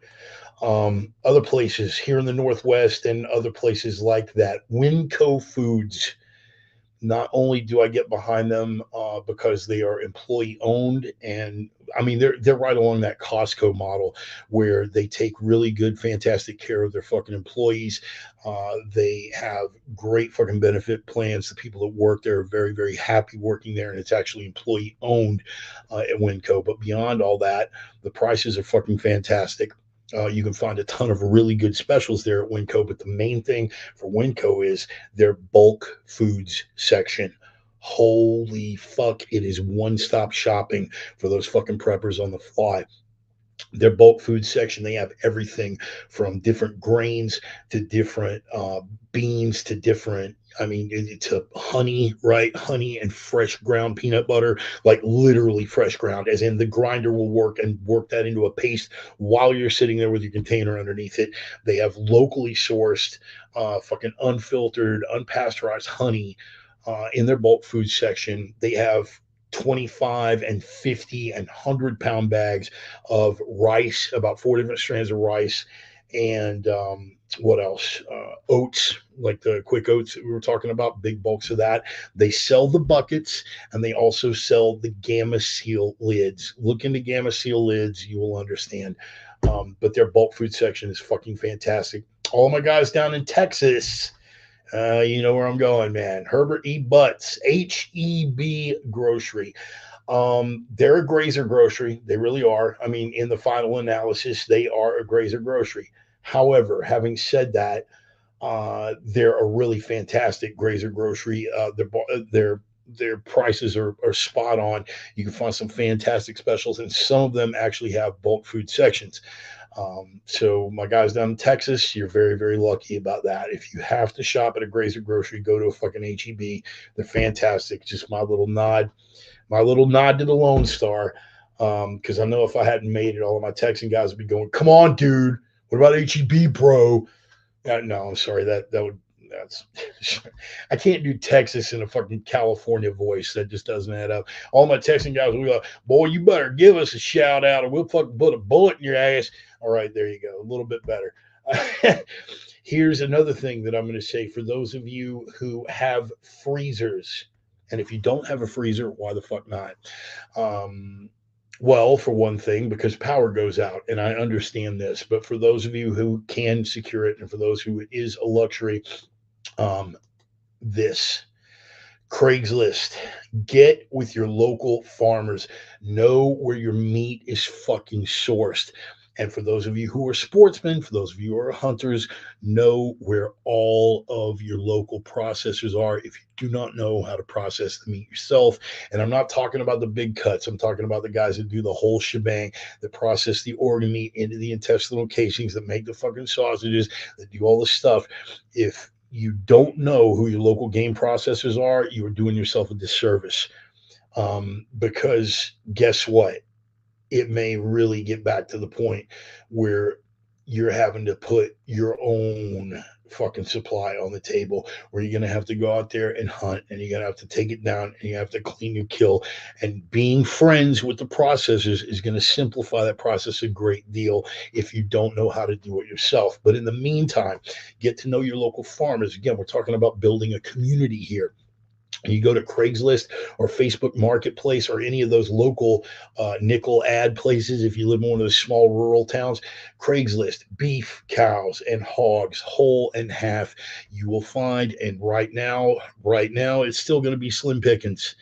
Other places here in the Northwest and other places like that, Winco Foods. Not only do I get behind them because they are employee owned, and I mean they're right along that Costco model where they take really good, fantastic care of their fucking employees. They have great fucking benefit plans. The people that work there are very, very happy working there, and it's actually employee owned at Winco. But beyond all that, the prices are fucking fantastic. You can find a ton of really good specials there at Winco, but the main thing for Winco is their bulk foods section. Holy fuck, it is one stop shopping for those fucking preppers on the fly. Their bulk food section, they have everything from different grains to different beans to different, I mean, to honey, right? Honey and fresh ground peanut butter, like literally fresh ground, as in the grinder will work and work that into a paste while you're sitting there with your container underneath it. They have locally sourced, fucking unfiltered, unpasteurized honey in their bulk food section. They have 25 and 50 and 100-pound bags of rice, about four different strands of rice, and what else? Oats, like the quick oats that we were talking about, big bulks of that. They sell the buckets, and they also sell the Gamma Seal lids. Look into Gamma Seal lids, you will understand. But their bulk food section is fucking fantastic. All my guys down in Texas, you know where I'm going, man. Herbert E. Butts, HEB Grocery. They're a grazer grocery. They really are. I mean, in the final analysis, they are a grazer grocery. However, having said that, they're a really fantastic grazer grocery. Their prices are spot on. You can find some fantastic specials, and some of them actually have bulk food sections. So my guys down in Texas, you're very, very lucky about that. If you have to shop at a grazer grocery, go to a fucking HEB. They're fantastic. Just my little nod to the Lone Star. Because I know if I hadn't made it, all of my Texan guys would be going, "Come on, dude. What about HEB, bro?" No, I'm sorry. That's I can't do Texas in a fucking California voice. That just doesn't add up. All my Texan guys will be like, "Boy, you better give us a shout out, or we'll fucking put a bullet in your ass." All right, there you go. A little bit better. Here's another thing that I'm going to say for those of you who have freezers. And if you don't have a freezer, why the fuck not? Um, well, for one thing, because power goes out, and I understand this. But for those of you who can secure it, and for those who it is a luxury, um, this Craigslist. Get with your local farmers. Know where your meat is fucking sourced. And for those of you who are sportsmen, for those of you who are hunters, know where all of your local processors are. If you do not know how to process the meat yourself, and I'm not talking about the big cuts, I'm talking about the guys that do the whole shebang, that process the organ meat into the intestinal casings, that make the fucking sausages, that do all the stuff. If you don't know who your local game processors are, you are doing yourself a disservice. Because guess what? It may really get back to the point where you're having to put your own fucking supply on the table, where you're going to have to go out there and hunt, and you're going to have to take it down, and you have to clean your kill. And being friends with the processors is going to simplify that process a great deal if you don't know how to do it yourself. But in the meantime, get to know your local farmers. Again, we're talking about building a community here. You go to Craigslist or Facebook Marketplace or any of those local nickel ad places, if you live in one of those small rural towns, Craigslist, beef, cows, and hogs, whole and half, you will find. And right now, it's still going to be slim pickings.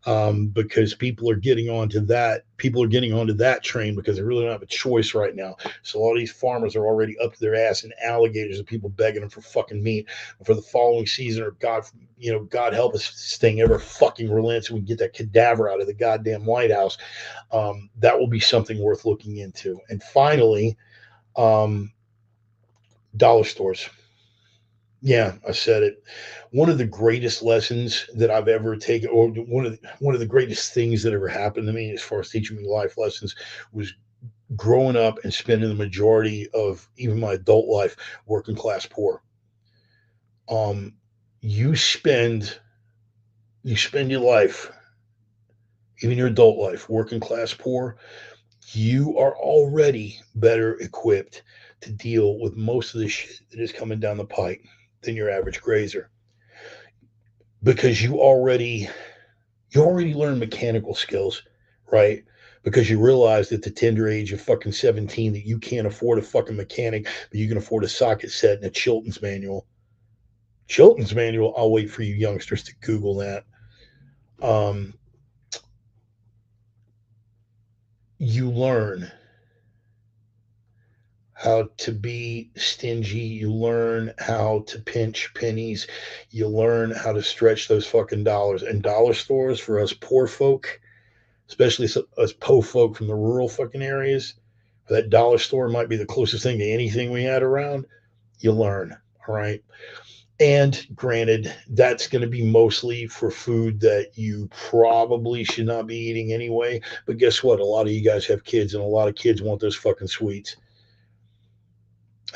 because people are getting onto that. People are getting onto that train because they really don't have a choice right now. So a lot of these farmers are already up to their ass in alligators and people begging them for fucking meat for the following season. Or God, God help us if this thing ever fucking relents and we get that cadaver out of the goddamn White House. That will be something worth looking into. And finally, um, dollar stores. Yeah, I said it. One of the greatest lessons that I've ever taken, or one of the greatest things that ever happened to me as far as teaching me life lessons, was growing up and spending the majority of even my adult life working class poor. Um, you spend you spend your life, even your adult life, working class poor. You are already better equipped to deal with most of the shit that is coming down the pike than your average grazer because you already learn mechanical skills, right? Because you realized at the tender age of fucking 17 that you can't afford a fucking mechanic, but you can afford a socket set and a Chilton's manual. Chilton's manual, I'll wait for you youngsters to Google that. Um, you learn how to be stingy. You learn how to pinch pennies. You learn how to stretch those fucking dollars. And dollar stores for us poor folk, especially us po folk from the rural fucking areas, that dollar store might be the closest thing to anything we had around. You learn, all right? And granted, that's going to be mostly for food that you probably should not be eating anyway. But guess what? A lot of you guys have kids, and a lot of kids want those fucking sweets.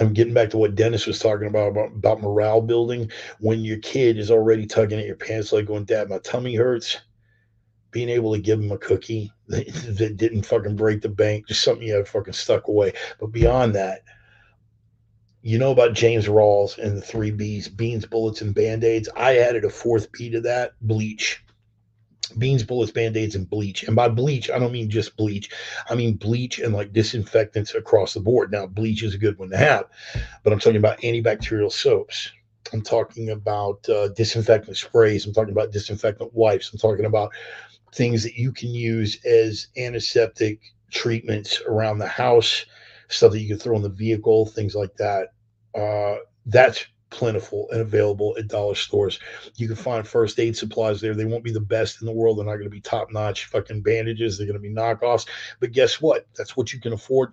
I'm getting back to what Dennis was talking about morale building. When your kid is already tugging at your pants, like going, "Dad, my tummy hurts," being able to give them a cookie that didn't fucking break the bank, just something you had fucking stuck away. But beyond that, you know about James Rawls and the three B's: beans, bullets, and band aids. I added a fourth B to that: bleach. Beans, bullets, band aids, and bleach. And by bleach, I don't mean just bleach. I mean bleach and like disinfectants across the board. Now, bleach is a good one to have, but I'm talking about antibacterial soaps. I'm talking about disinfectant sprays. I'm talking about disinfectant wipes. I'm talking about things that you can use as antiseptic treatments around the house, stuff that you can throw in the vehicle, things like that. That's plentiful and available at dollar stores. You can find first aid supplies there. They won't be the best in the world. They're not going to be top notch fucking bandages. They're going to be knockoffs. But guess what? That's what you can afford.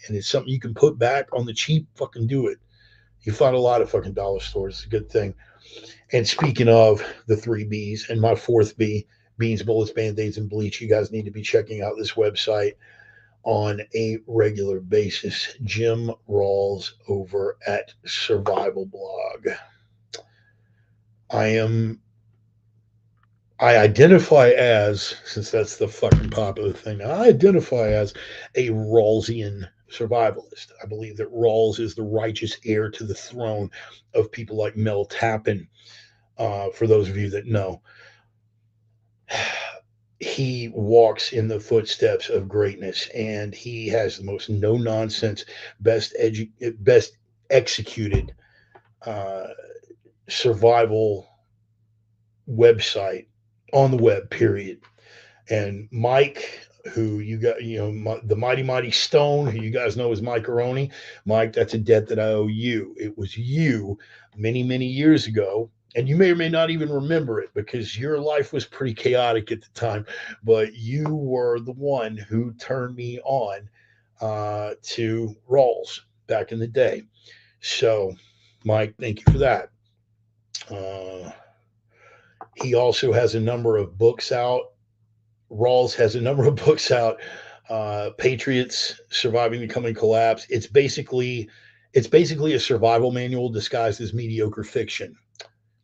And it's something you can put back on the cheap. Fucking do it. You find a lot of fucking dollar stores. It's a good thing. And speaking of the three B's and my fourth B, beans, bullets, band-aids, and bleach, you guys need to be checking out this website on a regular basis. Jim Rawls over at Survival Blog. I identify as, since that's the fucking popular thing, I identify as a Rawlsian survivalist. I believe that Rawls is the righteous heir to the throne of people like Mel Tappan. For those of you that know, he walks in the footsteps of greatness, and he has the most no nonsense, best executed uh, survival website on the web. Period. And Mike, who you got, the mighty mighty Stone, who you guys know as Mike Aroni. Mike, that's a debt that I owe you. It was you many years ago, and you may or may not even remember it because your life was pretty chaotic at the time, but you were the one who turned me on to Rawls back in the day. So, Mike, thank you for that. Uh, he also has a number of books out. Rawls has a number of books out. Patriots Surviving the Coming Collapse. It's basically a survival manual disguised as mediocre fiction.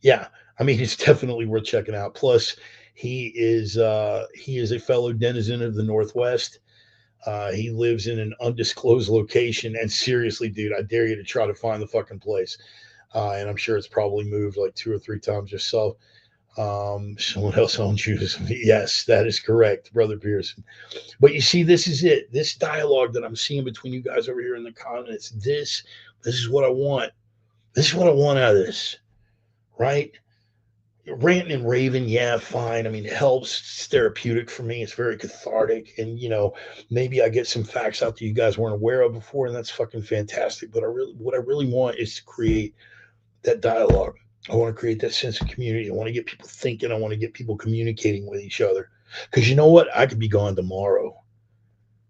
Yeah, I mean it's definitely worth checking out. Plus, he is a fellow denizen of the Northwest. He lives in an undisclosed location, and seriously, dude, I dare you to try to find the fucking place. And I'm sure it's probably moved like two or three times yourself. Someone else owns you. Yes, that is correct, Brother Pearson. But you see, this is it. This dialogue that I'm seeing between you guys over here in the comments. This is what I want. This is what I want out of this, right? ranting and raving, yeah, fine. I mean, it helps. It's therapeutic for me. It's very cathartic. And, maybe I get some facts out that you guys weren't aware of before, and that's fucking fantastic. But what I really want is to create that dialogue. I want to create that sense of community. I want to get people thinking. I want to get people communicating with each other. Because you know what? I could be gone tomorrow.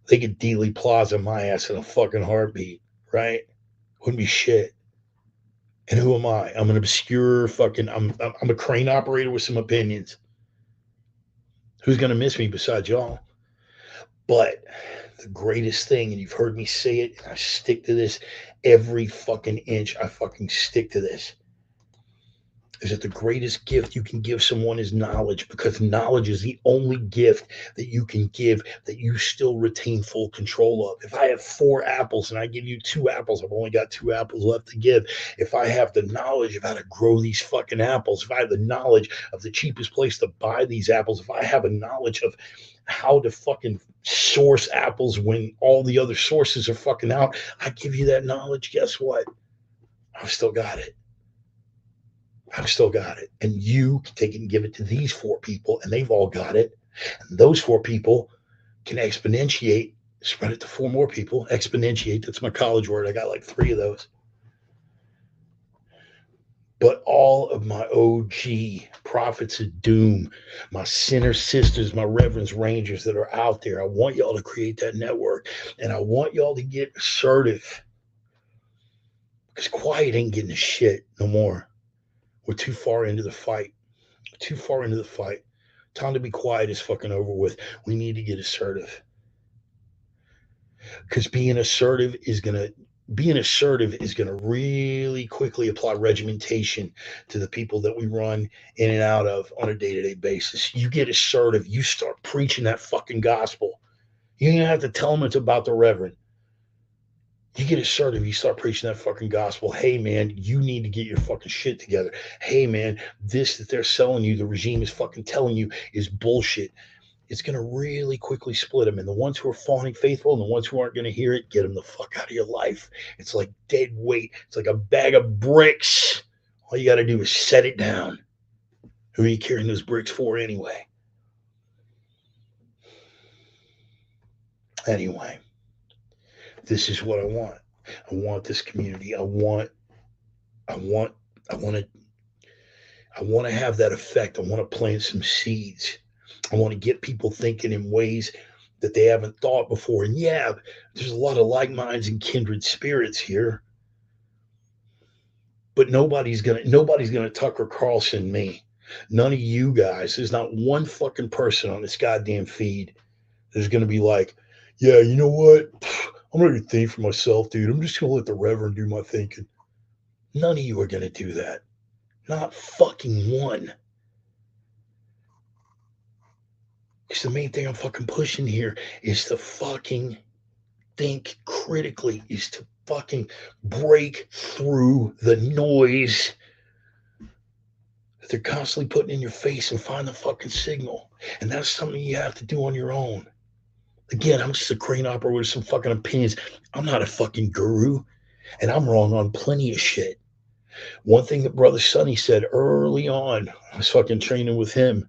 They could Dealey Plaza my ass in a fucking heartbeat, right? Wouldn't be shit. And who am I? I'm an obscure fucking. I'm a crane operator with some opinions. Who's gonna miss me besides y'all? But the greatest thing, and you've heard me say it, and I stick to this every fucking inch. I fucking stick to this. Is that the greatest gift you can give someone is knowledge, because knowledge is the only gift that you can give that you still retain full control of. If I have 4 apples and I give you 2 apples, I've only got 2 apples left to give. If I have the knowledge of how to grow these fucking apples, if I have the knowledge of the cheapest place to buy these apples, if I have a knowledge of how to fucking source apples when all the other sources are fucking out, I give you that knowledge. Guess what? I've still got it. I've still got it. And you can take it and give it to these 4 people, and they've all got it. And those 4 people can exponentiate, spread it to 4 more people. Exponentiate, that's my college word. I got like 3 of those. But all of my OG prophets of doom, my sinner sisters, my reverends, rangers that are out there, I want y'all to create that network. And I want y'all to get assertive. Because quiet ain't getting a shit no more. We're too far into the fight. Too far into the fight. Time to be quiet is fucking over with. We need to get assertive. Because being assertive is gonna really quickly apply regimentation to the people that we run in and out of on a day-to-day basis. You get assertive, you start preaching that fucking gospel. You don't have to tell them it's about the reverend. You get assertive, you start preaching that fucking gospel. Hey, man, you need to get your fucking shit together. Hey, man, this that they're selling you, the regime is fucking telling you, is bullshit. It's going to really quickly split them. And the ones who are fawning faithful and the ones who aren't going to hear it, get them the fuck out of your life. It's like dead weight. It's like a bag of bricks. All you got to do is set it down. Who are you carrying those bricks for anyway? Anyway. This is what I want. I want this community. I want to have that effect. I want to plant some seeds. I want to get people thinking in ways that they haven't thought before. And yeah, there's a lot of like minds and kindred spirits here. But nobody's gonna Tucker Carlson me. None of you guys. There's not one fucking person on this goddamn feed that's gonna be like, yeah, you know what? I'm not gonna think for myself, dude. I'm just gonna let the Reverend do my thinking. None of you are gonna do that. Not fucking one. Because the main thing I'm fucking pushing here is to fucking think critically, is to fucking break through the noise that they're constantly putting in your face and find the fucking signal. And that's something you have to do on your own. Again, I'm just a crane operator with some fucking opinions. I'm not a fucking guru, and I'm wrong on plenty of shit. One thing that Brother Sunny said early on, I was fucking training with him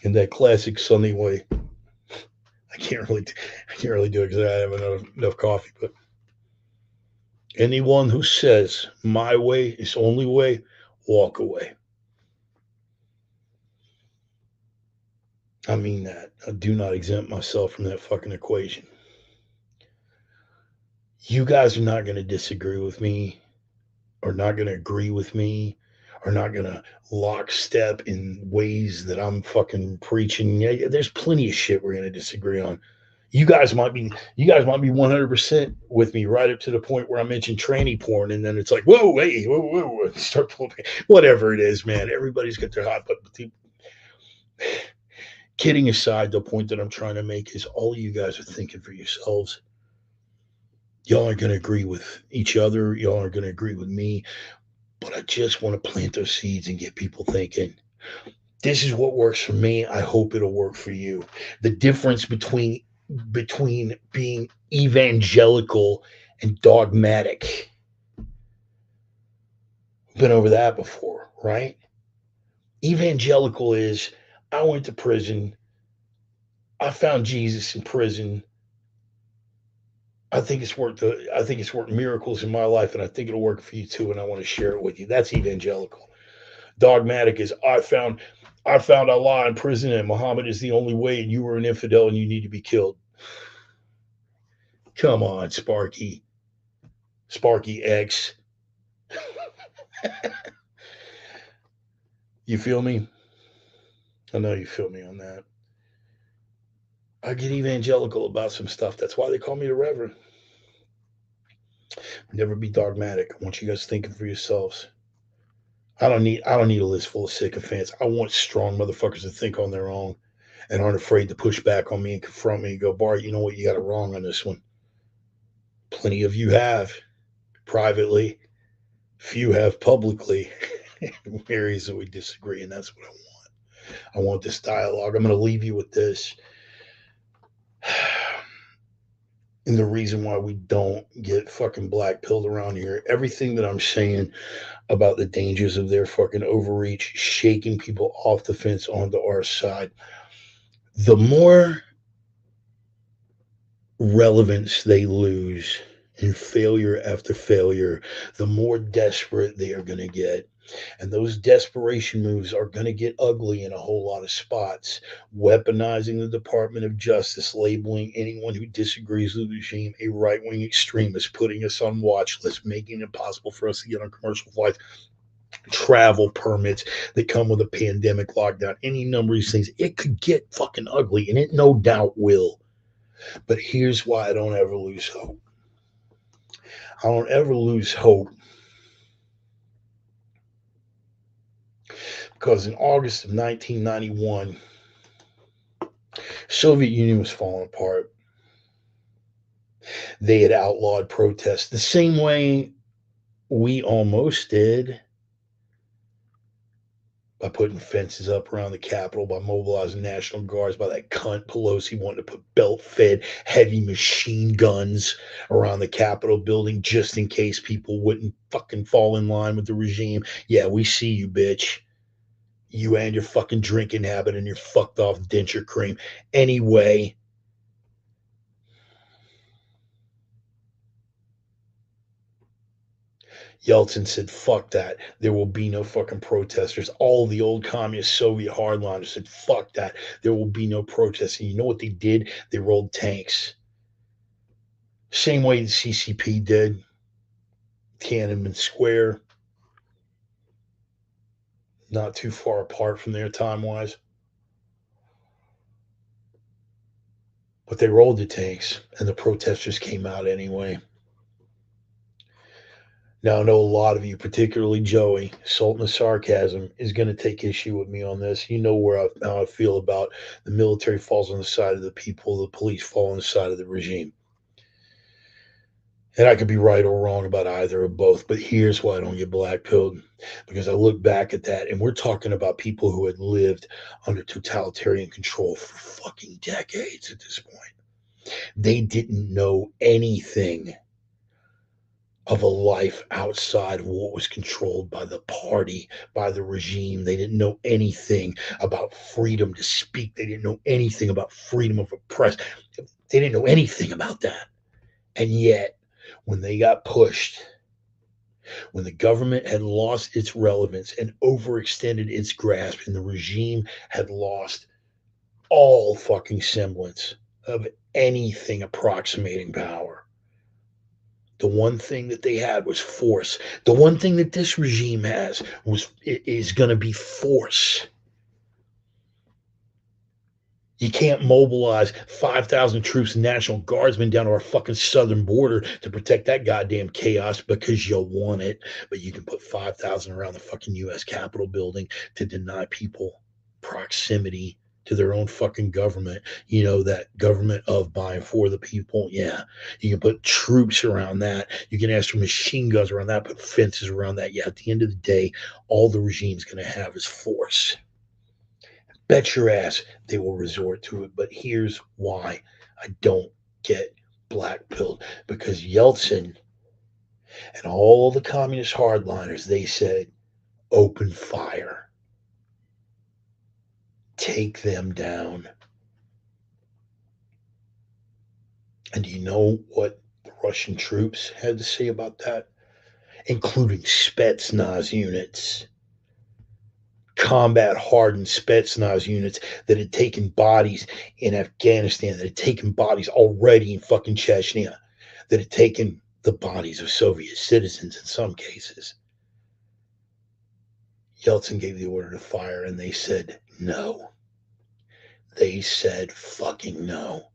in that classic Sunny way. I can't really do it because I haven't enough coffee. But anyone who says my way is only way, walk away. I mean that. I do not exempt myself from that fucking equation. You guys are not going to disagree with me, or not going to agree with me, are not going to lockstep in ways that I'm fucking preaching. Yeah, there's plenty of shit we're going to disagree on. You guys might be 100% with me right up to the point where I mentioned tranny porn, and then it's like, whoa, hey, whoa, start pulling, whatever it is, man. Everybody's got their hot button. Kidding aside, the point that I'm trying to make is all of you guys are thinking for yourselves. Y'all aren't going to agree with each other. Y'all aren't going to agree with me. But I just want to plant those seeds and get people thinking. This is what works for me. I hope it'll work for you. The difference between being evangelical and dogmatic. Been over that before, right? Evangelical is, I went to prison. I found Jesus in prison. I think it's worked miracles in my life, and I think it'll work for you too. And I want to share it with you. That's evangelical. Dogmatic is, I found Allah in prison, and Muhammad is the only way, and you were an infidel, and you need to be killed. Come on, Sparky X. You feel me? I know you feel me on that. I get evangelical about some stuff. That's why they call me the Reverend. Never be dogmatic. I want you guys thinking for yourselves. I don't need a list full of sycophants. I want strong motherfuckers to think on their own and aren't afraid to push back on me and confront me and go, Bart, you know what, you got it wrong on this one. Plenty of you have privately, few have publicly. Areas that we disagree, and that's what I want. I want this dialogue. I'm going to leave you with this. And the reason why we don't get fucking black pilled around here, everything that I'm saying about the dangers of their fucking overreach, shaking people off the fence onto our side, the more relevance they lose in failure after failure, the more desperate they are going to get. And those desperation moves are going to get ugly in a whole lot of spots. Weaponizing the Department of Justice, labeling anyone who disagrees with the regime a right wing extremist, putting us on watch lists, making it impossible for us to get on commercial flights, travel permits that come with a pandemic lockdown, any number of these things. It could get fucking ugly, and it no doubt will. But here's why I don't ever lose hope. I don't ever lose hope because in August of 1991, Soviet Union was falling apart. They had outlawed protests the same way we almost did by putting fences up around the Capitol, by mobilizing National Guards, by that cunt Pelosi wanting to put belt-fed heavy machine guns around the Capitol building just in case people wouldn't fucking fall in line with the regime. Yeah, we see you, bitch. You and your fucking drinking habit and your fucked off denture cream. Anyway, Yeltsin said, fuck that. There will be no fucking protesters. All the old communist Soviet hardliners said, fuck that. There will be no protests. And you know what they did? They rolled tanks. Same way the CCP did. Tiananmen Square. Not too far apart from there time wise. But they rolled the tanks and the protesters came out anyway. Now, I know a lot of you, particularly Joey, Sultan of Sarcasm, is going to take issue with me on this. You know how I feel about the military falls on the side of the people, the police fall on the side of the regime. And I could be right or wrong about either or both, but here's why I don't get black pilled. Because I look back at that, and we're talking about people who had lived under totalitarian control for fucking decades at this point. They didn't know anything of a life outside of what was controlled by the party, by the regime. They didn't know anything about freedom to speak. They didn't know anything about freedom of the press. They didn't know anything about that. And yet, when they got pushed, when the government had lost its relevance and overextended its grasp, and the regime had lost all fucking semblance of anything approximating power, the one thing that they had was force. The one thing that this regime is going to be force. You can't mobilize 5,000 troops and National Guardsmen down to our fucking southern border to protect that goddamn chaos because you want it. But you can put 5,000 around the fucking U.S. Capitol building to deny people proximity to their own fucking government. You know, that government of, by, and for the people. Yeah. You can put troops around that. You can ask for machine guns around that, put fences around that. Yeah, at the end of the day, all the regime's going to have is force. Bet your ass they will resort to it. But here's why I don't get black pilled, because Yeltsin and all the communist hardliners, they said, open fire. take them down. And do you know what the Russian troops had to say about that? Including Spetsnaz units, combat hardened Spetsnaz units that had taken bodies in Afghanistan, that had taken bodies already in fucking Chechnya, that had taken the bodies of Soviet citizens in some cases. Yeltsin gave the order to fire, and they said no. They said fucking no.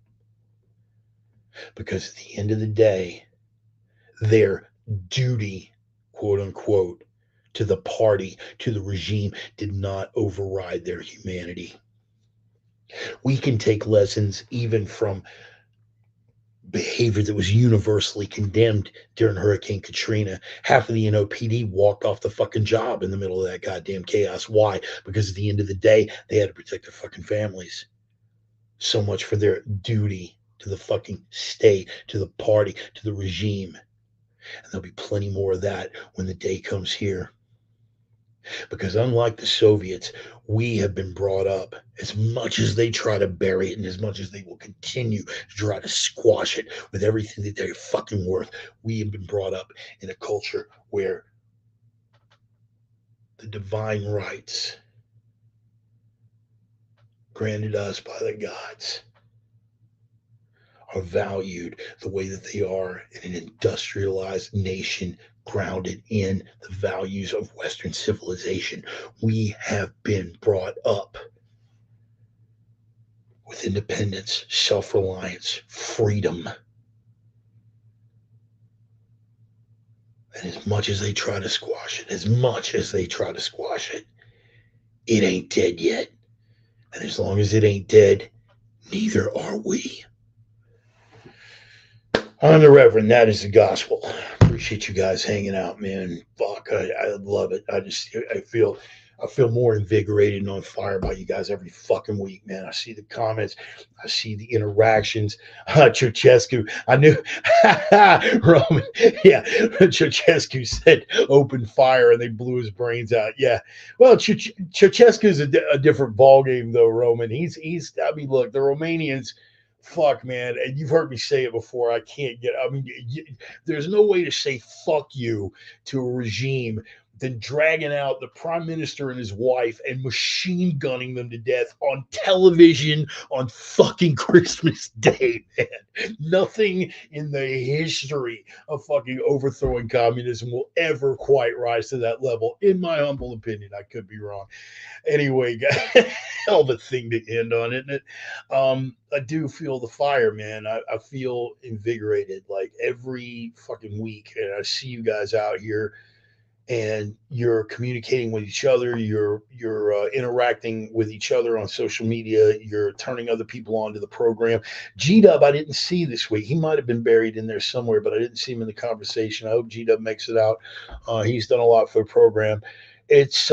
Because at the end of the day, their duty, quote unquote, to the party, to the regime, did not override their humanity. We can take lessons even from behavior that was universally condemned during Hurricane Katrina. Half of the NOPD walked off the fucking job in the middle of that goddamn chaos. Why? Because at the end of the day, they had to protect their fucking families. So much for their duty to the fucking state, to the party, to the regime. And there'll be plenty more of that when the day comes here. Because unlike the Soviets, we have been brought up, as much as they try to bury it and as much as they will continue to try to squash it with everything that they're fucking worth, we have been brought up in a culture where the divine rights granted us by the gods are valued the way that they are in an industrialized nation grounded in the values of Western civilization. We have been brought up with independence, self-reliance, freedom. And as much as they try to squash it, it ain't dead yet. And as long as it ain't dead, neither are we. I'm the Reverend. That is the gospel. Appreciate you guys hanging out, man. Fuck, I love it. I feel more invigorated and on fire by you guys every fucking week, man. I see the comments, I see the interactions. Ceausescu, I knew Roman. Yeah, Ceausescu said open fire and they blew his brains out. Yeah, well, Ceausescu's a different ballgame though, Roman. He's. I mean, look, the Romanians. Fuck, man, and you've heard me say it before. I can't get. I mean, there's no way to say fuck you to a regime than dragging out the prime minister and his wife and machine gunning them to death on television on fucking Christmas Day, man. Nothing in the history of fucking overthrowing communism will ever quite rise to that level, in my humble opinion. I could be wrong. Anyway, guys, hell of a thing to end on, isn't it? I do feel the fire, man. I feel invigorated like every fucking week, and I see you guys out here and you're communicating with each other, you're interacting with each other on social media, you're turning other people on to the program. G-Dub I didn't see this week. He might have been buried in there somewhere, but I didn't see him in the conversation. I hope G-Dub makes it out. He's done a lot for the program. It's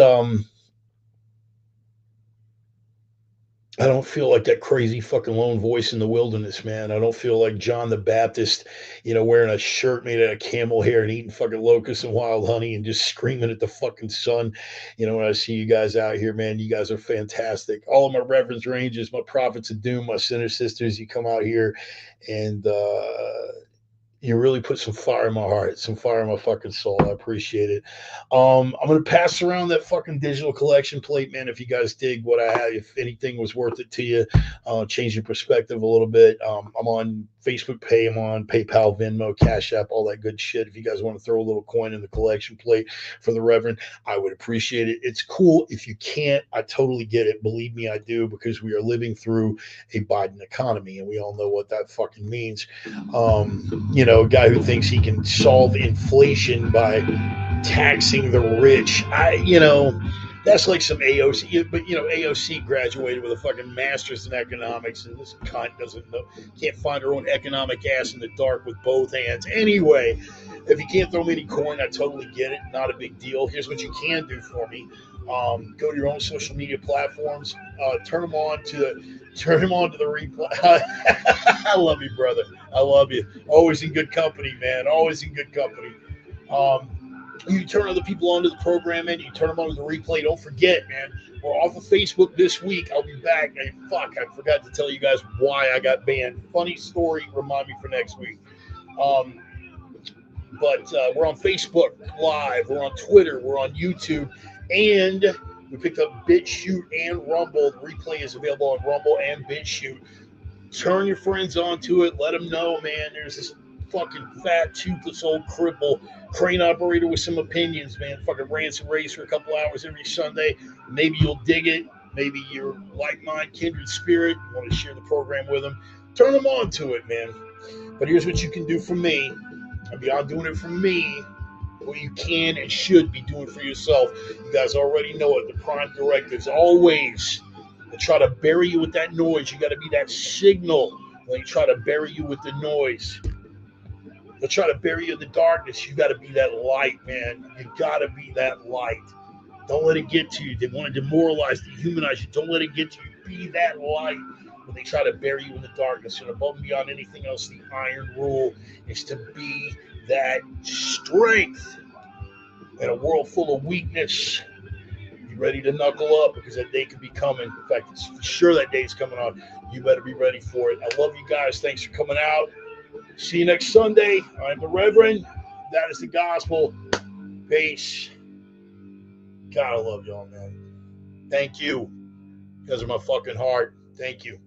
I don't feel like that crazy fucking lone voice in the wilderness, man. I don't feel like John the Baptist, wearing a shirt made out of camel hair and eating fucking locusts and wild honey and just screaming at the fucking sun. When I see you guys out here, man, you guys are fantastic. All of my reverence ranges, my prophets of doom, my sinner sisters, you come out here and you really put some fire in my heart, some fire in my fucking soul. I appreciate it. I'm gonna pass around that fucking digital collection plate, man. If you guys dig what I have, if anything was worth it to you, change your perspective a little bit. I'm on Facebook Pay, I'm on PayPal, Venmo, Cash App, all that good shit. If you guys want to throw a little coin in the collection plate for the Reverend, I would appreciate it. It's cool. If you can't, I totally get it. Believe me, I do, because we are living through a Biden economy, and we all know what that fucking means. A guy who thinks he can solve inflation by taxing the rich. That's like some AOC, but AOC graduated with a fucking master's in economics, and this cunt doesn't know, can't find her own economic ass in the dark with both hands. Anyway, if you can't throw me any coin, I totally get it. Not a big deal. Here's what you can do for me. Go to your own social media platforms. Turn them on to the replay. I love you, brother. I love you. Always in good company, man. Always in good company. You turn other people onto the program, and you turn them onto the replay. Don't forget, man, we're off of Facebook this week. I'll be back. I forgot to tell you guys why I got banned. Funny story. Remind me for next week. Um, but we're on Facebook Live. We're on Twitter. We're on YouTube. And we picked up BitChute and Rumble. The replay is available on Rumble and BitChute. Turn your friends onto it. Let them know, man, there's this fucking fat, toothless old cripple crane operator with some opinions, man. Fucking rants and raves for a couple hours every Sunday. Maybe you'll dig it. Maybe you're like mind, kindred spirit. You want to share the program with them. Turn them on to it, man. But here's what you can do for me. And beyond doing it for me, what you can and should be doing for yourself. You guys already know it. The prime directives always to try to bury you with that noise. You got to be that signal when they try to bury you with the noise. They'll try to bury you in the darkness. You got to be that light, man. You got to be that light. Don't let it get to you. They want to demoralize, dehumanize you. Don't let it get to you. Be that light when they try to bury you in the darkness. And above and beyond anything else, the iron rule is to be that strength in a world full of weakness. Be ready to knuckle up because that day could be coming. In fact, it's for sure that day's coming on. You better be ready for it. I love you guys. Thanks for coming out. See you next Sunday. I'm the Reverend. That is the gospel. Peace. God, I love y'all, man. Thank you. You guys are my fucking heart. Thank you.